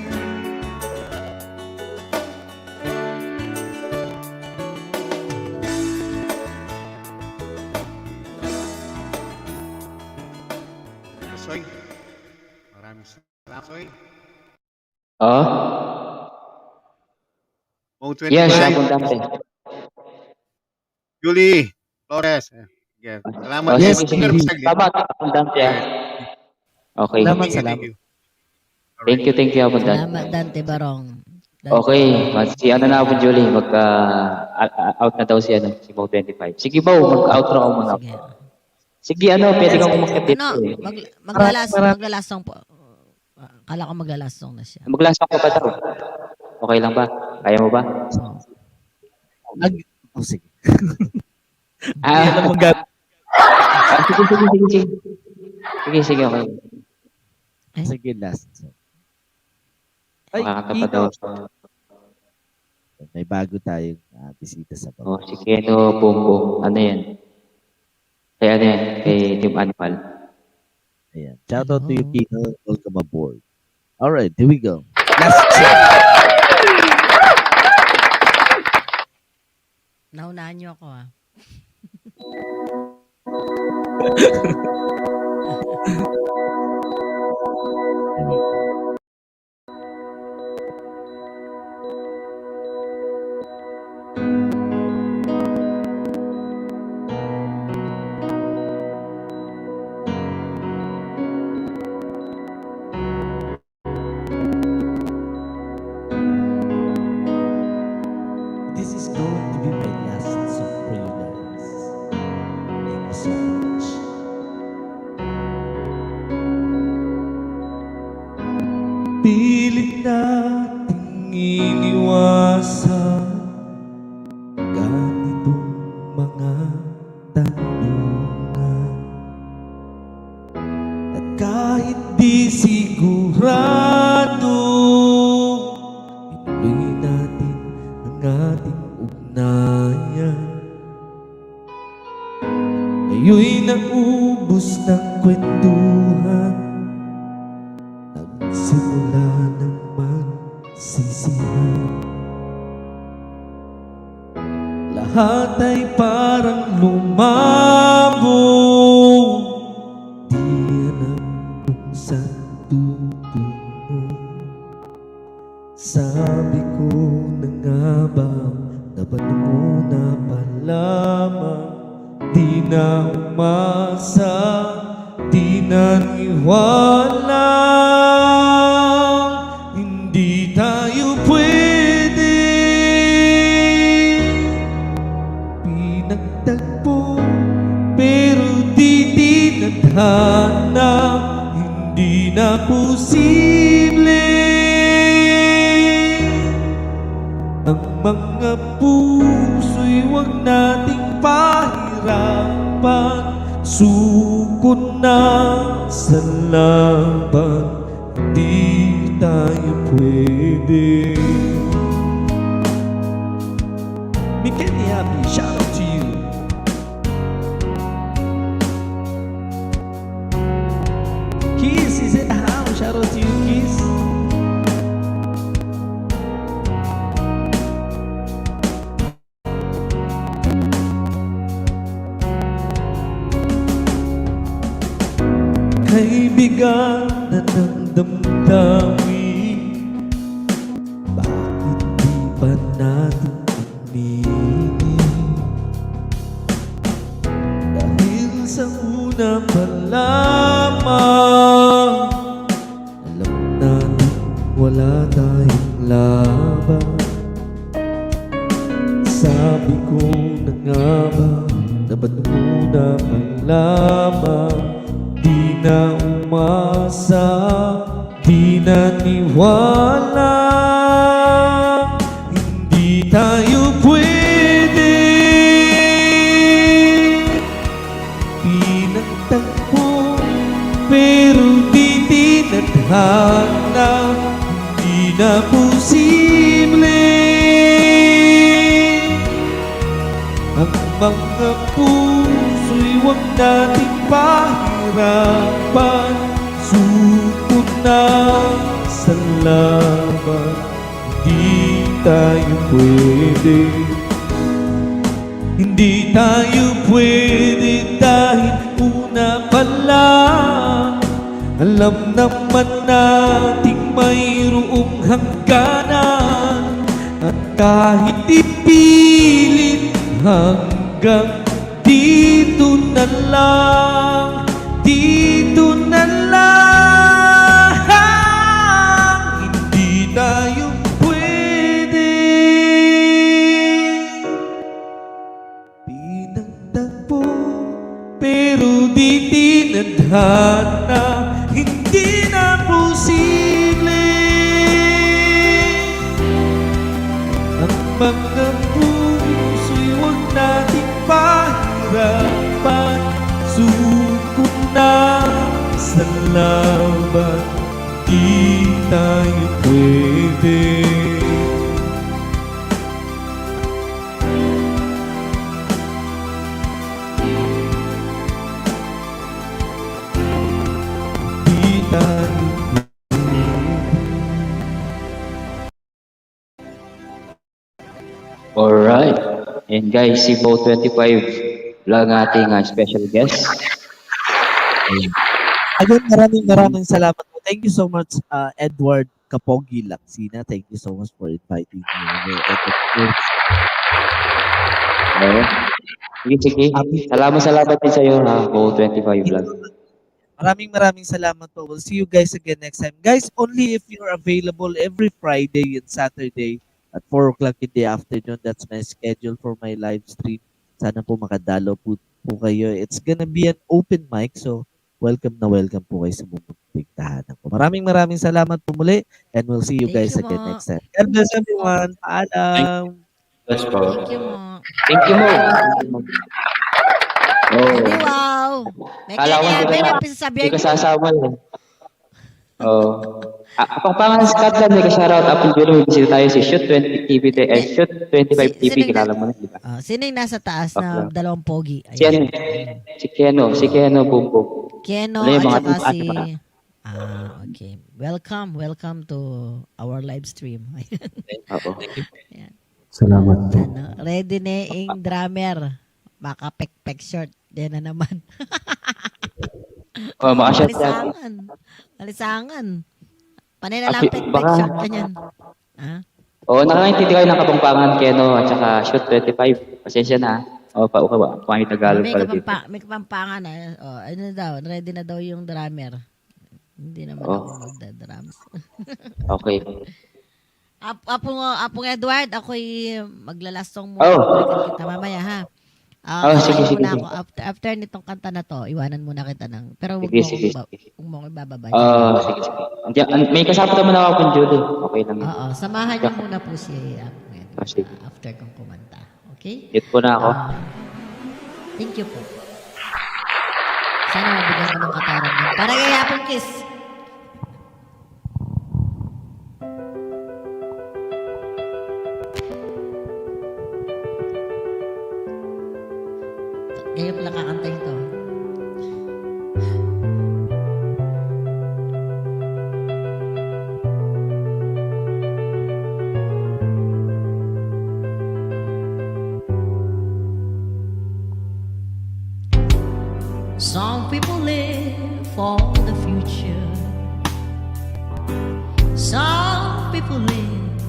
Soy, maraming salamat, Soy. Oh? Mo25, Yes, abundante. Julie, Flores. Yeah. Salamat. Oh, Yes, sige, sige. Pero Julie. saglit. Tama, abundante ah. Okay. Salamat, Thank you, salamat. thank you. Thank you, abundante. Salamat, Dante Barong. Okay, si ano na po, Julie, out na daw si Mo25. Sige po, mag-outro ka muna. Sige. Sige, pwede kang umakit dito Ano, eh. maglalasong po. Kala ko maglalasong na siya. Maglasa ka ba daw? Okay lang ba? Kaya mo ba? So, Oh, sige. Ah, Alam mo, sige, okay. Ay. Sige, last song. Ay, Makakatawa Kino. daw. May bago tayong bisita sa Oh, baba. si Keno Bumbong. Ano yan? Kay ano yan? Kay Team Animal. Ayan. Shout out to you, Hello. Kino. Welcome aboard. Alright, here we go. Last song. Naunahan niyo ako ah. Here we go. This is going to be my last song for you guys. Thank you so much. Pilit nating iniwasan ganitong mga tanungan. At kahit di sigurado, inuloy natin ang ating ugnayan. Ngayon'y naubos ng kwentuhan, nagsimula ng magsisihan. Lahat ay parang lumabo, di alam kung saan tutungo. Sabi ko na nga ba, dapat mo na palamang. Di na umasa, di naniwala. Hindi tayo pwede pinagtagpo, pero di tinadhana. Hindi na posible ang mga puso'y huwag nating pahirapan. Suko na sa laban, di tayo pwede. Mikeni Happy, shout out to you. Kiss is in the house, shout out to you, Kiss. Kay bigat na ng damdamin, bakit di ba natin aminin? Dahil sa una pa lamang, alam natin wala tayong laban. Sabi ko na nga ba, dapat muna malaman. Di na umasa, di naniwala. Hindi tayo pwede pinagtagpo, pero di tinadhana. Hindi na posible ang mga puso'y huwag nating pahirapan. Suko na sa laban, hindi tayo pwede. Hindi tayo pwede dahil una pa lang, alam naman nating mayroong hangganan. At kahit ipilit, hanggang dito na lang, dito na lang. Hindi tayo pwede pinagtagpo, pero di tinadhana. Hindi na posible ang mga puso'y huwag nating pahirapan. Suko na sa laban, baby. Di tayo Alright. And guys, si Bo 25 lang ating special guest. Again, maraming salamat po. Thank you so much, Edward Kapogi Laksina. Thank you so much for inviting me over. And of course, Sige. Salamat din sa'yo, ha, Bo 25 lang. maraming salamat po. We'll see you guys again next time. Guys, only if you're available every Friday and Saturday at 4 o'clock in the afternoon. That's my schedule for my live stream. Sana po makadalo po kayo. It's gonna be an open mic, so welcome po kayo sa Mumunting Tahanan ko. Maraming salamat po muli, and we'll see you Thank guys you, again Ma. next time. God bless everyone. Paalam. Yes, po. Thank you mo. Thank you, Mo. Oh. Hindi, wow. May Kala ko kanya, hindi may ka- napisasabihan Hindi ka ko. sasama lang. Oh. Pangpangan Scotland, may ka-shoutout up in Julo. Bisita tayo si Shoot 20 TV, Shoot 25 TV, kilala mo na, di ba? Sino yung nasa taas na Okay. dalawang pogi? Si ano? Si Keno Bumbo. Keno Ano yung at mga saka tupa- si... tupa- Okay. Welcome to our live stream. Oo. Salamat po. Ano, ready na yung drummer. Baka pek short. Yan na naman. Oh, makashot yan. Malisangan. Panay na lang Api- pek baka- short ka niyan. Ha? Oo, nakakaintindi kayo ng Kapampangan, Keno, at saka Shoot 25. Pasensya na. O, pangit Tagalog May, pala dito. may kapampangan na. Ano daw, ready na daw yung drummer. Hindi naman Oh. ako magda-drums. Okay. Apong Edward, ako'y maglalastong mo. Oh. Kita mamaya, ha? Sige, iwanan sige, muna sige. ako. After nitong kanta na to, iwanan muna kita ng... Pero huwag Sige. mo akong ibababa. Sige. May kasama naman ako kung Julie. Okay lang. Oo, samahan niyo muna po si Apong Edward Sige. after kong kumanta. Okay? Hit po na ako. Thank you po. Sana mabigyan ko ng katarang yan. Para kay Apong Kiss. Ngayon pala kakantayin to. Some people live for the future. Some people live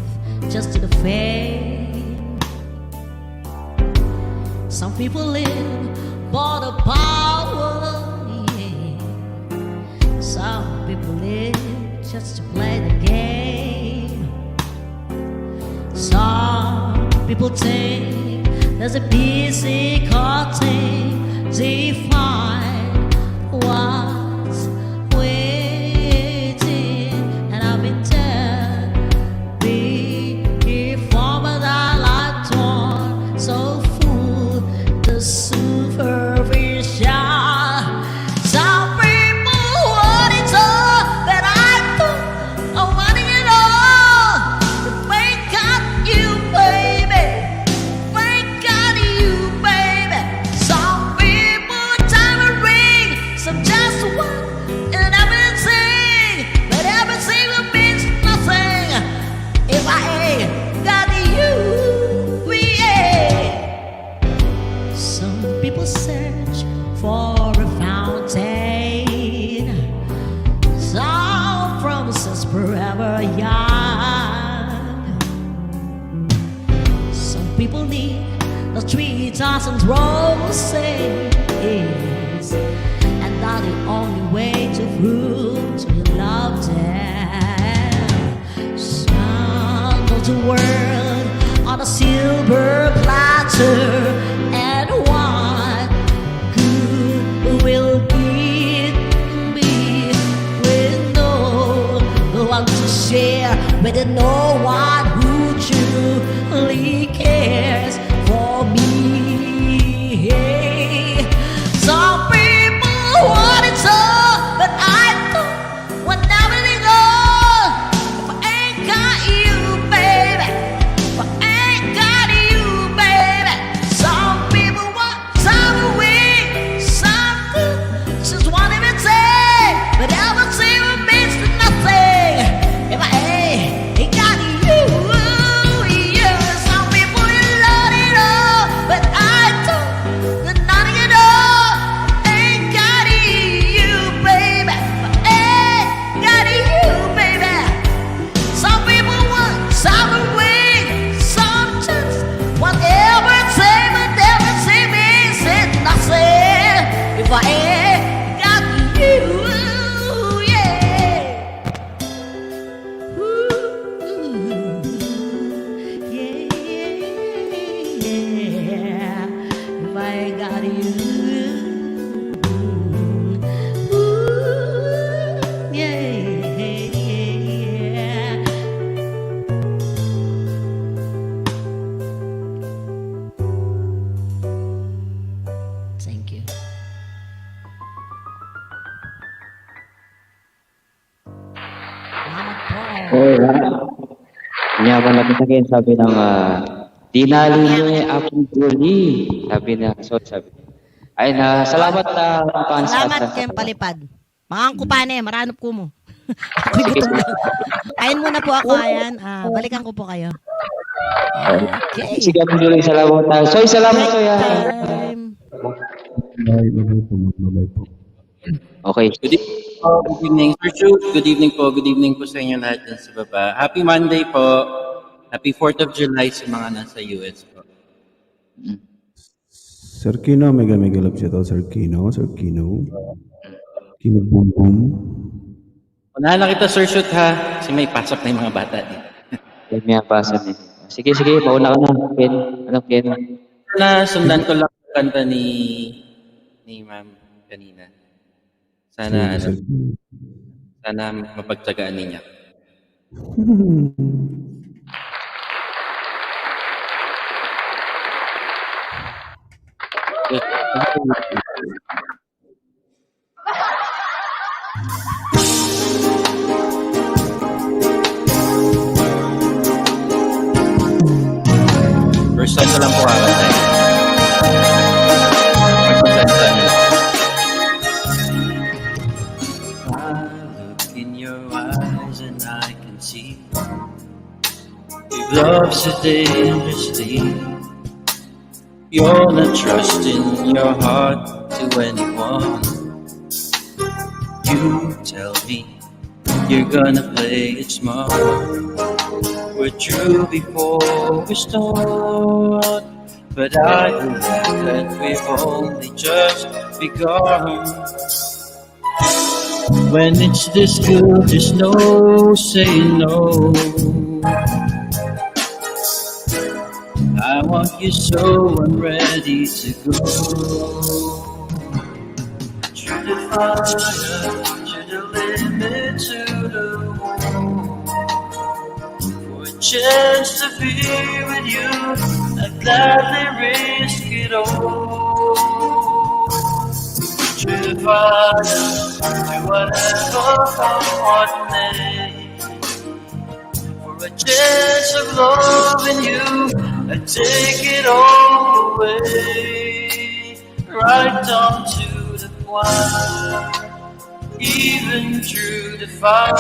just to the fame. Some people live for the power. Yeah. Some people live just to play the game. Some people think there's a physical thing they find what's waiting, and I've been there before, but I like torn so full the superficial. Some people want it all, but I don't. I want it all. Thank God you, baby. Thank God you, baby. Some people time a ring, some just want and everything, but everything means nothing if I ain't got you. Yeah. Some people search for a fountain. Some promises forever young. Some people need the 3,000 roses, and that's the only way to prove you love them. Some go to world on a silver platter, and what good will it be with no one to share, with no one who truly cares for me? Some people want it all, but I don't want everything all. If I Kanya ba natin sabi ng dinali niyo Apple Julie. Sabi na, so sabi. Ay na, salamat fans Salamat kayong palipad. Mga kupane, maranop ko mo. Ako'y gutom lang. Kain muna po ako, ayan. Balikan ko po kayo. Okay. Sige, Apple Julie, salamat. Soy, salamat, Soy. Time. Bye po. Okay. Good evening po, good evening. Sir Chu, good evening po sa inyo lahat dyan sa baba. Happy Monday po. Happy 4th of July sa mga nasa US po. Sir Kino, mega love siya to. Sir Kino. Kino boom boom. Unahan na kita, Sir Shoot, ha? Kasi may pasok na yung mga bata dito. May pasan eh. Sige, mauna ka na. Ken, anong Ken? Sundan ko lang yung kanta ni ma'am kanina. Sana, Sir Kino. sana mapagtsagaan niya. First time ko lang po kakantay. Magpasensya niyo. I look in your eyes and I can see you've loved so dangerously. You're not trusting your heart to anyone. You tell me you're gonna play it smart. We're true before we start, but I believe that we've only just begun. When it's this good, there's no saying no. I want you so I'm ready to go. Through the fire, to the limit, to the wall. For a chance to be with you, I'd gladly risk it all. Through the fire, to whatever come what may. For a chance of loving you, I take it all away, right down to the wire, even through the fire.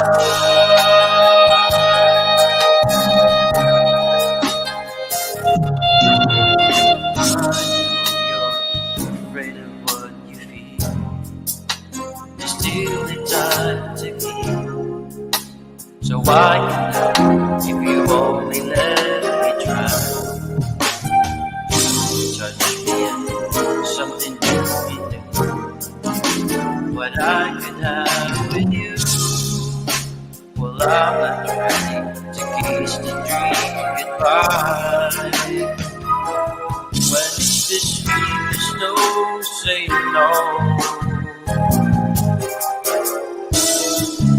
You're afraid of what you feel. There's still the time to heal. So why not if you only let me try? Touch me and something new me do. What I could have with you. Well, I'm not ready to kiss the dream goodbye. When it's this sweet, there's no saying no.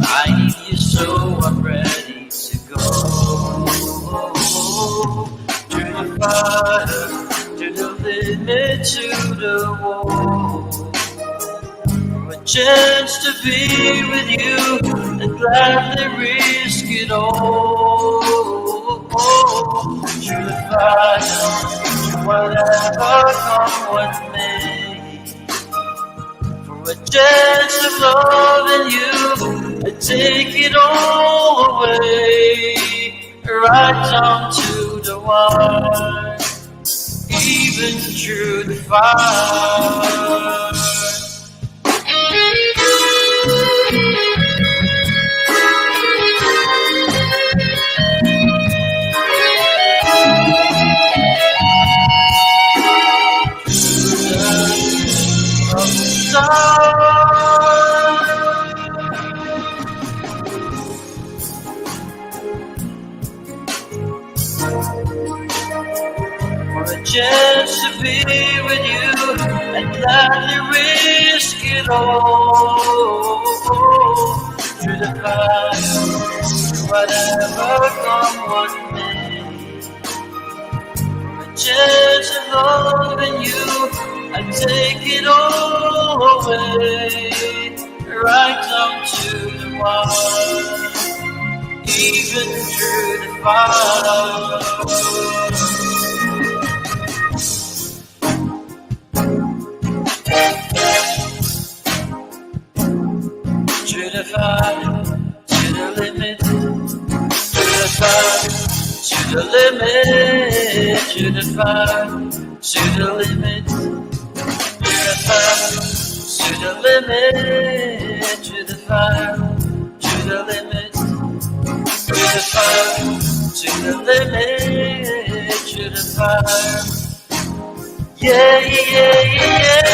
I need you so I'm ready to go. Through the fire, to the limit, to the wall. For a chance to be with you, I'd gladly risk it all. Through the fire, to whatever come what may. For a chance of loving you, I take it all away, right down to the wire, even through the fire. For a chance to be with you, I'd gladly risk it all. Through the fire, whatever come what may. For a chance of loving you, I'd take it all away, right down to the wire, even through the fire. Through the fire, to the limit, through the fire, to the limit, to the fire, to the limit, through the fire, to the limit, to the fire, to the limit, through the fire, to the limit, to the fire. Yeah, yeah, yeah.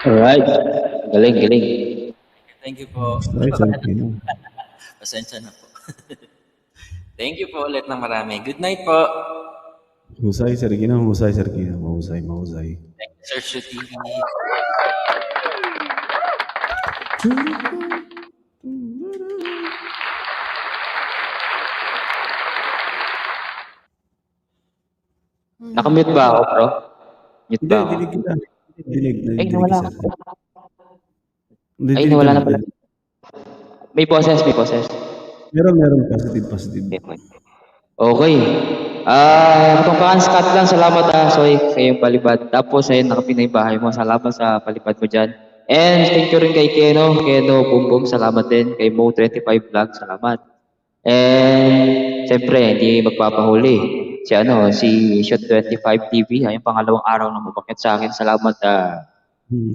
Alright. Galing, galing. Thank you po. Ay, Sergio. Pasensya na po. Thank you po ulit ng marami. Good night po. Husay, Sergio. Husay, Sergio. Mahusay, mahusay. Thank you, Sir Shu TV. Nakamute ba ako, bro? Mute Hindi, ba ako? dinig kita. Dinig. Ay, nawala ka. ka. Ay, nawala na pala. May boses, may boses. Meron. Positive, positive. Okay. Kapangpangan Scott lang, salamat Soy, sa iyong palipad. Tapos ayun, nakapinay bahay mo. Salamat sa palipad mo dyan. And thank you rin kay Keno Boom Boom, salamat din. Kay Mo25 Vlog, salamat. And siyempre, hindi magpapahuli. Si Shot25 TV, yung pangalawang araw na mabakit sa akin. Salamat,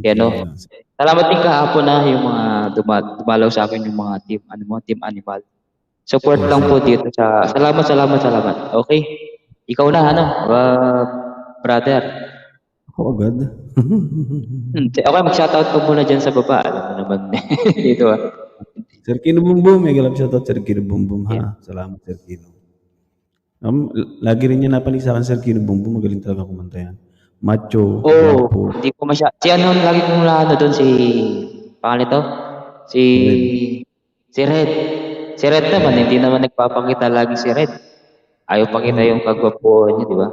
Keno. Salamat din kahapon yung mga dumalaw sa akin, yung mga team Animal. Support lang po dito sa... Salamat. Okay. Ikaw na, brother. Ako agad. Okay, mag-shoutout ko muna dyan sa baba. Alam mo naman dito. Sir Kino Boom Boom. May galap shoutout, Sir Kino Boom Boom, ha? Salamat, Sir Kino. Lagi rin niya napalig sa akin, Sir Kino Boom Boom. Magaling talaga kumanta yan. Macho. Oo. Hindi ko lagi kong doon si... Pangalan ito? Si Red. Si Red naman, hindi naman nagpapakita lagi si Red. Ayaw pakita yung kagwapuan niya, di ba?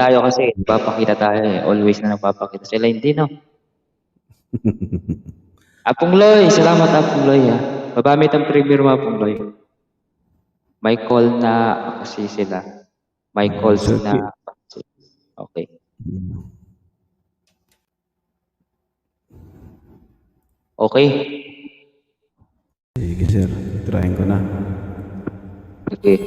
Tayo kasi, nagpapakita tayo Always na nagpapakita. Sila hindi, no? Apong Loy, salamat Apong Loy, ha. Babamit ang premier mo, Apong Loy. May call na kasi sila. May calls na... Okay. Okay. Sige, sir. Trying ko na. Okay.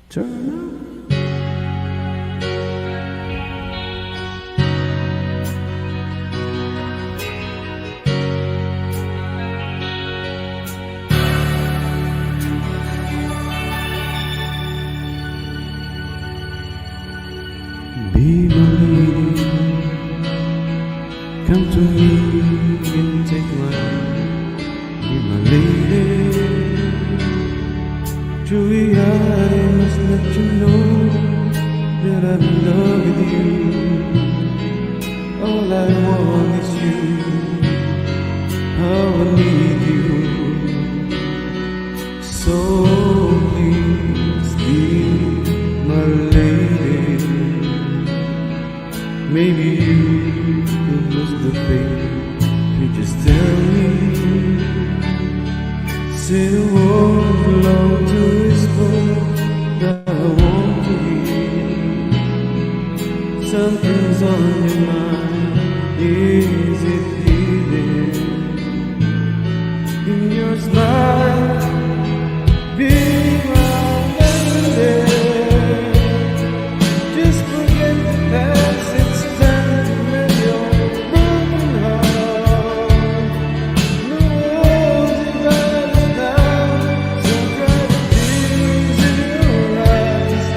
Turn up. Be my lady, come to me and take my hand. Be my lady, truly I must let you know that I'm in love with you. All I want is you, how I need you. So please be my lady. Maybe you could lose the faith. You just tell me. Say the words long to whisper that I want to hear. Something's on your mind. Is it hidden in your smile? Be my lady. Just forget the past. It's time to mend your broken heart. The world's divided now, so dry the tears in your eyes.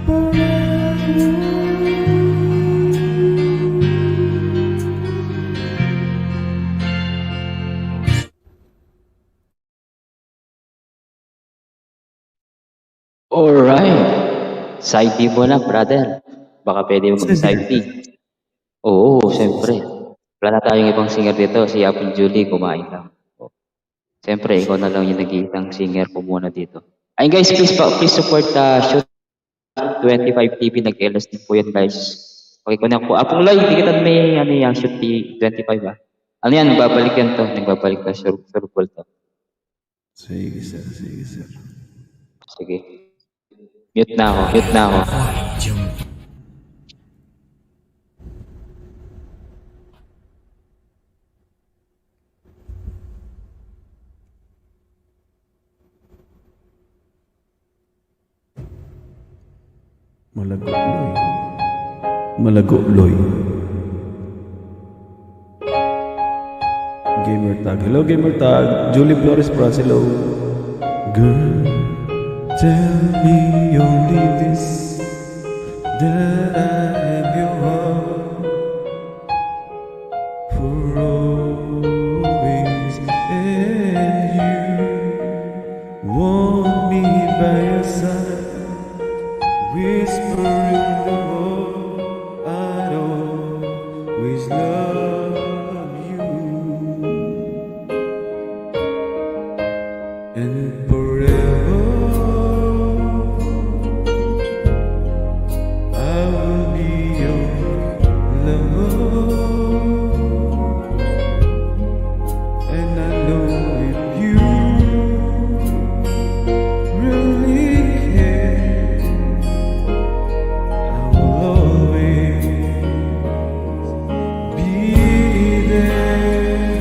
Alright. Side B mo na, brother. Baka pwede mo mag-side B. Oo, siyempre. Wala na tayong ibang singer dito. Si Apple Julie, kumain lang. Siyempre, ikaw na lang yung nag-iisang singer po muna dito. Ayun guys, please support Shoot 25 TV. Nag-LS din po yan guys. Pakikunan po. Apong Loy, hindi kita may ano yan, Shoot 25 ah. Ano yan, nagbabalik yan to. Nagbabalik na sure ball to. Sige, sir. Sige, sir. Sige. Mute na ako. Malago-loy. Gamer tag. Hello, gamer tag. Julie Flores Pras, hello. Girl, tell me only this, that I have your heart for always, and you want me by your side, whispering the word, I'd always love you, and forever I will be your lover, and I know if you really care, I will always be there.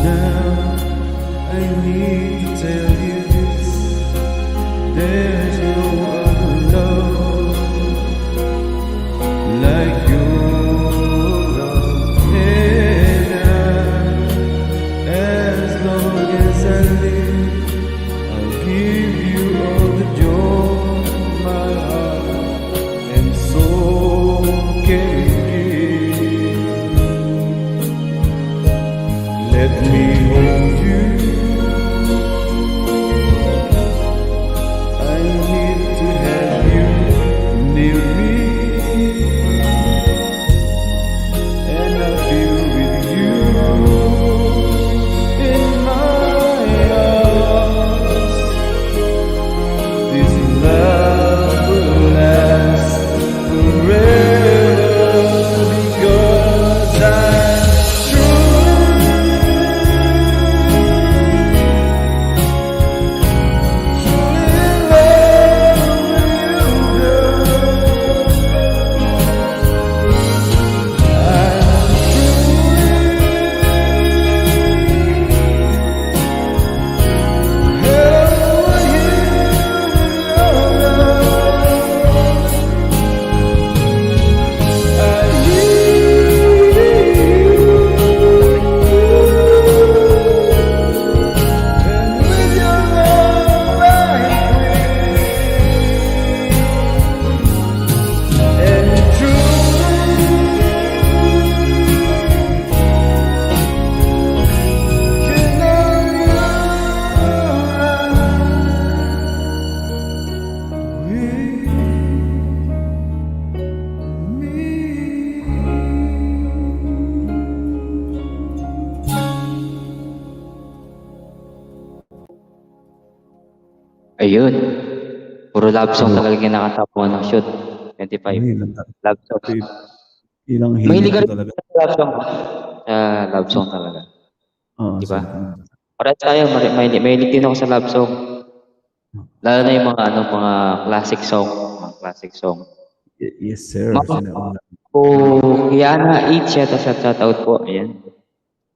Now I need to tell you this, there's no other love like your love, and as long as I live, I'll give you all the joy my heart and soul can give. Let me hold you, I need to have you near me, and I feel with you in my arms. This love will last forever, because I'm truly in love with you, girl. I'm Ayun. Puro love song talaga kinakanta po ng Shoot 25. Love song. Ilang Mahilig ka rin talaga. sa love song. Love song talaga. Oo, Di ba? Parang tayo, mahilig din ako sa love song. Lalo na yung mga classic song. Mga classic song. Yes, sir. Kiana 8, shout out po. Ayan.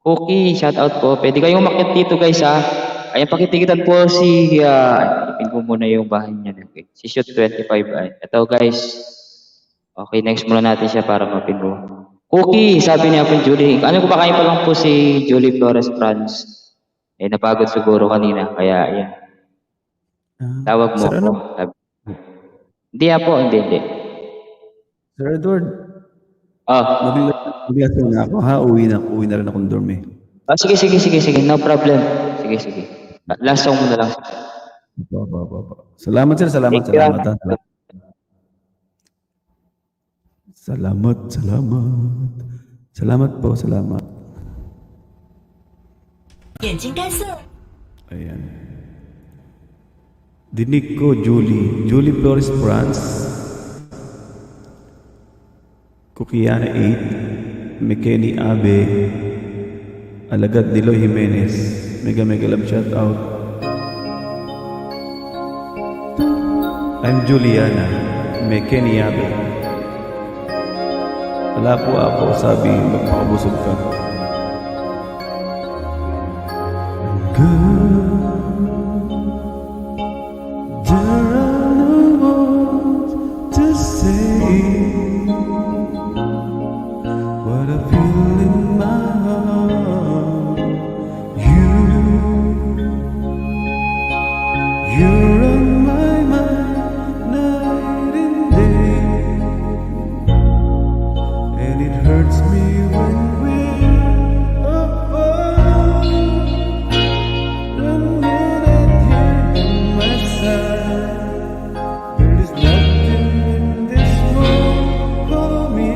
Cookie, shout out po. Pwede kayong umakyat dito guys ha. Ayan, pakitikitan po si, ipin ko muna yung bahay niya. Okay. Si Shoot 25. Ay. Ito guys. Okay, next muna natin siya para mapin mo. Cookie, sabi niya po Julie. Ano ko ba kayo pa lang po si Julie Flores France? Eh, napagod siguro kanina. Kaya, ayan. Tawag mo Sir, po. ano? Hindi po, hindi. Sir Edward, Oh, mabigat na ako ha. Uwi na rin akong dorm eh. sige. No problem. Sige. Last song mo na lang. Opo. Salamat sir, salamat. Thank you. Ha. Salamat po, salamat. 眼睛干涩。 Ayan. Dinig ko, Julie Flores France. Kukiana 8. McKenny Abe. Alagad Diloy Jimenez. Mega love shout out. I'm Juliana. McKenny Abe. Wala po ako, sabi, magpakabusog ka. There are no words to say what I feel in my heart. You're on my mind night and day, and it hurts me when we're apart. When you're not here by my side, there is nothing in this world for me.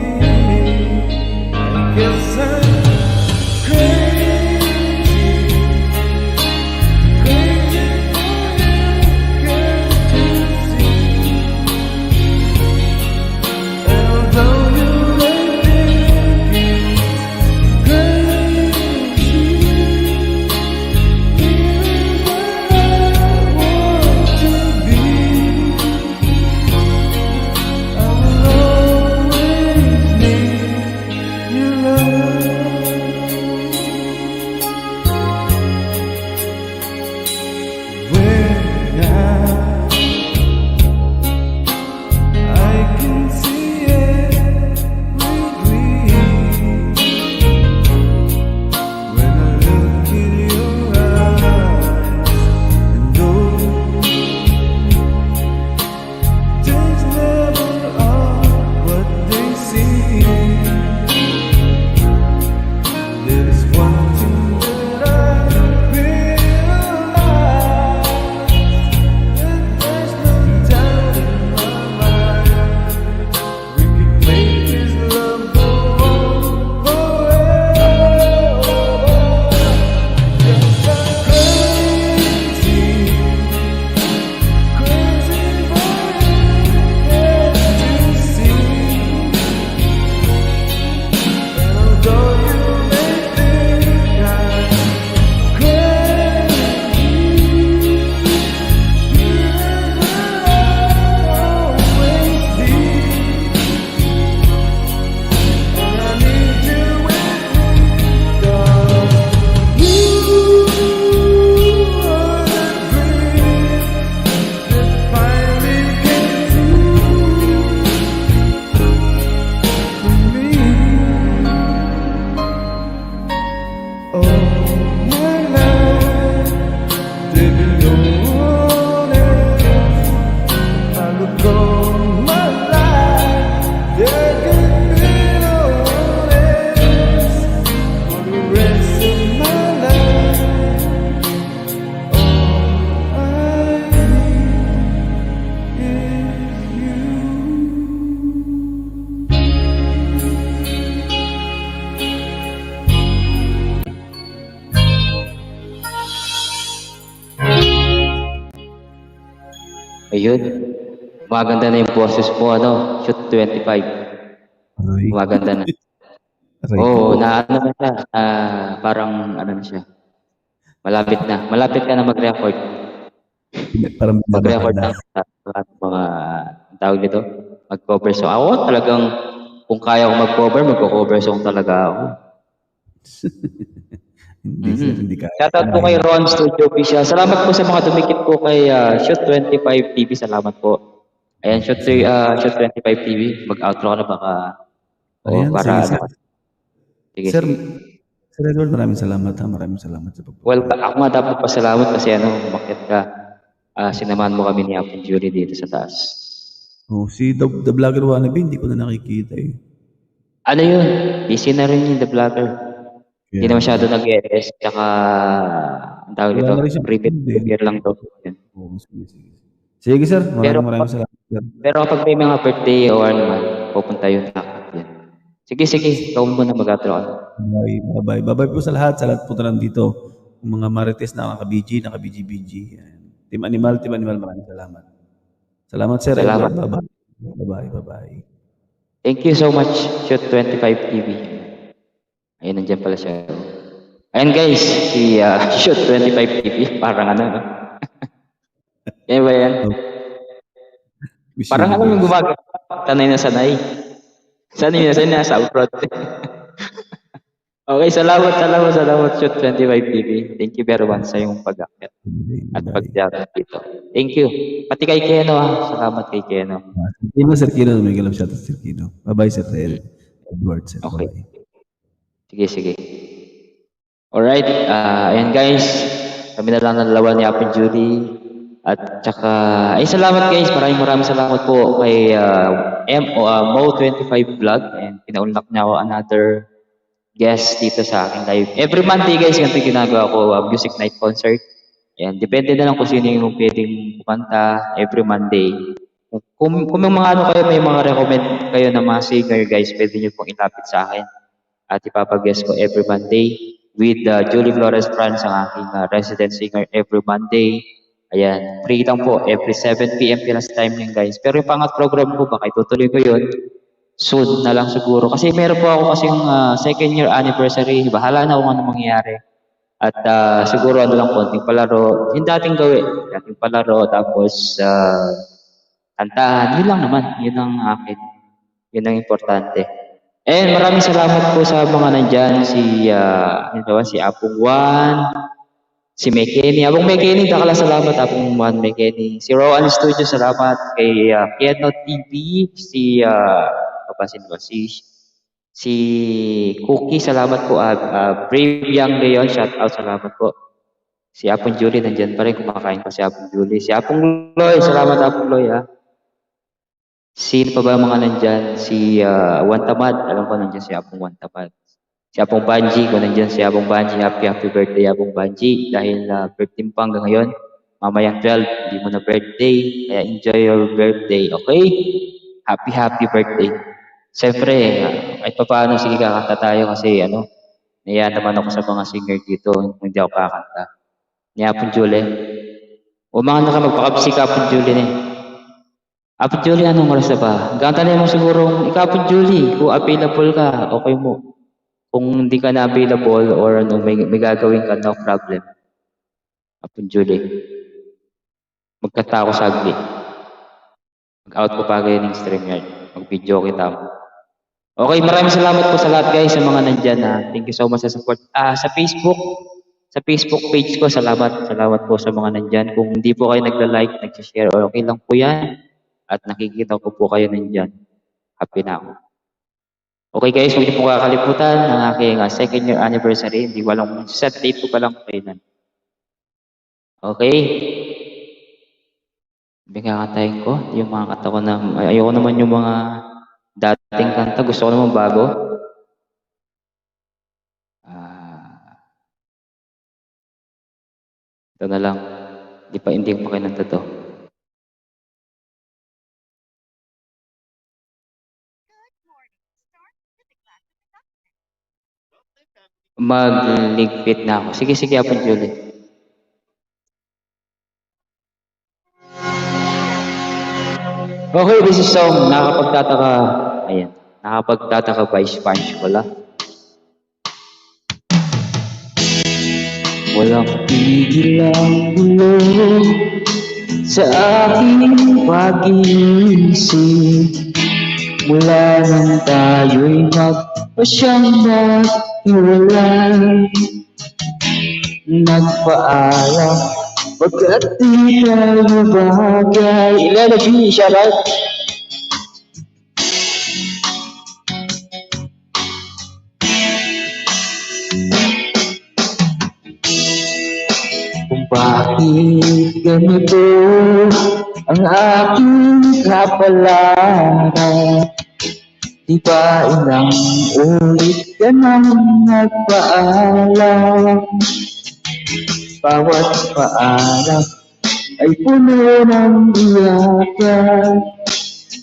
I guess I'm crazy for you, can't you see? And although you're right there, crazy. When I look in your eyes, and though things never are what they seem, there is one thing that I realize, that there's no doubt in my mind. We can make this love go on forever. Yes, I'm crazy for you, can't you see? And although you may think I'm crazy, you will always be. And I need you with me, 'cause you are the dream that finally came true for me. Oh, my life, there be no one else. I look on my life, there can be no one else. For the rest of my life, all I need is you. Ayun. Maganda na yung boses mo, Shoot 25. Aray. Maganda na. Aray Oo, ko. na siya. Parang ano na siya. Malapit ka na mag-record. Parang Mag-record na. ng mga tawag nito. Mag-cover song. Ako talagang kung kaya ko mag-cover, mag-cover song talaga ako. Hindi sir, hindi kaya. Shoutout po kay Ron Studio Official. Salamat po sa mga dumikit po kay Shoot 25 TV. Salamat po. Ayan, Shoot 25 TV. Mag-outro ka na baka. Ayan, para sige, ano. Sige, Sir, sige. Sir Edward, maraming salamat ha. Maraming salamat sa pagpunta. Well, ako nga dapat pasalamat kasi umakyat ka. Sinamahan mo kami ni Apple Jury dito sa taas. Oh, si The Vlogger Wannabe, hindi ko na nakikita eh. Ano yun? Busy na rin yung The Vlogger. Hindi na Kaya, masyado nag-ES. Tsaka, ang tawag wala dito, na rin siya eh. premier lang to. Yun. Oo, sige, sige. Sige sir, Pero, maraming salamat sir. pero kapag may mga birthday o ano man, pupunta yun. Yan. Sige, ikaw muna mag-outro ka. Bye po sa lahat po na nandito. Yung mga marites na naka-BG. Team Animal, maraming salamat. Salamat sir. Salamat. Bye-bye. Thank you so much, Shoot 25 TV. Ayun, nandiyan pala siya. Ayan guys, si Shoot 25 TV. Parang ano, no? Yan ba yan? Parang ano yung gumagawa? Sanay na sanay. Sanay na sanay, nasa abroad. Okay, salamat, Shoot 25 TV. Thank you very much sa iyong pag-akyat at pag-diarap dito. Thank you. Pati kay Keno, salamat kay Keno. Sir Kino, may galap siya Sir Kino. Bye-bye Sir Edward. Sir. Okay. Bye-bye. Sige. Alright, ayan guys. Kami na lang ng dalawa ni Apple Judy. At saka, ay salamat guys. Maraming salamat po kay Mo25 Vlog. And pinaunlak niya ako another guest dito sa aking live. Every Monday guys, ganito ginagawa ko, music night concert. Ayan, depende na lang kung sino yung pwedeng kumanta every Monday. Kung may mga ano kayo, may mga recommend kayo na mga singer guys, pwede nyo pong ilapit sa akin. At ipapag-guest ko every Monday with Julie Flores Franz, ang aking resident singer every Monday. Ayan, free lang po every 7 p.m. Pinas time yun guys. Pero yung pangat program ko, baka itutuloy ko yun. Soon na lang siguro. Kasi meron po ako kasi yung second year anniversary. Bahala na kung ano mangyayari. At siguro ano lang konting palaro. Yung dating gawin. Dating palaro. Tapos kantahan. Yun lang naman. Yun ang akin. Yun ang importante. And maraming salamat po sa mga nandyan. Si Apong Juan. Si Mekeni. Apong Mekeni, dakala salamat. Apong Juan Mekeni. Si Rowan Studio, salamat. Kay Kieno TV. Si Cookie, salamat po. Brave Young Leon, shout out, salamat po. Si Apong Julie, nandyan pa rin, kumakain pa si Apong Julie. Si Apong Loy, salamat Apong Loy, ha. Sino pa ba mga nandyan? Si Wantamad, alam ko nandyan si Apong Wantamad. Si Apong Banji, kung nandyan si Apong Banji, happy birthday Apong Banji. Dahil birthday pa hanggang ngayon, mamayang 12, hindi mo na birthday, kaya enjoy your birthday, okay? Happy birthday. Siyempre, kahit pa paano, sige kakanta tayo kasi naiya naman ako sa mga singer dito, hindi ako kakanta. Ni Apong Julie. O mga magpakabisi ka Apong Julie na. Apong Julie, anong oras na ba? Ganta na mo siguro, Apong Julie, kung available ka, okay mo. Kung hindi ka na available or may gagawin ka, no problem. Apong Julie. Magkanta ako saglit. Mag-out ko pa kayo ng StreamYard. Mag-video kita mo. Okay, maraming salamat po sa lahat guys, sa mga nandyan. Thank you so much sa support. Sa Facebook page ko, salamat po sa mga nandyan. Kung hindi po kayo nagla-like, nag-share, okay lang po yan. At nakikita ko po kayo nandyan. Happy na ako. Okay guys, huwag niyo po kakalimutan ng aking second year anniversary. Hindi walang set date ko pa lang kayo. Okay? Bigkakantayin ko yung mga kanta ko na ayoko naman yung mga dating kanta, gusto ko naman bago. Ito na lang, hindi ko pa kinanta to. Magligpit na ako. Sige Apong Julie. Okay, this is song. Nakapagtataka by Sponge Cola. Walang tigil ang gulo sa aking pag-iisip. Mula nang tayo'y magpasyang maghiwalay. Nagpaalam pagkat di tayo bagay. Ilalagay, shout out. Kung bakit ganito ang aking kapalaran. Di ba ilang ulit ka nang nagpaalam? Bawat paalam ay puno ng iyakan.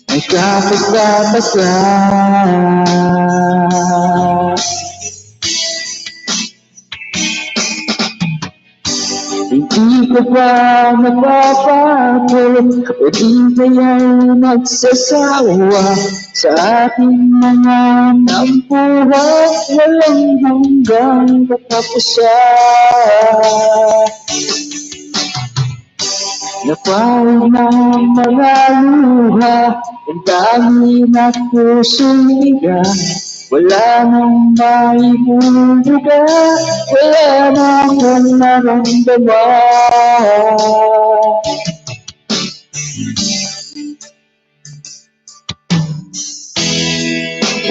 Nagkapagtataka. Hindi ka ba napapagod o di kaya'y nagsasawa sa ating mga tampuhan walang hanggang katapusan? Napawid ng mga luha, ang dami na puso'y higa. Wala nang maibubuga, wala na akong naramdaman.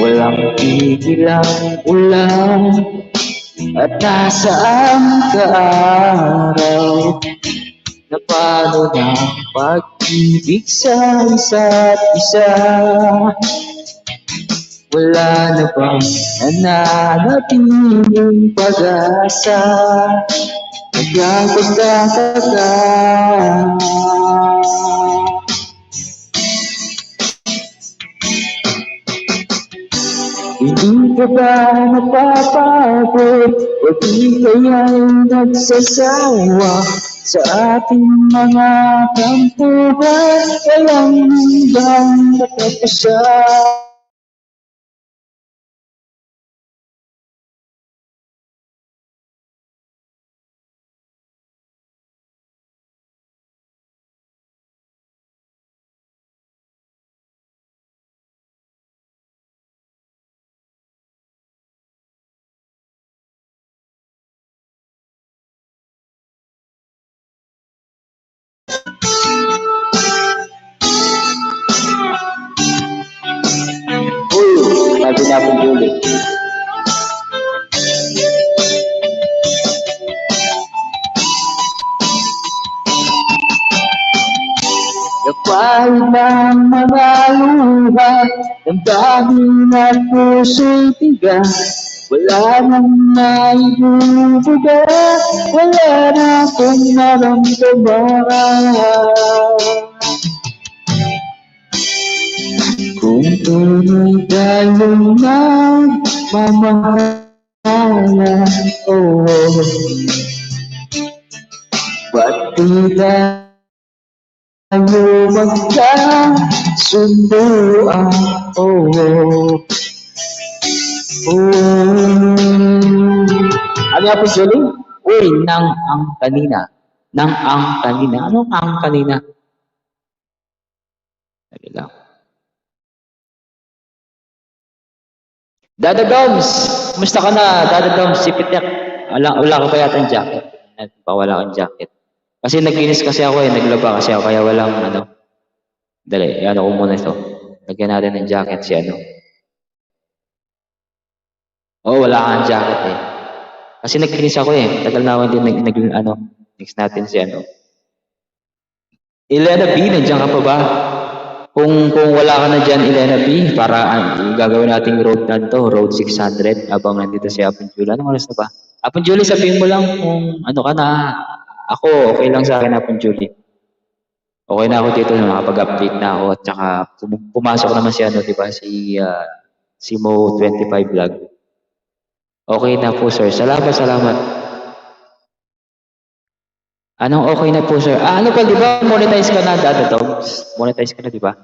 Walang tigil ang ulan, at nasaan ka araw? Na paano na pag-ibig sa isa't isa? Wala na bang nananatiling pag-asa? Nagkakagtataka. Hindi ka ba napapagod o di kaya'y nagsasawa sa ating mga tampuhan walang hanggang katapusan? Uy, sabi na po Julie. Napahid ng mga luha, ang dami na puso'y tiga. Wala nang maibubuga, wala na akong naramdaman. Kung tunay tayong nagmamahalan, oh, ba't di tayo magkasunduan? Oh, ano nga po, Jolie? Uy, nang ang kanina. Nang ang kanina. Ano ang kanina? Dali lang. Dada Doms! Kumusta ka na, Dada Doms? Sipitek. Wala ka ba yata yung jacket? Wala akong jacket. Kasi naglinis kasi ako eh. Naglaba kasi ako. Kaya walang ano. Dali, ano ko muna ito. Lagyan natin ng jacket si ano. Oo, wala kang jacket eh. Kasi naglinis ako eh. Tagal na ako hindi next natin si ano. Elena B, nandiyan ka pa ba? Kung wala ka na dyan, Elena B, para gagawin nating road na to, road 600, habang nandito si Apon Julie. Anong oras na ba? Apon Julie, sabihin mo lang kung ano ka na. Ako, okay lang sa akin, Apon Julie. Okay na ako dito, nakapag-update na ako, at saka pumasok naman si ano, di ba, si Mo 25 Vlog. Okay na po, sir. Salamat. Anong okay na po, sir? Ano pa, di ba? Monetize ka na, Dada Dogs? Monetize ka na, di ba?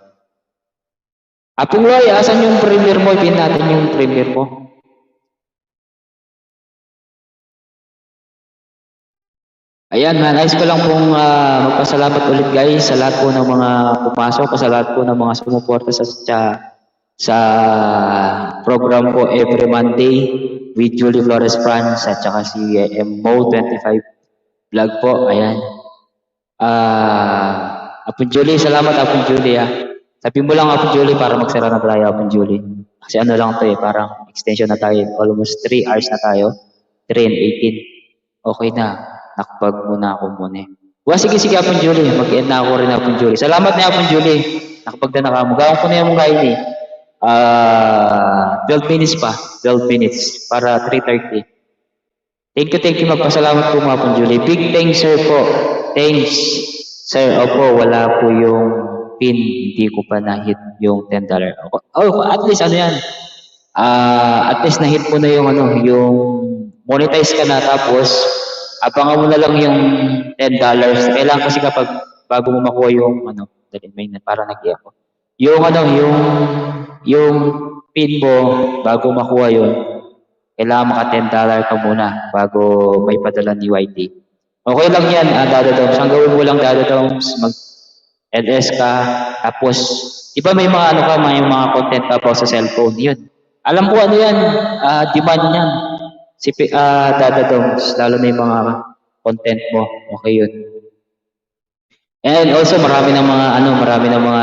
Apong Roy, asan yung premiere mo? Pin natin yung premiere mo. Ayan, nais ko lang pong magpasalamat ulit guys sa lahat po ng mga pumasok, sa lahat po ng mga sumuporta sa program ko every Monday with Julie Flores Franz at saka si Mo25 Vlog po. Ayan. Apon Julie, salamat Apon Julie ah. Sabi mo lang Apon Julie para magsara na tayo Apon Julie. Kasi ano lang to eh, parang extension na tayo. Almost 3 hours na tayo. 3 and 18. Okay na. Nakbag muna ako muna eh. Sige, sige, Apon Julie. Mag-end na ako rin, Apon Julie. Salamat na, Apon Julie. Nakapagdana ka mo. Gawin ko na yung kain eh. 12 minutes pa. 12 minutes para 3:30. Thank you. Magpasalamat po mga Apon Julie. Big thanks, sir po. Thanks. Sir, opo, wala po yung pin. Hindi ko pa na-hit yung $10. Oh, at least ano yan. At least na-hit mo na yung yung monetize ka na tapos abangan mo na lang yung $10. Kailangan kasi kapag bago mo makuha yung may para nag-i-ako. Yung pin mo bago makuha yun, kailangan maka $10 ka muna bago may padala ni YT. Okay lang yan, Dada Doms. Ang gawin mo lang, Dada Doms, mag-LS ka, tapos, di ba may mga may mga content ka pa sa cellphone, yun. Alam ko ano yan, demand yan. Dada Doms, lalo na yung mga content mo, okay yun. And also, marami ng mga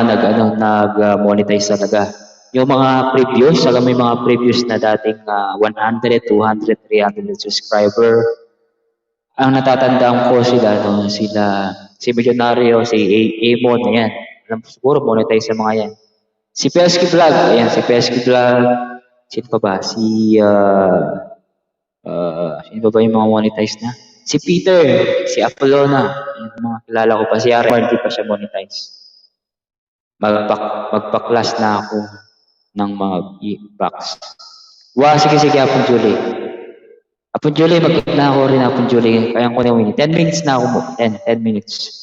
nag-monetize talaga. Yung mga previews, alam mo yung mga previews na dating 100, 200, 300 subscriber. Ang natatandaan ko si Milyonaryo, si Amon, ayan. Alam ko siguro, monetize sa mga yan. Si Pesky Vlog, ayan, si Pesky Vlog. Sino pa ba? Sino pa ba yung mga monetize na? Si Peter, si Apollona, yung mga kilala ko pa. Si Aaron, hindi pa siya monetize. Magpa-class na ako ng mga box. Sige, Apon Julie. Apon Julie, mag-hit na ako rin, Apon Julie. Kaya ko na yung 10 minutes na ako mo. 10 minutes.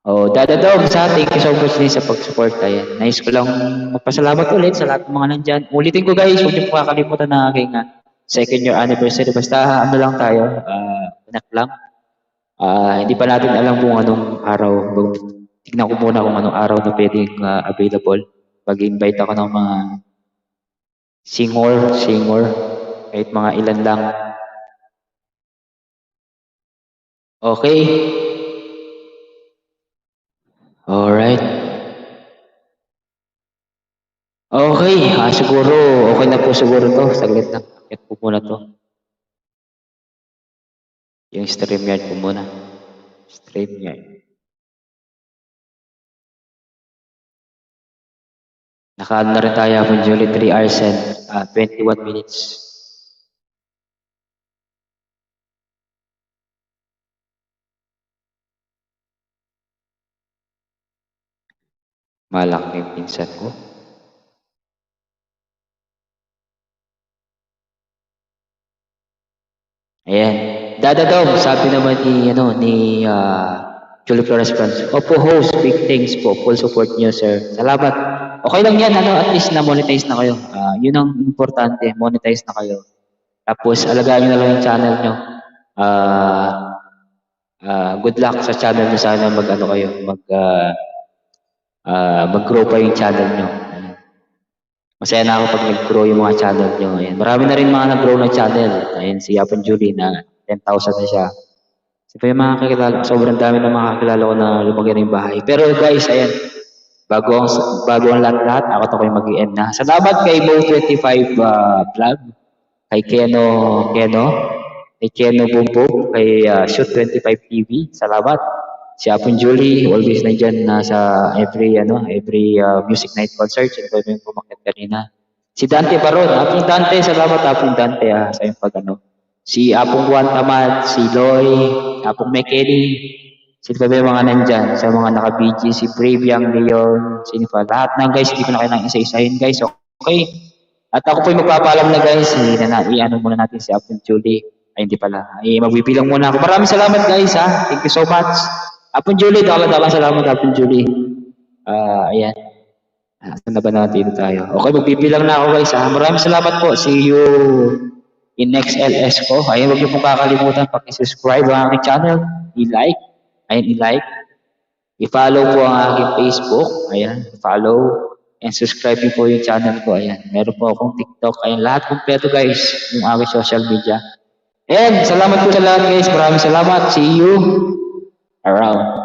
Dada Dom, thank you so much din sa pag-support. Ayan. Nice ko lang magpasalamat ulit sa lahat ng mga nandyan. Ulitin ko guys, huwag niyo po kakalimutan na aking second year anniversary. Basta lang tayo, anak lang. Hindi pa natin alam kung anong araw. Tignan ko muna kung anong araw na pwedeng available. Mag-invite ako ng mga singer, kahit mga ilan lang. Okay. Alright. Okay, siguro okay na po siguro to. Saglit lang. Akit po muna to. Yung StreamYard po muna. StreamYard. Nakaano na rin tayo po, Julie, 3 hours and 21 minutes. Malaki yung pinsan ko. Ayan. Dada Dom, sabi naman ni Julie Flores Franz. Opo, host, big thanks po. Full support niyo, sir. Salamat. Okay lang yan, at least na-monetize na kayo. Yun ang importante, monetize na kayo. Tapos, alagaan nyo na lang yung channel nyo. Good luck sa channel nyo. Sana mag-grow pa yung channel nyo. Masaya na ako pag nag-grow yung mga channel nyo. Ayan. Marami na rin mga nag-grow na channel. Ayan, si Apon Julie na 10,000 na siya. Kasi yung mga kakilala, sobrang dami ng mga kakilala ko na lumagay na yung bahay. Pero guys, ayan, bago ang lahat-lahat, ako to kayo mag-i-end na. Salamat kay Mo25 Vlog, kay Keno, kay Keno Bumbo, kay Shoot25 TV. Salamat. Si Apon Julie, always nandyan sa every music night concert. Sino ba yung pumakit kanina? Si Dante Baron. Apong Dante, salamat Apong Dante sa yung Si Apong Juan Tamad, si Loy, Apong Mekeli. Sino pa ba yung mga nandyan? Sa mga naka-BG, si Brave Young Leon, sino pa? Lahat na guys, hindi ko na kailangang isa-isahin guys. Okay? At ako po yung magpapaalam na guys. I-ano muna natin si Apong Julie. Ay, hindi pala. Magbibilang muna ako. Maraming salamat guys Thank you so much. Apong Julie, dalang salamat Apong Julie. Ayan. Saan na ba natin tayo? Okay, magbibilang na ako guys Maraming salamat po. See you in next LS ko. Ayan, huwag niyo pong kakalimutan pag-subscribe ang aking channel. I-like. I-follow po ang aking Facebook. Ayan, follow. And subscribe niyo po yung channel ko. Ayan, meron po akong TikTok. Ayan, lahat kompleto guys. Yung aking social media. And salamat po sa lahat guys. Maraming salamat. See you around.